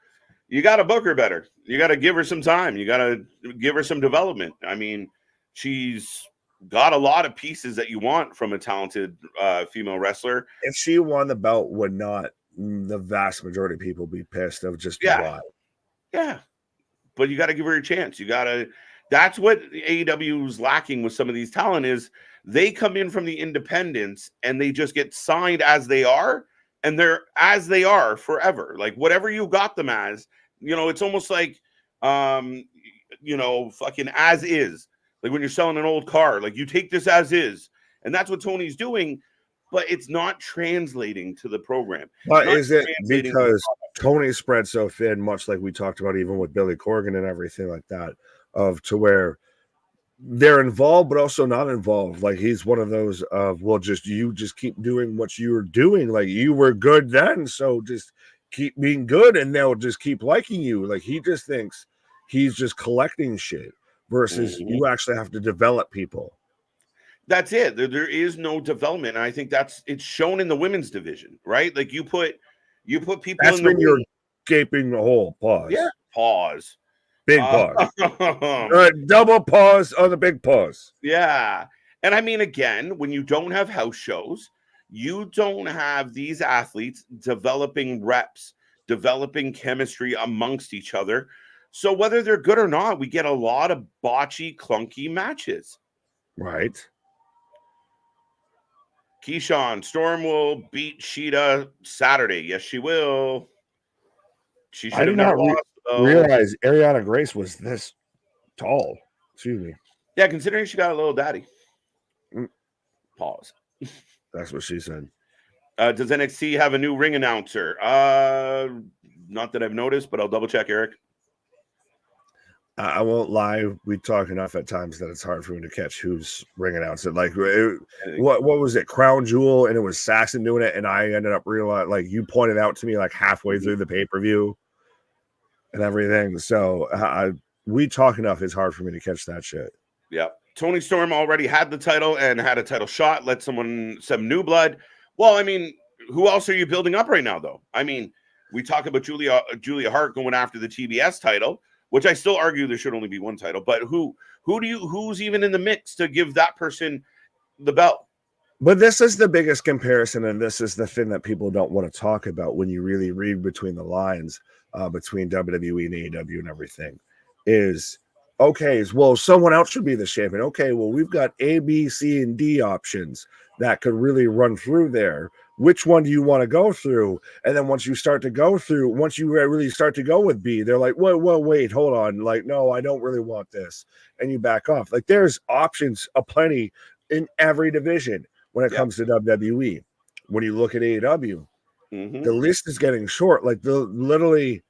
You got to book her better. You got to give her some time. You got to give her some development. I mean, she's got a lot of pieces that you want from a talented female wrestler. If she won the belt, would not the vast majority of people be pissed of just why? Yeah. But you got to give her a chance. You got to. That's what AEW is lacking with some of these talent is they come in from the independents and they just get signed as they are, and they're as they are forever. Like whatever you got them as, it's almost like, fucking as is. Like when you're selling an old car, like you take this as is, and that's what Tony's doing, but it's not translating to the program. But is it because Tony spread so thin, much like we talked about even with Billy Corgan and everything like that, to where they're involved but also not involved? Like he's one of those of, well, you just keep doing what you were doing. Like you were good then, so just keep being good and they'll just keep liking you. Like he just thinks he's just collecting shit versus you actually have to develop people. That's it. There is no development. And I think it's shown in the women's division, right? Like you put people That's in the when you're gaping the hole. Pause. Yeah. Pause. Big pause. Double pause on the big pause. Yeah. And I mean, again, when you don't have house shows, you don't have these athletes developing reps, developing chemistry amongst each other. So whether they're good or not, we get a lot of botchy, clunky matches. Right. Keyshawn, Storm will beat Sheeta Saturday. Yes, she will. She should have never lost. Realize Ariana Grace was this tall. Excuse me. Yeah, considering she got a little daddy. Pause. That's what she said. Does NXT have a new ring announcer? Not that I've noticed, but I'll double check, Eric. I won't lie. We talk enough at times that it's hard for me to catch who's ring announcer. Like, what was it? Crown Jewel, and it was Saxon doing it, and I ended up realizing, like, you pointed out to me like halfway through the pay-per-view and everything. So we talk enough. It's hard for me to catch that shit. Yeah. Tony Storm already had the title and had a title shot. Let some new blood. Well, I mean, who else are you building up right now, though? I mean, we talk about Julia Hart going after the TBS title, which I still argue there should only be one title. But who's even in the mix to give that person the belt? But this is the biggest comparison, and this is the thing that people don't want to talk about when you really read between the lines between WWE and AEW and everything. Is okay, well, someone else should be the champion. Okay, well, we've got A, B, C, and D options that could really run through there. Which one do you want to go through? And then once you really start to go with B, they're like, wait, hold on. Like, no, I don't really want this. And you back off. Like, there's options aplenty in every division when it comes to WWE. When you look at AEW, the list is getting short. Like, literally,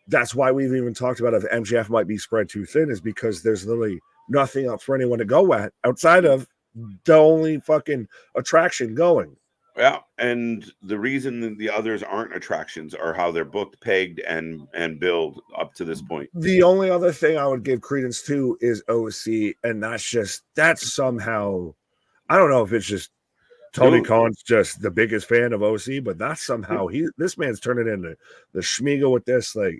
that's why we've even talked about if MJF might be spread too thin, is because there's literally nothing else for anyone to go at outside of the only fucking attraction going. Yeah, and the reason that the others aren't attractions are how they're booked, pegged, and billed up to this point. The only other thing I would give credence to is OC, and that's somehow, I don't know if it's just Tony Khan's just the biggest fan of OC, but that's somehow this man's turning into the Schmiego with this. Like,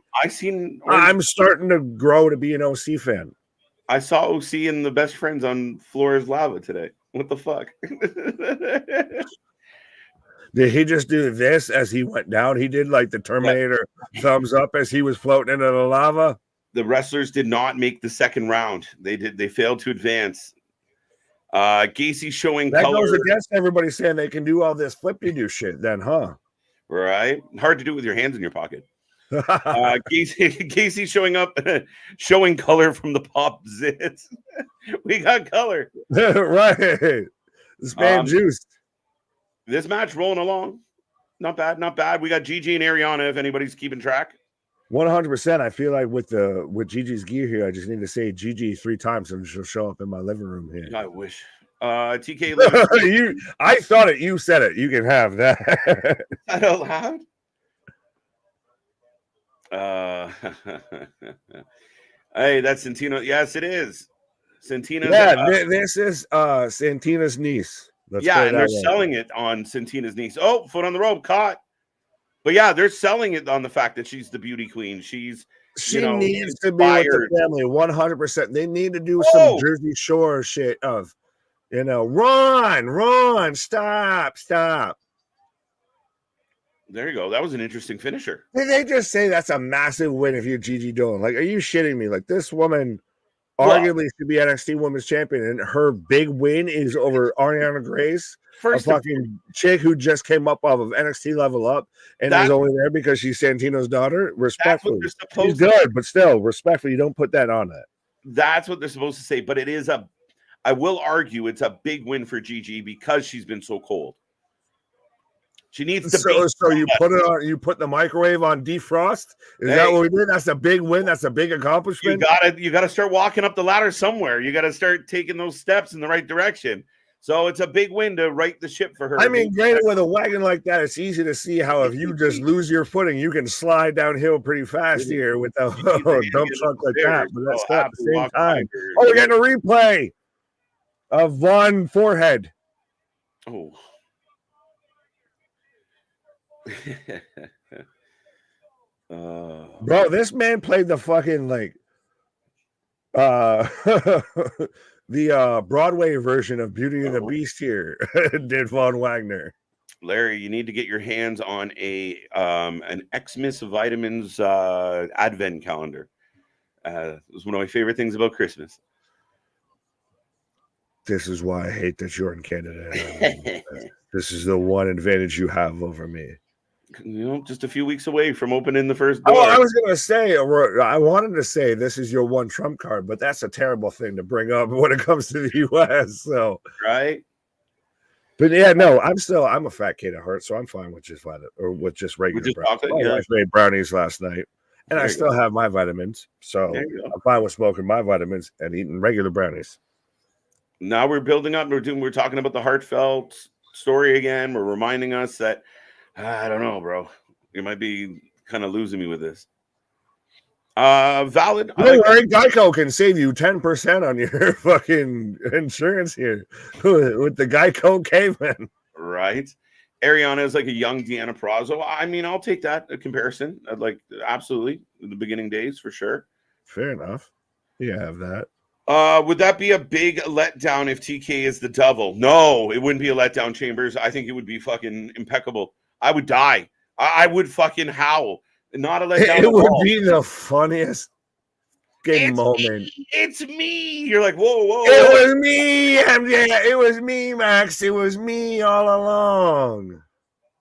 I'm starting to grow to be an OC fan. I saw OC and the best friends on Floor's Lava today. What the fuck? Did he just do this as he went down? He did like the Terminator thumbs up as he was floating into the lava. The wrestlers did not make the second round. They failed to advance. Gacy showing that color. Goes against everybody saying they can do all this flip-de-do shit then, huh? Right. Hard to do with your hands in your pocket. Gacy showing up, showing color from the pop zits. We got color. Right. This man juiced. This match rolling along. Not bad, not bad. We got Gigi and Ariana, if anybody's keeping track. 100%. I feel like with Gigi's gear here, I just need to say Gigi 3 times and she'll show up in my living room here. I wish. TK I thought it. You said it. You can have that. Is that out loud? Hey, that's Santino. Yes, it is. Santina's. Yeah, this is Santina's niece. And they're selling it on Santina's niece. Oh, foot on the rope, caught. But yeah, they're selling it on the fact that she's the beauty queen. She needs to be with the family 100%. They need to do some Jersey Shore shit of, run, stop. There you go. That was an interesting finisher. Did they just say that's a massive win if you're Gigi Dolin? Like, are you shitting me? Like, this woman arguably should be NXT Women's Champion, and her big win is over Ariana Grace, a fucking chick who just came up off of NXT Level Up and is only there because she's Santino's daughter. Respectfully, she's good, but still, respectfully, you don't put that on it. That's what they're supposed to say, but it is I will argue it's a big win for Gigi because she's been so cold. She needs to. So you put it on. You put the microwave on defrost. Is that what we did? That's a big win. That's a big accomplishment. You gotta start walking up the ladder somewhere. You gotta start taking those steps in the right direction. So it's a big win to right the ship for her. I mean, granted, with a wagon like that, it's easy to see how if you just lose your footing, you can slide downhill pretty fast here with a dump truck like that. But that's not at the same time. Oh, we're getting a replay of Von Forehead. Oh. Bro, this man played the fucking the Broadway version of Beauty and the Beast here. Did Von Wagner. Larry, you need to get your hands on an Xmas Vitamins advent calendar. It was one of my favorite things about Christmas. This is why I hate that you're in Canada. This is the one advantage you have over me. You know, just a few weeks away from opening the first door. Oh, I was going to say, I wanted to say this is your one trump card, but that's a terrible thing to bring up when it comes to the U.S. So, right. But yeah, no, I'm a fat kid at heart, so I'm fine with just regular brownies. I made brownies last night, and I still have my vitamins, so I'm fine with smoking my vitamins and eating regular brownies. Now we're building up. We're talking about the heartfelt story again. We're reminding us that I don't know, bro. You might be kind of losing me with this. Valid. Don't worry, Geico can save you 10% on your fucking insurance here with the Geico caveman. Right. Ariana is like a young Deanna Prazo. I mean, I'll take that a comparison. I'd like absolutely in the beginning days for sure. Fair enough. You have that. Would that be a big letdown if TK is the devil? No, it wouldn't be a letdown, Chambers. I think it would be fucking impeccable. I would die. I would fucking howl. Not a letdown. It would be the funniest moment. It's me. You're like, whoa. It was me. Yeah, it was me, Max. It was me all along.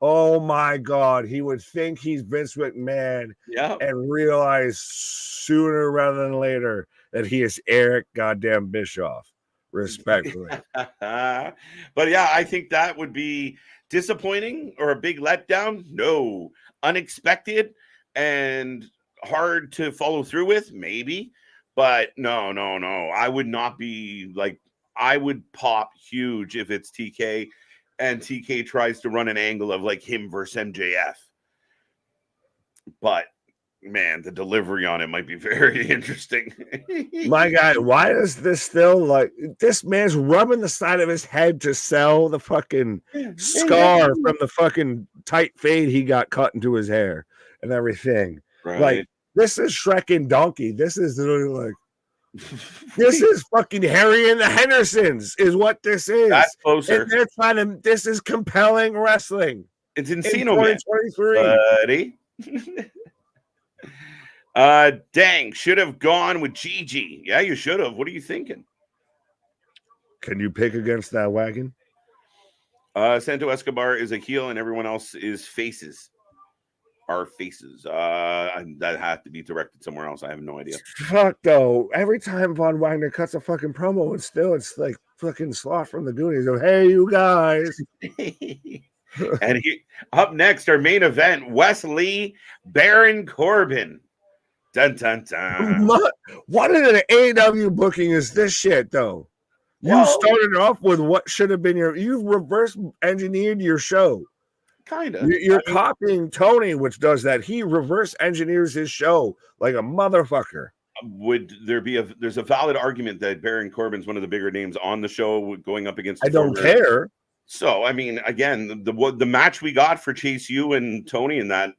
Oh my God. He would think he's Vince McMahon and realize sooner rather than later that he is Eric goddamn Bischoff. Respectfully. But yeah, I think that would be disappointing or a big letdown. No. Unexpected and hard to follow through with, maybe. But no. I would not be like, I would pop huge if it's TK and TK tries to run an angle of like him versus MJF. But man, the delivery on it might be very interesting. My God, why is this still like this man's rubbing the side of his head to sell the fucking scar from the fucking tight fade he got cut into his hair and everything. Right. Like, this is Shrek and Donkey. This is literally like this is fucking Harry and the Hendersons is what this is. That's closer. And they're trying to, this is compelling wrestling. It's in 2023. Dang, should have gone with Gigi. Yeah, you should have. What are you thinking? Can you pick against that wagon? Santo Escobar is a heel and everyone else is faces. Are faces. That had to be directed somewhere else. I have no idea. Fuck though. Every time Von Wagner cuts a fucking promo, and still it's like fucking Sloth from the Goonies. Oh, hey, you guys. And up next, our main event: Wesley Baron Corbin. Dun dun dun. What in an AEW booking is this shit though? You started off with what should have been you reverse engineered your show. Kind of. You're copying Tony, which does that. He reverse engineers his show like a motherfucker. Would there be there's a valid argument that Baron Corbin's one of the bigger names on the show going up against I don't care. So, I mean, again, the match we got for Chase U and Tony and that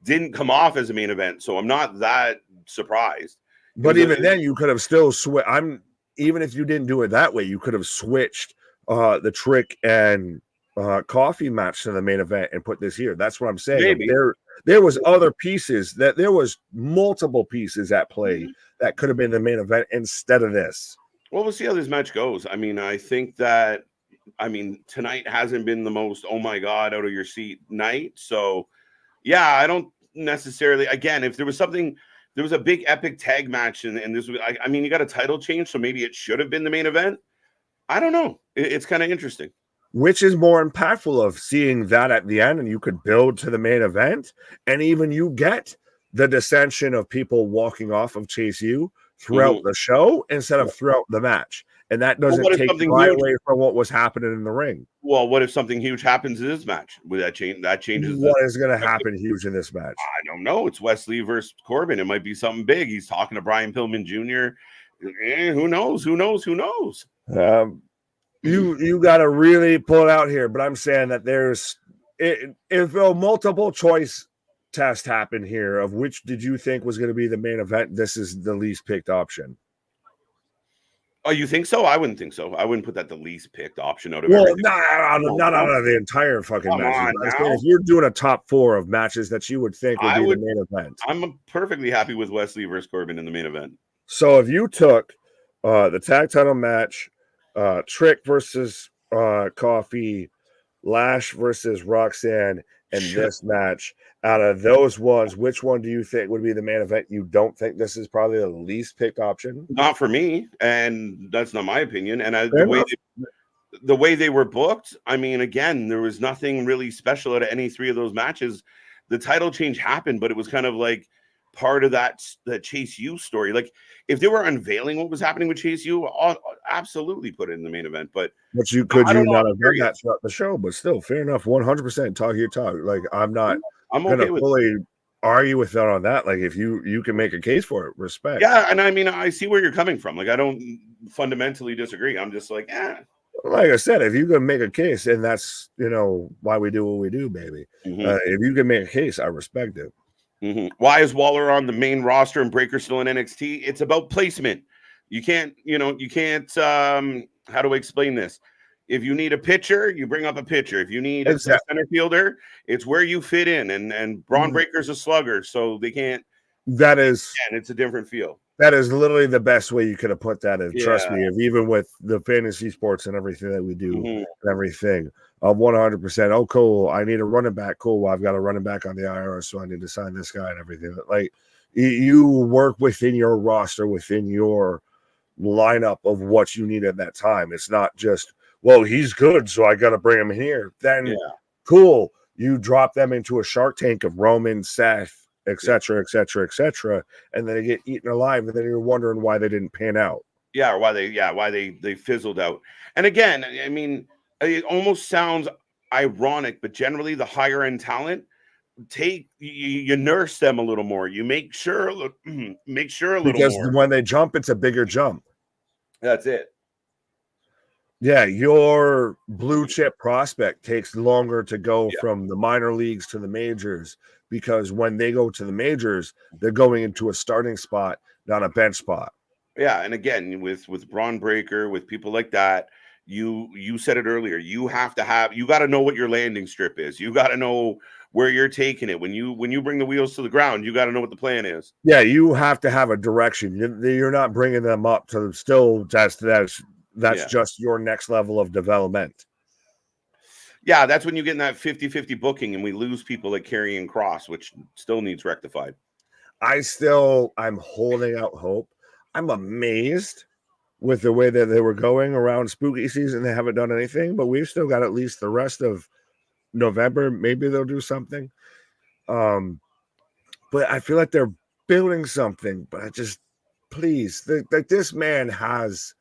didn't come off as a main event, so I'm not that surprised. But even then, you could have still switched. Even if you didn't do it that way, you could have switched the Trick and Coffey match to the main event and put this here. That's what I'm saying. Maybe. There was other pieces that there was multiple pieces at play that could have been the main event instead of this. Well, we'll see how this match goes. I mean, I think that tonight hasn't been the most oh my god out of your seat night. So yeah, I don't necessarily. Again, if there was a big epic tag match and this was, I mean, you got a title change, so maybe it should have been the main event. I don't know. It's kind of interesting. Which is more impactful of seeing that at the end and you could build to the main event and even you get the dissension of people walking off of Chase U throughout the show instead of throughout the match. and that doesn't what if take something right huge? away from what was happening in the ring. Well, what if something huge happens in this match? Would that change? That changes. What is going to happen huge in this match? I don't know. It's Wesley versus Corbin. It might be something big. He's talking to Brian Pillman Jr. Who knows? Who knows? Who knows? You got to really pull it out here. But I'm saying that if a multiple choice test happened here of which did you think was going to be the main event, this is the least picked option. Oh, you think so? I wouldn't think so. I wouldn't put that the least picked option out of well, everything. not out of the entire fucking match. If you're doing a top 4 of matches that you would think would be the main event, I'm perfectly happy with Wesley versus Corbin in the main event. So if you took the tag title match, Trick versus Coffey, Lash versus Roxanne, and this match, out of those ones, which one do you think would be the main event? You don't think this is probably the least picked option? Not for me, and that's not my opinion. And the way they were booked, I mean, again, there was nothing really special out of any 3 of those matches. The title change happened, but it was kind of like part of that Chase U story. Like if they were unveiling what was happening with Chase U, I'll absolutely put it in the main event. But you not have done that throughout the show, but still, fair enough. 100% talk your talk. Like I'm okay gonna fully argue with that on that. Like if you can make a case for it, respect. Yeah, and I mean I see where you're coming from. Like I don't fundamentally disagree. I'm just like, like I said, if you can make a case, and that's why we do what we do, baby. If you can make a case, I respect it. Why is Waller on the main roster and Breaker still in NXT? It's about placement. You can't, how do I explain this? If you need a pitcher, you bring up a pitcher. If you need a center fielder, it's where you fit in. And Braun Breaker's a slugger, so they can't. That is, and it's a different feel. That is literally the best way you could have put that in. Yeah. Trust me, even with the fantasy sports and everything that we do and everything, 100%. Oh, cool. I need a running back. Cool. Well, I've got a running back on the IR, so I need to sign this guy and everything. Like you work within your roster, within your lineup of what you need at that time. It's not just, well, he's good, so I got to bring him here. Then cool. You drop them into a Shark Tank of Roman, Seth, etc., and then they get eaten alive, and then you're wondering why they didn't pan out. Or why they fizzled out. And again, I mean, it almost sounds ironic, but generally the higher end talent you nurse them a little more. You make sure a little because more. When they jump, it's a bigger jump. That's it. Yeah, your blue chip prospect takes longer to go from the minor leagues to the majors, because when they go to the majors, they're going into a starting spot, not a bench spot. Yeah, and again, with Braun Breaker, with people like that, you said it earlier, you got to know what your landing strip is. You got to know where you're taking it. When you bring the wheels to the ground, you got to know what the plan is. Yeah, you have to have a direction. You're not bringing them up to still that's just your next level of development. Yeah, that's when you get in that 50-50 booking and we lose people like Karrion Kross, which still needs rectified. I'm holding out hope. I'm amazed with the way that they were going around spooky season. They haven't done anything, but we've still got at least the rest of November. Maybe they'll do something. But I feel like they're building something, but this man has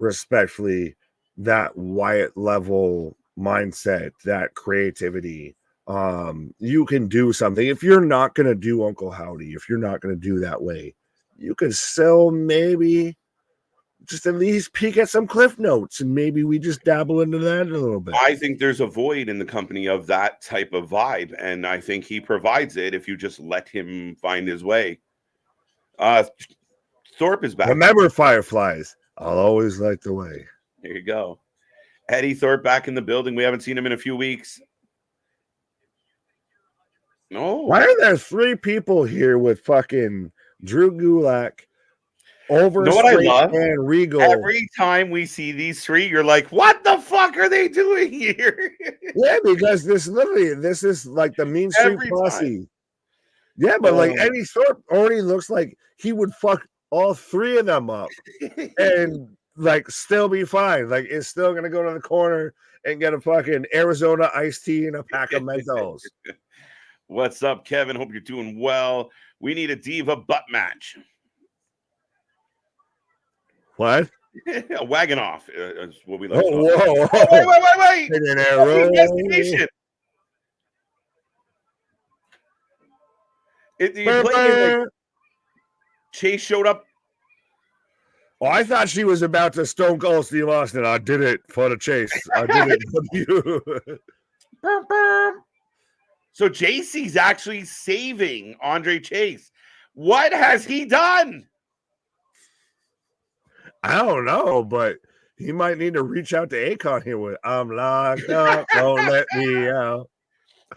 respectfully that Wyatt level mindset, that creativity. You can do something. If you're not going to do Uncle Howdy, if you're not going to do that way, you could still maybe just at least peek at some Cliff Notes, and maybe we just dabble into that a little bit. I think there's a void in the company of that type of vibe, and I think he provides it if you just let him find his way. Thorpe is back. Remember, Fireflies, I'll always light the way. There you go. Eddie Thorpe back in the building. We haven't seen him in a few weeks. No. Why are there 3 people here with fucking Drew Gulak, over what I love? And Regal? Every time we see these 3, you're like, what the fuck are they doing here? Yeah, because this is like the Mean Street Posse. Yeah, but like Eddie Thorpe already looks like he would fuck all 3 of them up and like still be fine. Like it's still gonna go to the corner and get a fucking Arizona iced tea and a pack of Mentos. What's up, Kevin? Hope you're doing well. We need a diva butt match. What? A wagon off is what we like. Oh, whoa. Oh, wait. An arrow. Investigation. You playing like Chase showed up. Oh, I thought she was about to Stone Cold Steve Austin. I did it for the chase. I did it for you. So JC's actually saving Andre Chase. What has he done? I don't know, but he might need to reach out to Akon here with I'm locked up, don't let me out.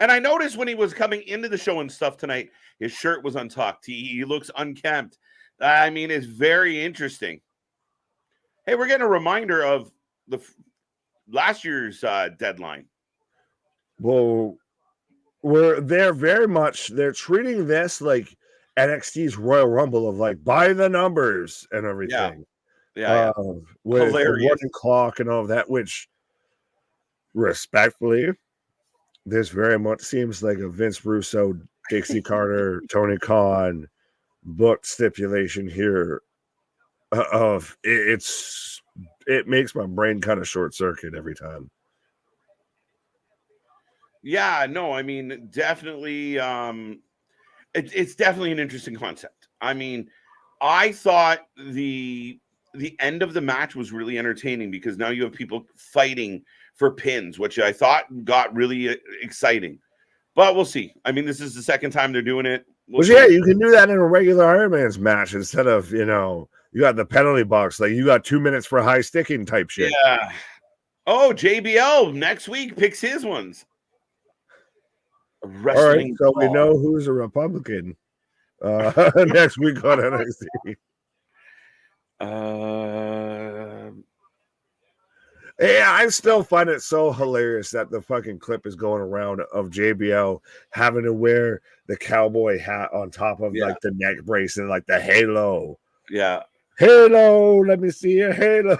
And I noticed when he was coming into the show and stuff tonight, his shirt was untucked. He looks unkempt. I mean, it's very interesting. Hey, we're getting a reminder of the last year's deadline. Well, they're treating this like NXT's Royal Rumble of like by the numbers and everything. Yeah. With the running clock and all of that, which respectfully, this very much seems like a Vince Russo, Dixie Carter, Tony Khan book stipulation here. Of it makes my brain kind of short circuit every time. Yeah, no, I mean, definitely, it's definitely an interesting concept. I mean, I thought the end of the match was really entertaining because now you have people fighting for pins, which I thought got really exciting. But we'll see. I mean, this is the second time they're doing it. Yeah, you can do that in a regular Iron Man's match instead of, you got the penalty box. Like you got 2 minutes for high sticking type shit. Yeah. Oh, JBL next week picks his ones. All right, so we know who's a Republican next week on NXT. Yeah, I still find it so hilarious that the fucking clip is going around of JBL having to wear the cowboy hat on top of like the neck brace and like the halo. Yeah. Halo, let me see your halo.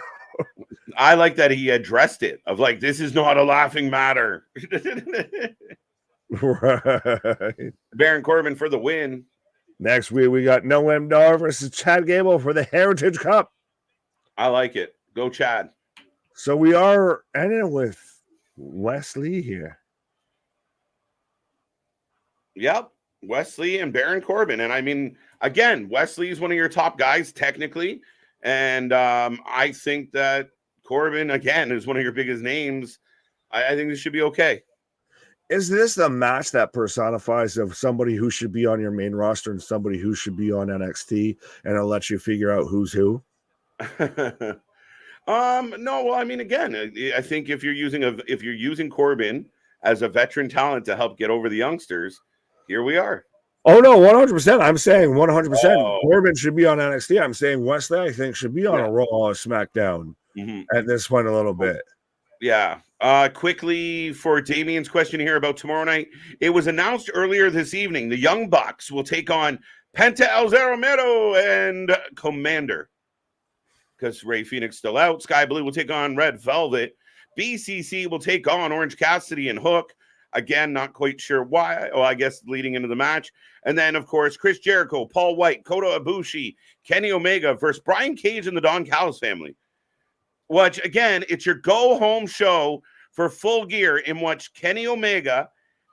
I like that he addressed it of like, this is not a laughing matter. Right. Baron Corbin for the win. Next week, we got Noam Dar versus Chad Gable for the Heritage Cup. I like it. Go, Chad. So we are ending with Wesley here. Yep. Wesley and Baron Corbin. And I mean, again, Wesley is one of your top guys, technically. And I think that Corbin, again, is one of your biggest names. I think this should be okay. Is this the match that personifies of somebody who should be on your main roster and somebody who should be on NXT, and it'll let you figure out who's who? No, well, I mean, again, I think if you're using Corbin as a veteran talent to help get over the youngsters, here we are. Oh no, 100%. I'm saying 100%. Corbin should be on NXT. I'm saying Wesley, I think, should be on a Raw or SmackDown at this point a little bit. Yeah. Quickly for Damien's question here about tomorrow night. It was announced earlier this evening the Young Bucks will take on Penta El Zero Miedo and Commander. Because Rey Fenix still out. Sky Blue will take on Red Velvet. BCC will take on Orange Cassidy and Hook. Again, not quite sure why. Oh, I guess leading into the match. And then, of course, Chris Jericho, Paul White, Kota Ibushi, Kenny Omega versus Brian Cage and the Don Callis family. Which, again, it's your go-home show for Full Gear in which Kenny Omega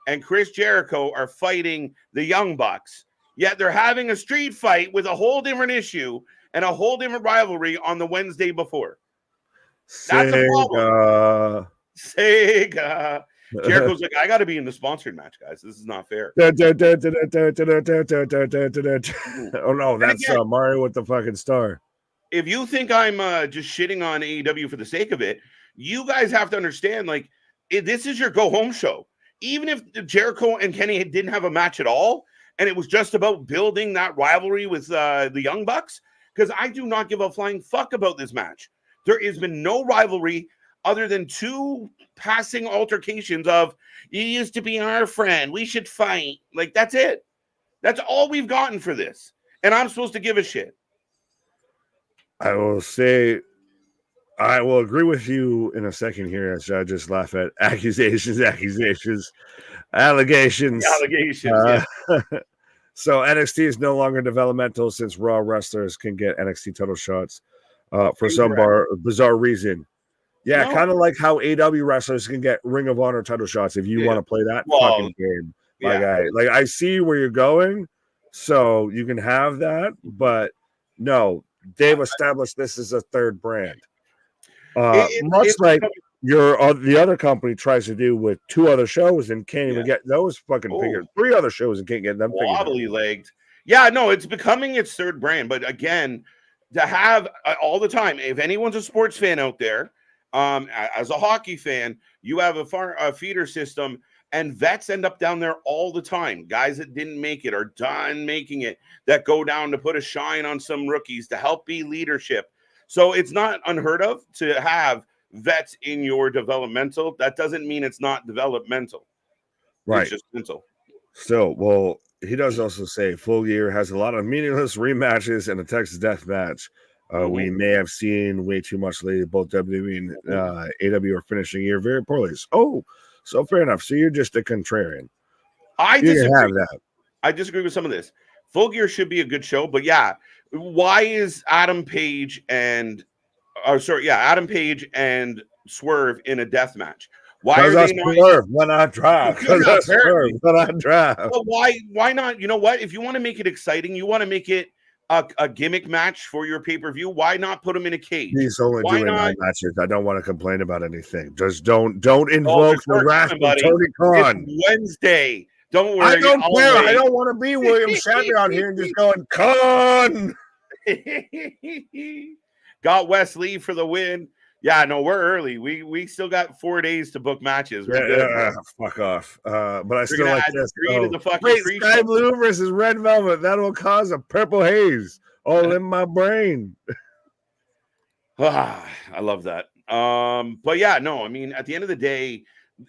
and Chris Jericho are fighting the Young Bucks. Yet they're having a street fight with a whole different issue and a whole different rivalry on the Wednesday before. That's a problem. Sega. Jericho's like, I got to be in the sponsored match, guys. This is not fair. Oh, no, that's Mario with the fucking star. If you think I'm just shitting on AEW for the sake of it, you guys have to understand, like, this is your go-home show. Even if Jericho and Kenny didn't have a match at all, and it was just about building that rivalry with the Young Bucks, because I do not give a flying fuck about this match. There has been no rivalry other than two passing altercations of, you used to be our friend, we should fight. Like, that's it. That's all we've gotten for this. And I'm supposed to give a shit. I will say, I will agree with you in a second here as I just laugh at allegations. Yeah. So NXT is no longer developmental since Raw wrestlers can get NXT title shots. for some bizarre reason. Yeah, No. kind of like how AW wrestlers can get Ring of Honor title shots if you want to play that fucking game. My guy. Like, I see where you're going, so you can have that, but no, they've established this as a third brand. Much like the other company tries to do with 2 other shows and can't even get those fucking figured. 3 other shows and can't get them wobbly legged. Yeah, no, it's becoming its third brand. But again, to have all the time, if anyone's a sports fan out there, as a hockey fan, you have a feeder system, and vets end up down there all the time. Guys that didn't make it are done making it, that go down to put a shine on some rookies to help be leadership. So it's not unheard of to have vets in your developmental. That doesn't mean it's not developmental. Right. It's just mental. Still, well, he does also say Full Gear has a lot of meaningless rematches and a Texas death match. We may have seen way too much lately. Both WWE and AW are finishing the year very poorly. Oh, so fair enough. So you're just a contrarian. I disagree with some of this. Full Gear should be a good show, but yeah, why is Adam Page and Swerve in a death match? Why are they not Swerve when I drive? Swerve when I drive. Well, why not? You know what? If you want to make it exciting, you want to make it a gimmick match for your pay-per-view, why not put him in a cage? He's only doing 9 matches. I don't want to complain about anything. Just don't invoke the wrath of Tony Khan. It's Wednesday. Don't worry. I don't care. I don't want to be William Shatner out here and just going, Khan. Got Wes Lee for the win. Yeah, no, we're early. We still got 4 days to book matches. Fuck off. But I still like this. Wait, Sky Blue versus Red Velvet. That will cause a purple haze all in my brain. I love that. But yeah, no, I mean, at the end of the day,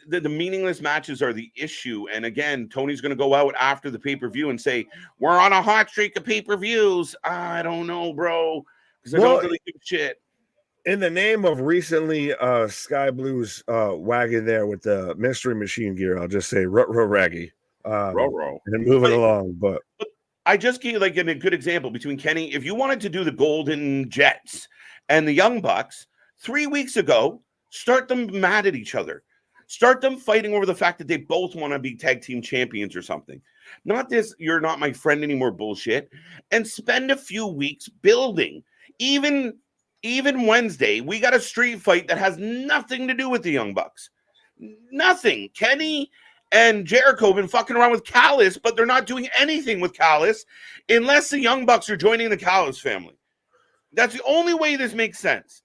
the meaningless matches are the issue. And again, Tony's going to go out after the pay-per-view and say, we're on a hot streak of pay-per-views. I don't know, bro, because I don't really give a shit. In the name of recently Sky Blue's wagon there with the mystery machine gear, I'll just say raggy. And moving along. But I just gave like a good example between Kenny. If you wanted to do the Golden Jets and the Young Bucks 3 weeks ago, start them mad at each other. Start them fighting over the fact that they both want to be tag team champions or something. Not this, you're not my friend anymore bullshit. And spend a few weeks building. Even Wednesday, we got a street fight that has nothing to do with the Young Bucks. Nothing. Kenny and Jericho have been fucking around with Callis, but they're not doing anything with Callis unless the Young Bucks are joining the Callis family. That's the only way this makes sense.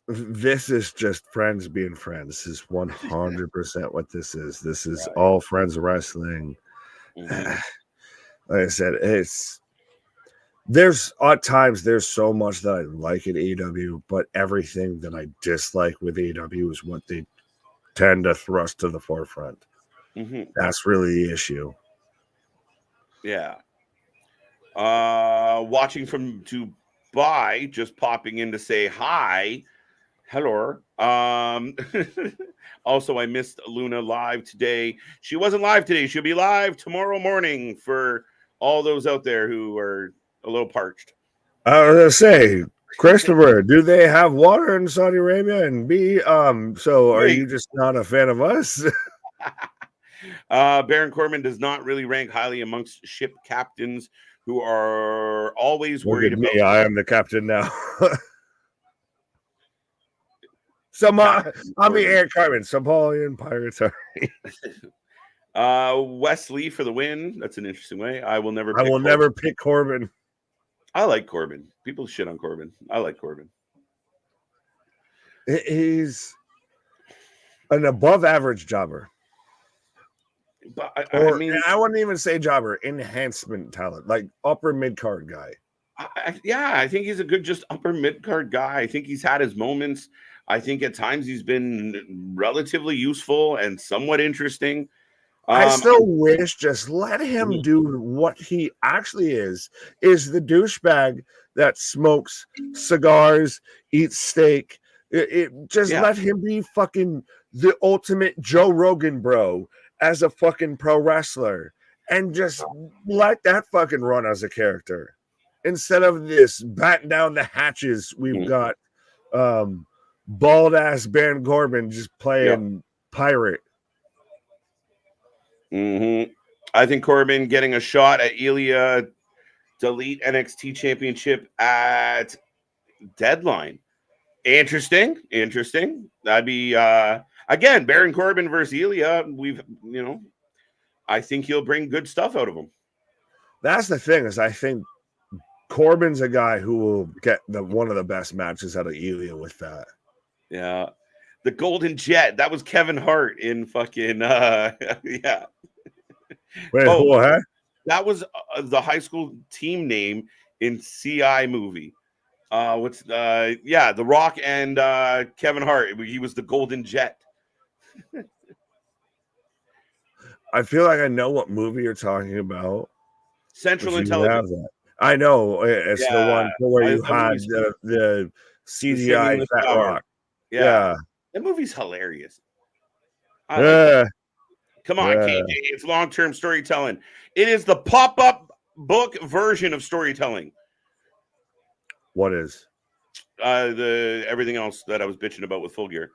This is just friends being friends. This is 100% what this is. This is all friends wrestling. Like I said, there's at times there's so much that I like at AEW, but everything that I dislike with AEW is what they tend to thrust to the forefront. That's really the issue. Yeah. Watching from Dubai, just popping in to say hi. Hello. Also, I missed Luna live today. She wasn't live today. She'll be live tomorrow morning for all those out there who are a little parched. I was gonna say, Christopher, do they have water in Saudi Arabia? And so are you just not a fan of us? Baron Corbin does not really rank highly amongst ship captains who are always worried about me. I am the captain now. I'm the Air Carmen, Somalian Pirates. Wesley for the win. That's an interesting way. I will never pick Corbin. I like Corbin. People shit on Corbin. I like Corbin. He's an above average jobber. But I mean, I wouldn't even say jobber, enhancement talent, like upper mid card guy. I think he's a good, just upper mid card guy. I think he's had his moments. I think at times he's been relatively useful and somewhat interesting. I still wish just let him do what he actually is the douchebag that smokes cigars, eats steak. Let him be fucking the ultimate Joe Rogan bro as a fucking pro wrestler and just let that fucking run as a character. instead of this batten down the hatches, we've got bald ass Baron Corbin just playing pirate. I think Corbin getting a shot at Ilya Delete NXT Championship at Deadline. Interesting. That'd be again Baron Corbin versus Ilya. I think he'll bring good stuff out of him. That's the thing, is I think Corbin's a guy who will get one of the best matches out of Ilya with that. Yeah. The Golden Jet. That was Kevin Hart in fucking yeah. Wait, what? That was the high school team name in CI movie. The Rock and Kevin Hart. He was the Golden Jet. I feel like I know what movie you're talking about. Central Intelligence. I know it's the one where you had the CGI Fat Rock. Yeah, that movie's hilarious. Come on, KJ. It's long-term storytelling. It is the pop-up book version of storytelling. What is? The everything else that I was bitching about with Full Gear.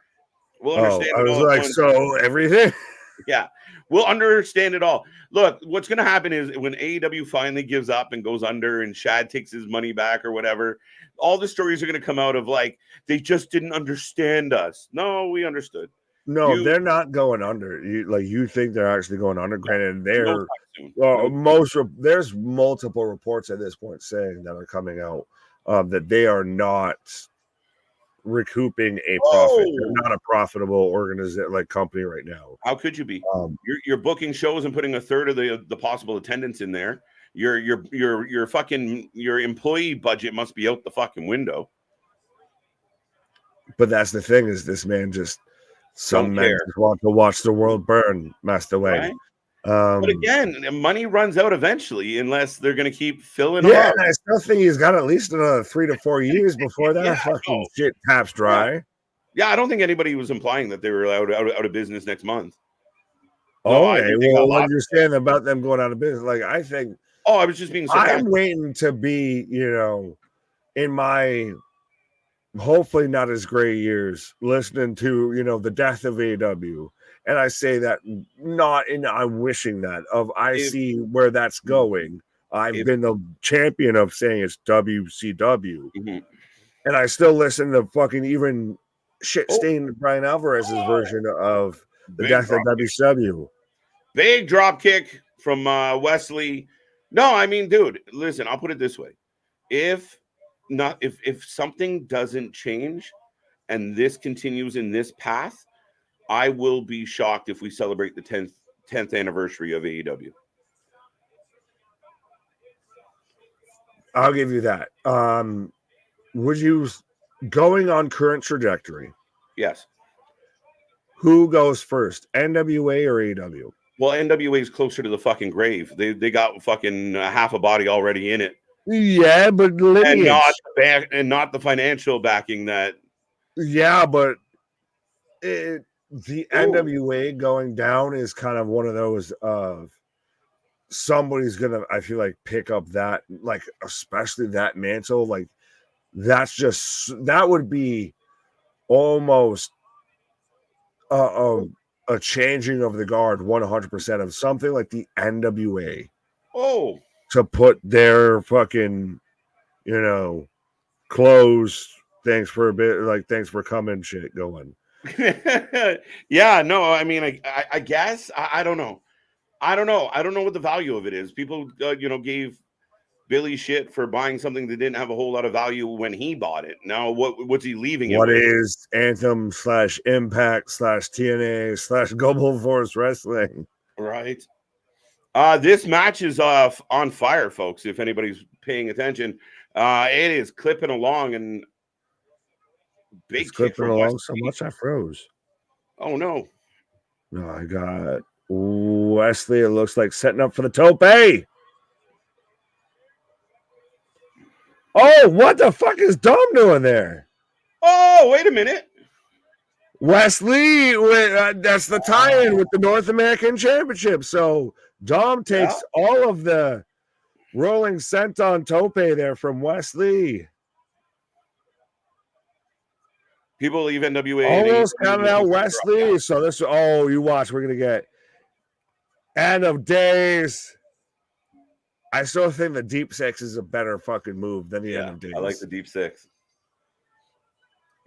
We'll understand. I was like, so everything. Yeah, we'll understand it all. Look, what's going to happen is when AEW finally gives up and goes under and Shad takes his money back or whatever, all the stories are going to come out of like, they just didn't understand us. No, we understood. No, they're not going under. You think they're actually going under? Granted, there's multiple reports at this point saying that are coming out that they are not recouping a profit. They're not a profitable company right now. How could you be? You're booking shows and putting a third of the possible attendance in there. Your employee budget must be out the fucking window. But that's the thing, is this man just some men just want to watch the world burn, Master Wayne. Right? But again, money runs out eventually unless they're going to keep filling them up. I still think he's got at least another 3 to 4 years before that shit taps dry. Yeah, I don't think anybody was implying that they were out of business next month. What you're saying about them going out of business, I think. Oh, I was just being sarcastic. I'm waiting to be, in my hopefully not as gray years, listening to, the death of AEW. And I say that I'm wishing that see where that's going. I've been the champion of saying it's WCW. And I still listen to fucking even shit-stained Brian Alvarez's version of the death of WCW. Big drop kick from Wesley. No, I mean, dude, listen, I'll put it this way. If something doesn't change and this continues in this path, I will be shocked if we celebrate the 10th anniversary of AEW. I'll give you that. Would you, going on current trajectory? Yes. Who goes first, NWA or AEW? Well, NWA is closer to the fucking grave. They got fucking half a body already in it. Yeah, but lineage. And not the financial backing that. Yeah, but the NWA going down is kind of one of those of somebody's gonna, I feel like, pick up that, especially that mantle. That would be almost a changing of the guard 100% of something like the NWA. To put their fucking, clothes, thanks for a bit, thanks for coming shit going. Yeah, no, I mean, I guess I don't know. I don't know what the value of it is. People, gave Billy shit for buying something that didn't have a whole lot of value when he bought it. Now, what's he leaving it? What is Anthem / Impact / TNA / Global Force Wrestling? Right. This match is on fire, folks. If anybody's paying attention, it is clipping along and. Big clipping along so much I froze. Oh no! No, I got Wesley. It looks like setting up for the tope. Oh, what the fuck is Dom doing there? Oh, wait a minute. Wesley, that's the tie-in with the North American Championship. So Dom takes all of the Rolling senton tope there from Wesley. People leave NWA. Almost counted out Wesley. So this, oh, you watch. We're going to get End of Days. I still think the Deep Six is a better fucking move than the End of Days. I like the Deep Six.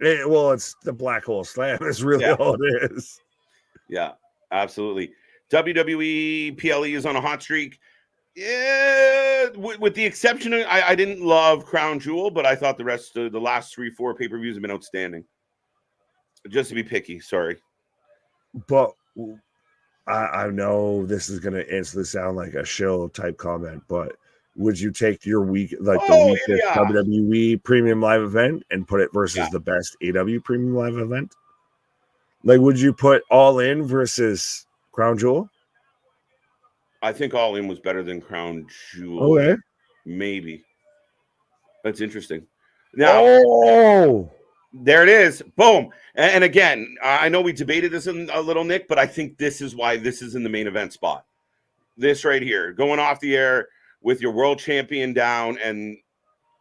Well, it's the Black Hole Slam. It's really all it is. Yeah, absolutely. WWE PLE is on a hot streak. Yeah, with the exception of I didn't love Crown Jewel, but I thought the rest of the last 3-4 pay-per-views have been outstanding. Just to be picky, sorry. But I know this is going to instantly sound like a shill type comment, but would you take your week, like the weakest WWE premium live event and put it versus the best AW premium live event? Like, would you put All In versus Crown Jewel? I think All In was better than Crown Jewel. Okay. Maybe. That's interesting. Now, there it is. Boom. And again, I know we debated this a little, Nick, but I think this is why this is in the main event spot. This right here, going off the air with your world champion down and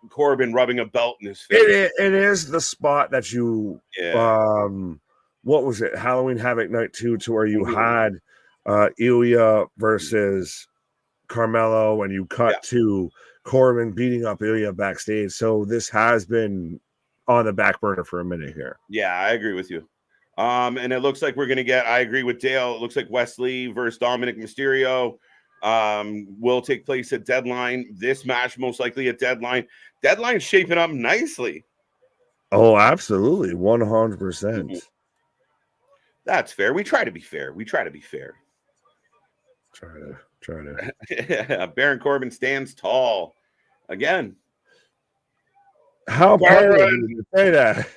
Corbin rubbing a belt in his face. It is the spot that you, what was it? Halloween Havoc Night 2, to where you had Ilya versus Carmelo, and you cut to Corbin beating up Ilya backstage. So this has been on the back burner for a minute here. Yeah, I agree with you. And it looks like we're going to get, I agree with Dale. It looks like Wesley versus Dominic Mysterio will take place at Deadline. This match most likely at Deadline. Deadline's shaping up nicely. Oh, absolutely. 100%. That's fair. We try to be fair. Try to. Baron Corbin stands tall again. How Baron did you say that?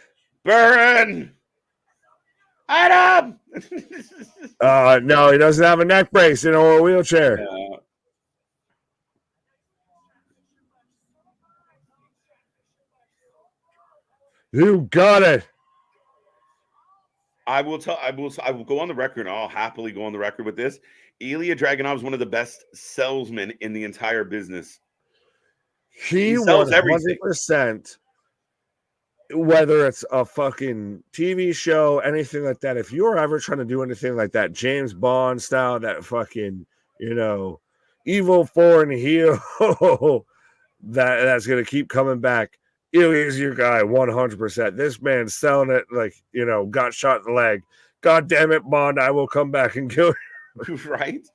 Baron, Adam. No, he doesn't have a neck brace in a wheelchair. You got it. I will go on the record, and I'll happily go on the record with this. Ilya Dragunov is one of the best salesmen in the entire business. He sells 100%. Whether it's a fucking TV show, anything like that. If you're ever trying to do anything like that, James Bond style, that fucking, evil foreign hero that's going to keep coming back. Ilya's your guy, 100%. This man's selling it like, got shot in the leg. God damn it, Bond, I will come back and kill you. Right?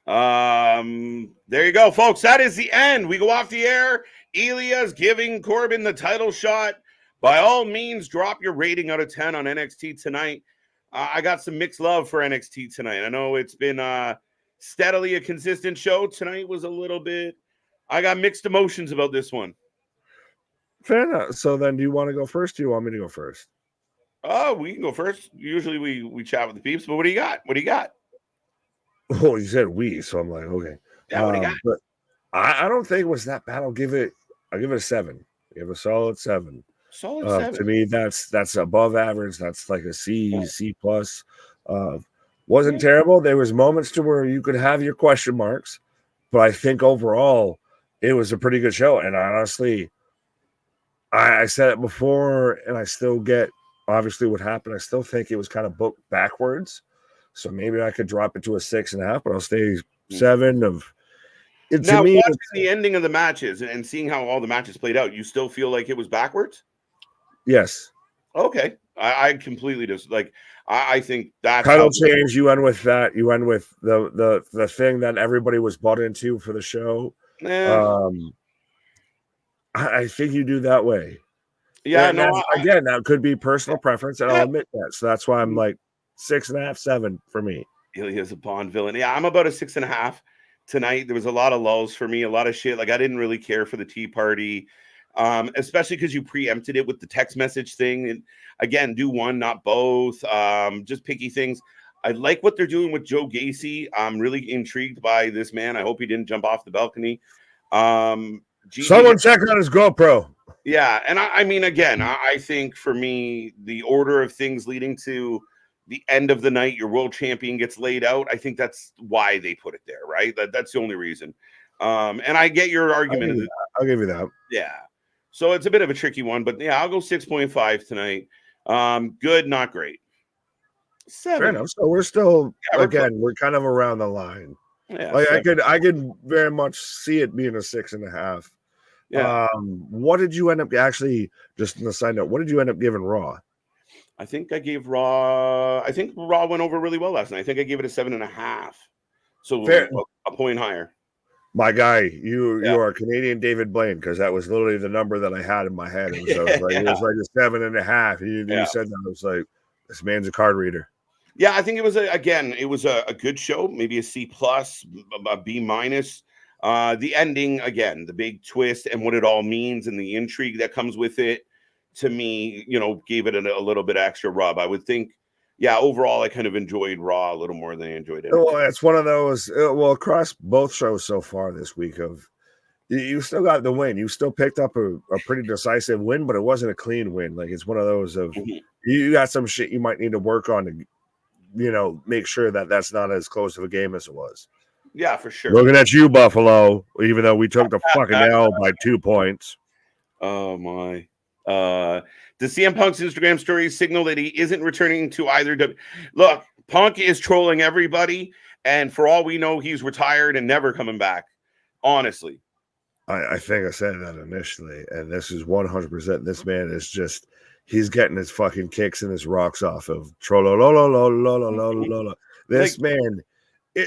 There you go, folks. That is the end. We go off the air. Ilya's giving Corbin the title shot. By all means, drop your rating out of 10 on NXT tonight. I got some mixed love for NXT tonight. I know it's been steadily a consistent show. Tonight was a little bit, I got mixed emotions about this one. Fair enough. So then do you want to go first? Do you want me to go first? Oh, we can go first. Usually we chat with the peeps, but what do you got? Oh, you said we, so I'm like, okay. Yeah, what do you got? But I don't think it was that bad. I'll give it a 7. Give a solid 7. Solid 7. To me, that's above average. That's like a C plus. Wasn't terrible. There was moments to where you could have your question marks, but I think overall it was a pretty good show. And honestly, I said it before, and I still get obviously what happened. I still think it was kind of booked backwards. So maybe I could drop it to a 6.5, but I'll stay 7 of. Now, watching the ending of the matches and seeing how all the matches played out, you still feel like it was backwards? Yes. Okay. I completely just I think that's title change. You end with that. You end with the thing that everybody was bought into for the show. I think you do that way. Yeah. And again, that could be personal preference, and I'll admit that. So that's why I'm like 6.5, 7 for me. Ilya's a Bond villain. Yeah, I'm about a 6.5 tonight. There was a lot of lulls for me, a lot of shit. Like I didn't really care for the Tea Party, especially because you preempted it with the text message thing. And again, do one, not both. Just picky things. I like what they're doing with Joe Gacy. I'm really intrigued by this man. I hope he didn't jump off the balcony. Gigi, someone check on his GoPro. Yeah, and I mean, again, I think for me, the order of things leading to the end of the night, your world champion gets laid out. I think that's why they put it there, right? That's the only reason. And I get your argument. I'll give you that. Yeah. So it's a bit of a tricky one, but yeah, I'll go 6.5 tonight. Good, not great. 7. Fair enough. So we're still, Yeah, we're kind of around the line. Yeah, like 7. I could very much see it being a 6.5. Yeah. What did you end up actually, just on the side note, what did you end up giving Raw? I think I gave Raw. I think Raw went over really well last night. I think I gave it a 7.5. So Fair. A point higher. My guy, you are Canadian David Blaine, because that was literally the number that I had in my head. It was, it was like a 7.5. You said that. I was like, this man's a card reader. Yeah, I think it was a good show, maybe a C plus, a B minus. The ending, again, the big twist and what it all means and the intrigue that comes with it, to me, gave it a little bit extra rub. I would think, yeah, overall, I kind of enjoyed Raw a little more than I enjoyed it. Well, it's one of those, across both shows so far this week, you still got the win. You still picked up a pretty decisive win, but it wasn't a clean win. Like, it's one of those of, you got some shit you might need to work on to, make sure that that's not as close of a game as it was. Yeah, for sure. Looking at you, Buffalo, even though we took the fucking L by 2 points. Oh, my. The CM Punk's Instagram story signal that he isn't returning to either. Look, Punk is trolling everybody, and for all we know, he's retired and never coming back. Honestly. I think I said that initially, and this is 100%. This man is just, he's getting his fucking kicks and his rocks off of troll. This man,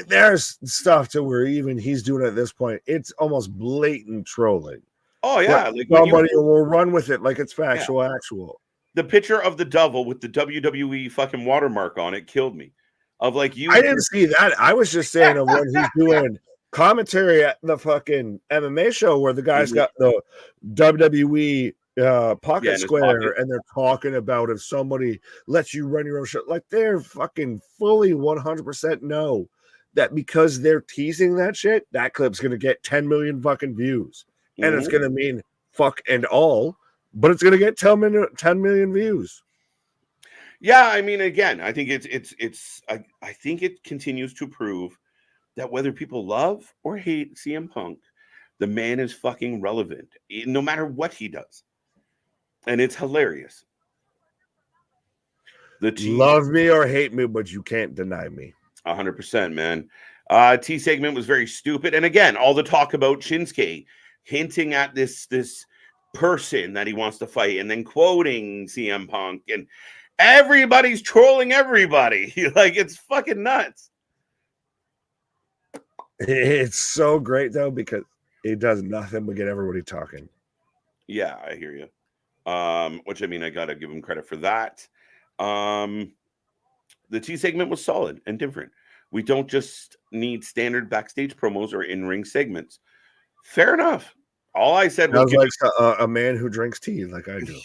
there's stuff to where even he's doing it at this point. It's almost blatant trolling. Oh, yeah. Like somebody will run with it like it's factual, actual. The picture of the devil with the WWE fucking watermark on it killed me. Of like you. I didn't see that. I was just saying of when he's doing commentary at the fucking MMA show where the guy's got the WWE pocket square and they're talking about if somebody lets you run your own show. Like, they're fucking fully 100% know that because they're teasing that shit, that clip's going to get 10 million fucking views. And it's going to mean fuck and all, but it's going to get 10 million views. Yeah, I mean, again, I think I think it continues to prove that whether people love or hate CM Punk, the man is fucking relevant, no matter what he does. And it's hilarious. Love me or hate me, but you can't deny me. 100%, man. T segment was very stupid. And again, all the talk about Shinsuke hinting at this person that he wants to fight and then quoting CM Punk, and everybody's trolling everybody. Like, it's fucking nuts. It's so great, though, because it does nothing but get everybody talking. Yeah, I hear you. Which, I mean, I got to give him credit for that. The T segment was solid and different. We don't just need standard backstage promos or in-ring segments. Fair enough. All I said was like a man who drinks tea like I do.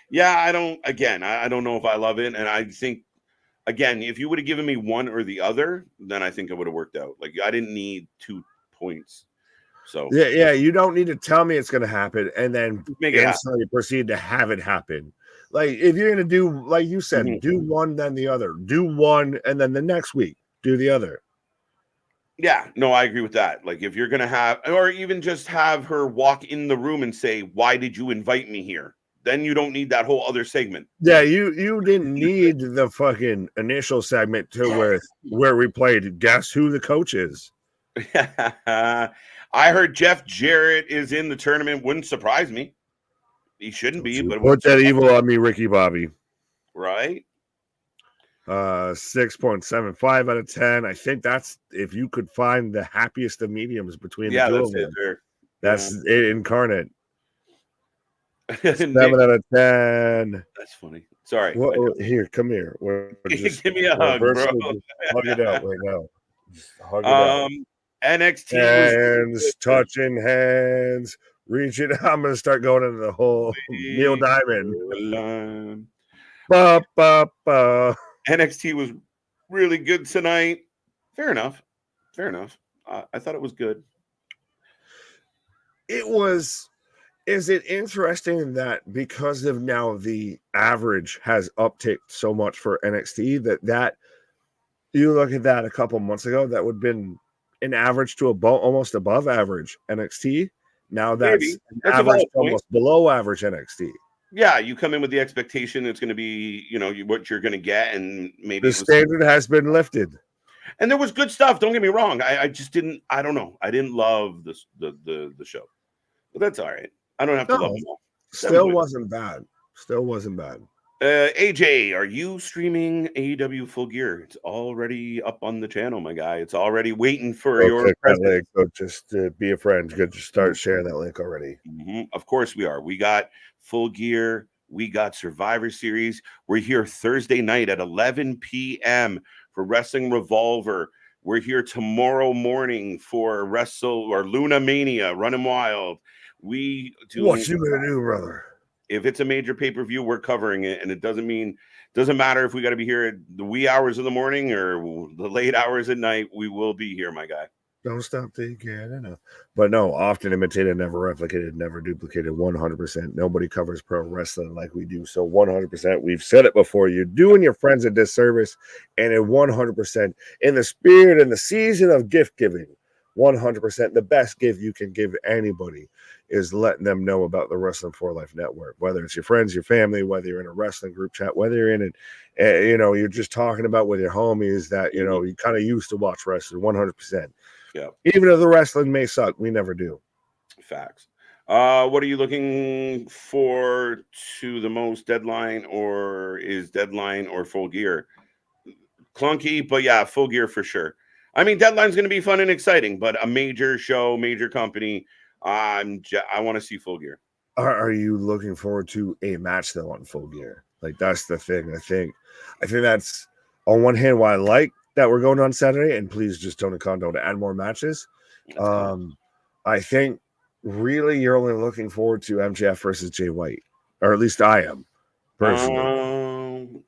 Yeah. I don't know if I love it. And I think, again, if you would have given me one or the other, then I think it would have worked out. Like, I didn't need 2 points. So yeah, you don't need to tell me it's going to happen and then instantly proceed to have it happen. Like, if you're going to do, like you said, do one, then the other. Do one, and then the next week, do the other. Yeah, no, I agree with that. Like, if you're going to have, or even just have her walk in the room and say, why did you invite me here? Then you don't need that whole other segment. Yeah, you didn't need the fucking initial segment to where we played Guess Who the Coach Is. I heard Jeff Jarrett is in the tournament. Wouldn't surprise me. He shouldn't be, but put that evil on me, Ricky Bobby. Right? 6.75 out of 10. I think that's, if you could find the happiest of mediums between the two of them. That's it incarnate. 7 out of 10. That's funny. Sorry. Here, come here. Give me a hug, bro. Hug it out right now. Hug it out. NXT hands, touching hands, reaching. I'm going to start going into the whole Neil Diamond. NXT was really good tonight. Fair enough. I thought it was good. It was. Is it interesting that because of now the average has upticked so much for NXT that you look at that a couple months ago, that would have been an average to almost above average NXT. Now that's an that's average a to almost below average NXT. Yeah, you come in with the expectation it's going to be, what you're going to get, and maybe The standard has been lifted. And there was good stuff. Don't get me wrong. I just didn't. I don't know. I didn't love the show, but that's all right. I don't have to love them all. Still wasn't bad. Still wasn't bad. AJ, are you streaming AEW Full Gear? It's already up on the channel, my guy. It's already waiting for your link. So just be a friend. Good to start sharing that link already. Of course we are. We got Full Gear. We got Survivor Series. We're here Thursday night at 11 p.m. for Wrestling Revolver. We're here tomorrow morning for Luna Mania, Running Wild. What you gonna do, brother? If it's a major pay-per-view, we're covering it, and it doesn't matter if we got to be here at the wee hours of the morning or the late hours at night. We will be here, my guy. Don't stop till you get enough. But no, often imitated, never replicated, never duplicated. 100%. Nobody covers pro wrestling like we do. So 100%. We've said it before. You're doing your friends a disservice, and in 100%, in the spirit and the season of gift giving, 100%, the best gift you can give anybody is letting them know about the Wrestling for Life Network, whether it's your friends, your family, whether you're in a wrestling group chat, whether you're in it, you're just talking about with your homies that, you kind of used to watch wrestling. 100%. Yeah. Even if the wrestling may suck, we never do. Facts. What are you looking for to the most, Deadline, or is Deadline or Full Gear? Clunky, but yeah, Full Gear for sure. I mean, Deadline's going to be fun and exciting, but a major show, major company, I want to see Full Gear. Are you looking forward to a match though on Full Gear? Like, that's the thing. I think that's on one hand why I like that we're going on Saturday, and please just Tony Khan don't add more matches. I think really you're only looking forward to MJF versus Jay White, or at least I am personally.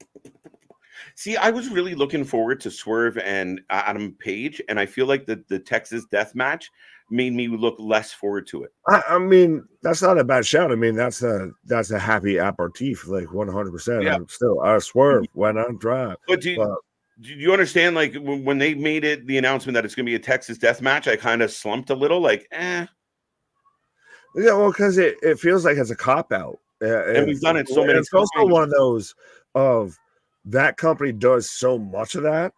See, I was really looking forward to Swerve and Adam Page, and I feel like the Texas Death Match made me look less forward to it. I mean, that's not a bad shout. I mean, that's a happy aperitif, like 100%. Yeah. I'm still Swerve went on drive. But do you understand? Like when they made the announcement that it's going to be a Texas Death Match, I kind of slumped a little. Like, Yeah, well, because it feels like it's a cop out, and we've done it so many times. It's also one of those of that company does so much of that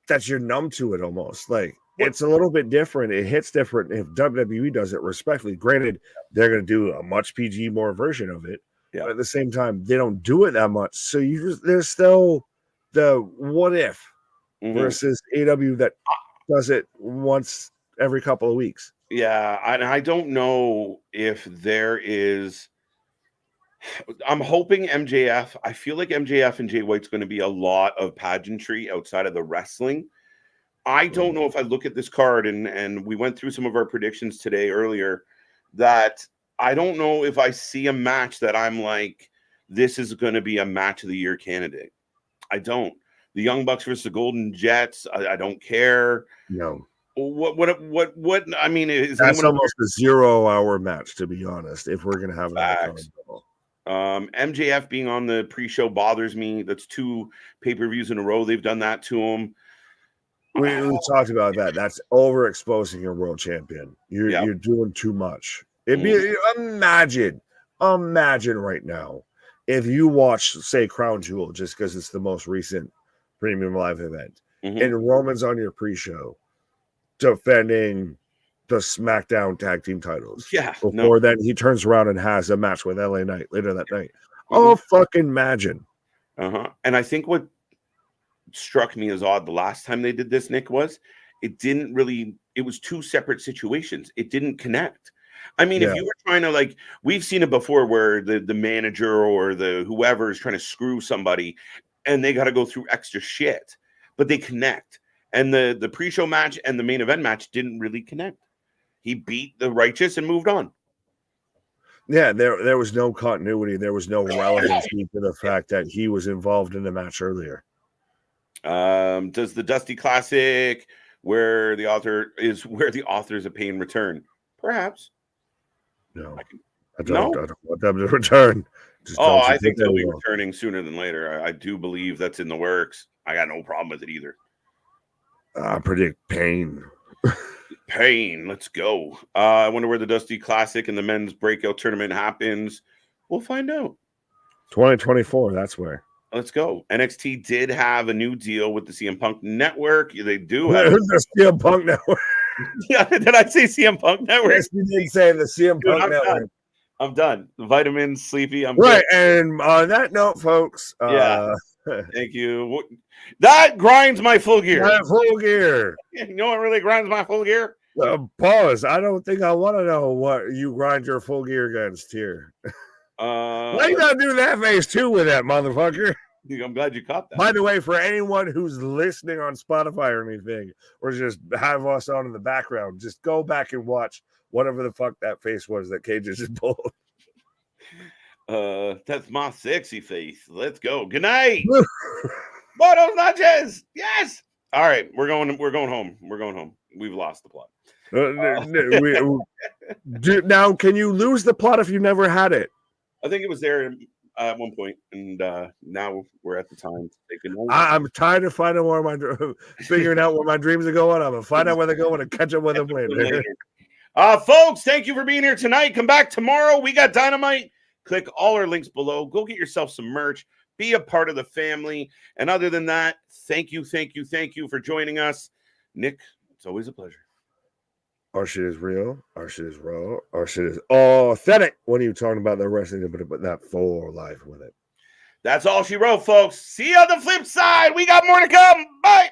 that you're numb to it almost. Like, it's a little bit different. It hits different if WWE does it respectfully. Granted, they're going to do a much PG more version of it. Yeah. But at the same time, they don't do it that much. So there's still the what if versus AW that does it once every couple of weeks. Yeah, I don't know if there is. I'm hoping MJF. I feel like MJF and Jay White's going to be a lot of pageantry outside of the wrestling. I don't know if I look at this card, and we went through some of our predictions today earlier, that I don't know if I see a match that I'm like, this is going to be a match of the year candidate. I don't. The Young Bucks versus the Golden Jets, I don't care. No. What I mean is that's almost a 0-hour match, to be honest, if we're going to have that. MJF being on the pre-show bothers me. That's 2 pay-per-views in a row they've done that to him. We talked about that. That's overexposing your world champion. You're doing too much. Imagine right now if you watch, say, Crown Jewel, just because it's the most recent premium live event, and Roman's on your pre-show defending the SmackDown tag team titles. Yeah. Before then, he turns around and has a match with LA Knight later that night. Oh, fucking imagine. And I think what struck me as odd the last time they did this, Nick, was it was 2 separate situations. It didn't connect. I mean, if you were trying to, like, we've seen it before where the manager or the whoever is trying to screw somebody and they got to go through extra shit, but they connect. And the pre-show match and the main event match didn't really connect. He beat the Righteous and moved on. Yeah, there was no continuity. There was no relevancy to the fact that he was involved in the match earlier. Does the Dusty Classic where the authors of pain return? Perhaps. No, I don't want them to return. I think they'll be returning sooner than later. I do believe that's in the works. I got no problem with it either. I predict pain. Pain. Let's go. I wonder where the Dusty Classic and the men's breakout tournament happens. We'll find out. 2024. That's where. Let's go. NXT did have a new deal with the CM Punk Network. They do have the CM Punk Network. Yeah, did I say CM Punk Network? Yes, you did say the CM Punk Network. I'm done. Vitamins, sleepy. I'm right. good. And on that note, folks. Yeah. Thank you. That grinds my full gear. My full gear. You know what really grinds my full gear? Pause. I don't think I want to know what you grind your full gear against here. Why you gotta do that face too with that motherfucker? I'm glad you caught that. By the way, for anyone who's listening on Spotify or anything, or just have us on in the background, just go back and watch whatever the fuck that face was that Cage just pulled. That's my sexy face. Let's go. Good night. Buenos noches. Yes. All right, we're going home. We're going home. We've lost the plot. Now, can you lose the plot if you never had it? I think it was there at one point, and now we're at the time. I'm tired of finding figuring out where my dreams are going. I'm gonna find out where they're going and catch up with them later. Folks, thank you for being here tonight. Come back tomorrow. We got Dynamite. Click all our links below. Go get yourself some merch. Be a part of the family. And other than that, thank you for joining us. Nick, it's always a pleasure. Our shit is real. Our shit is raw. Our shit is authentic. When are you talking about the wrestling, but that full life with it? That's all she wrote, folks. See you on the flip side. We got more to come. Bye.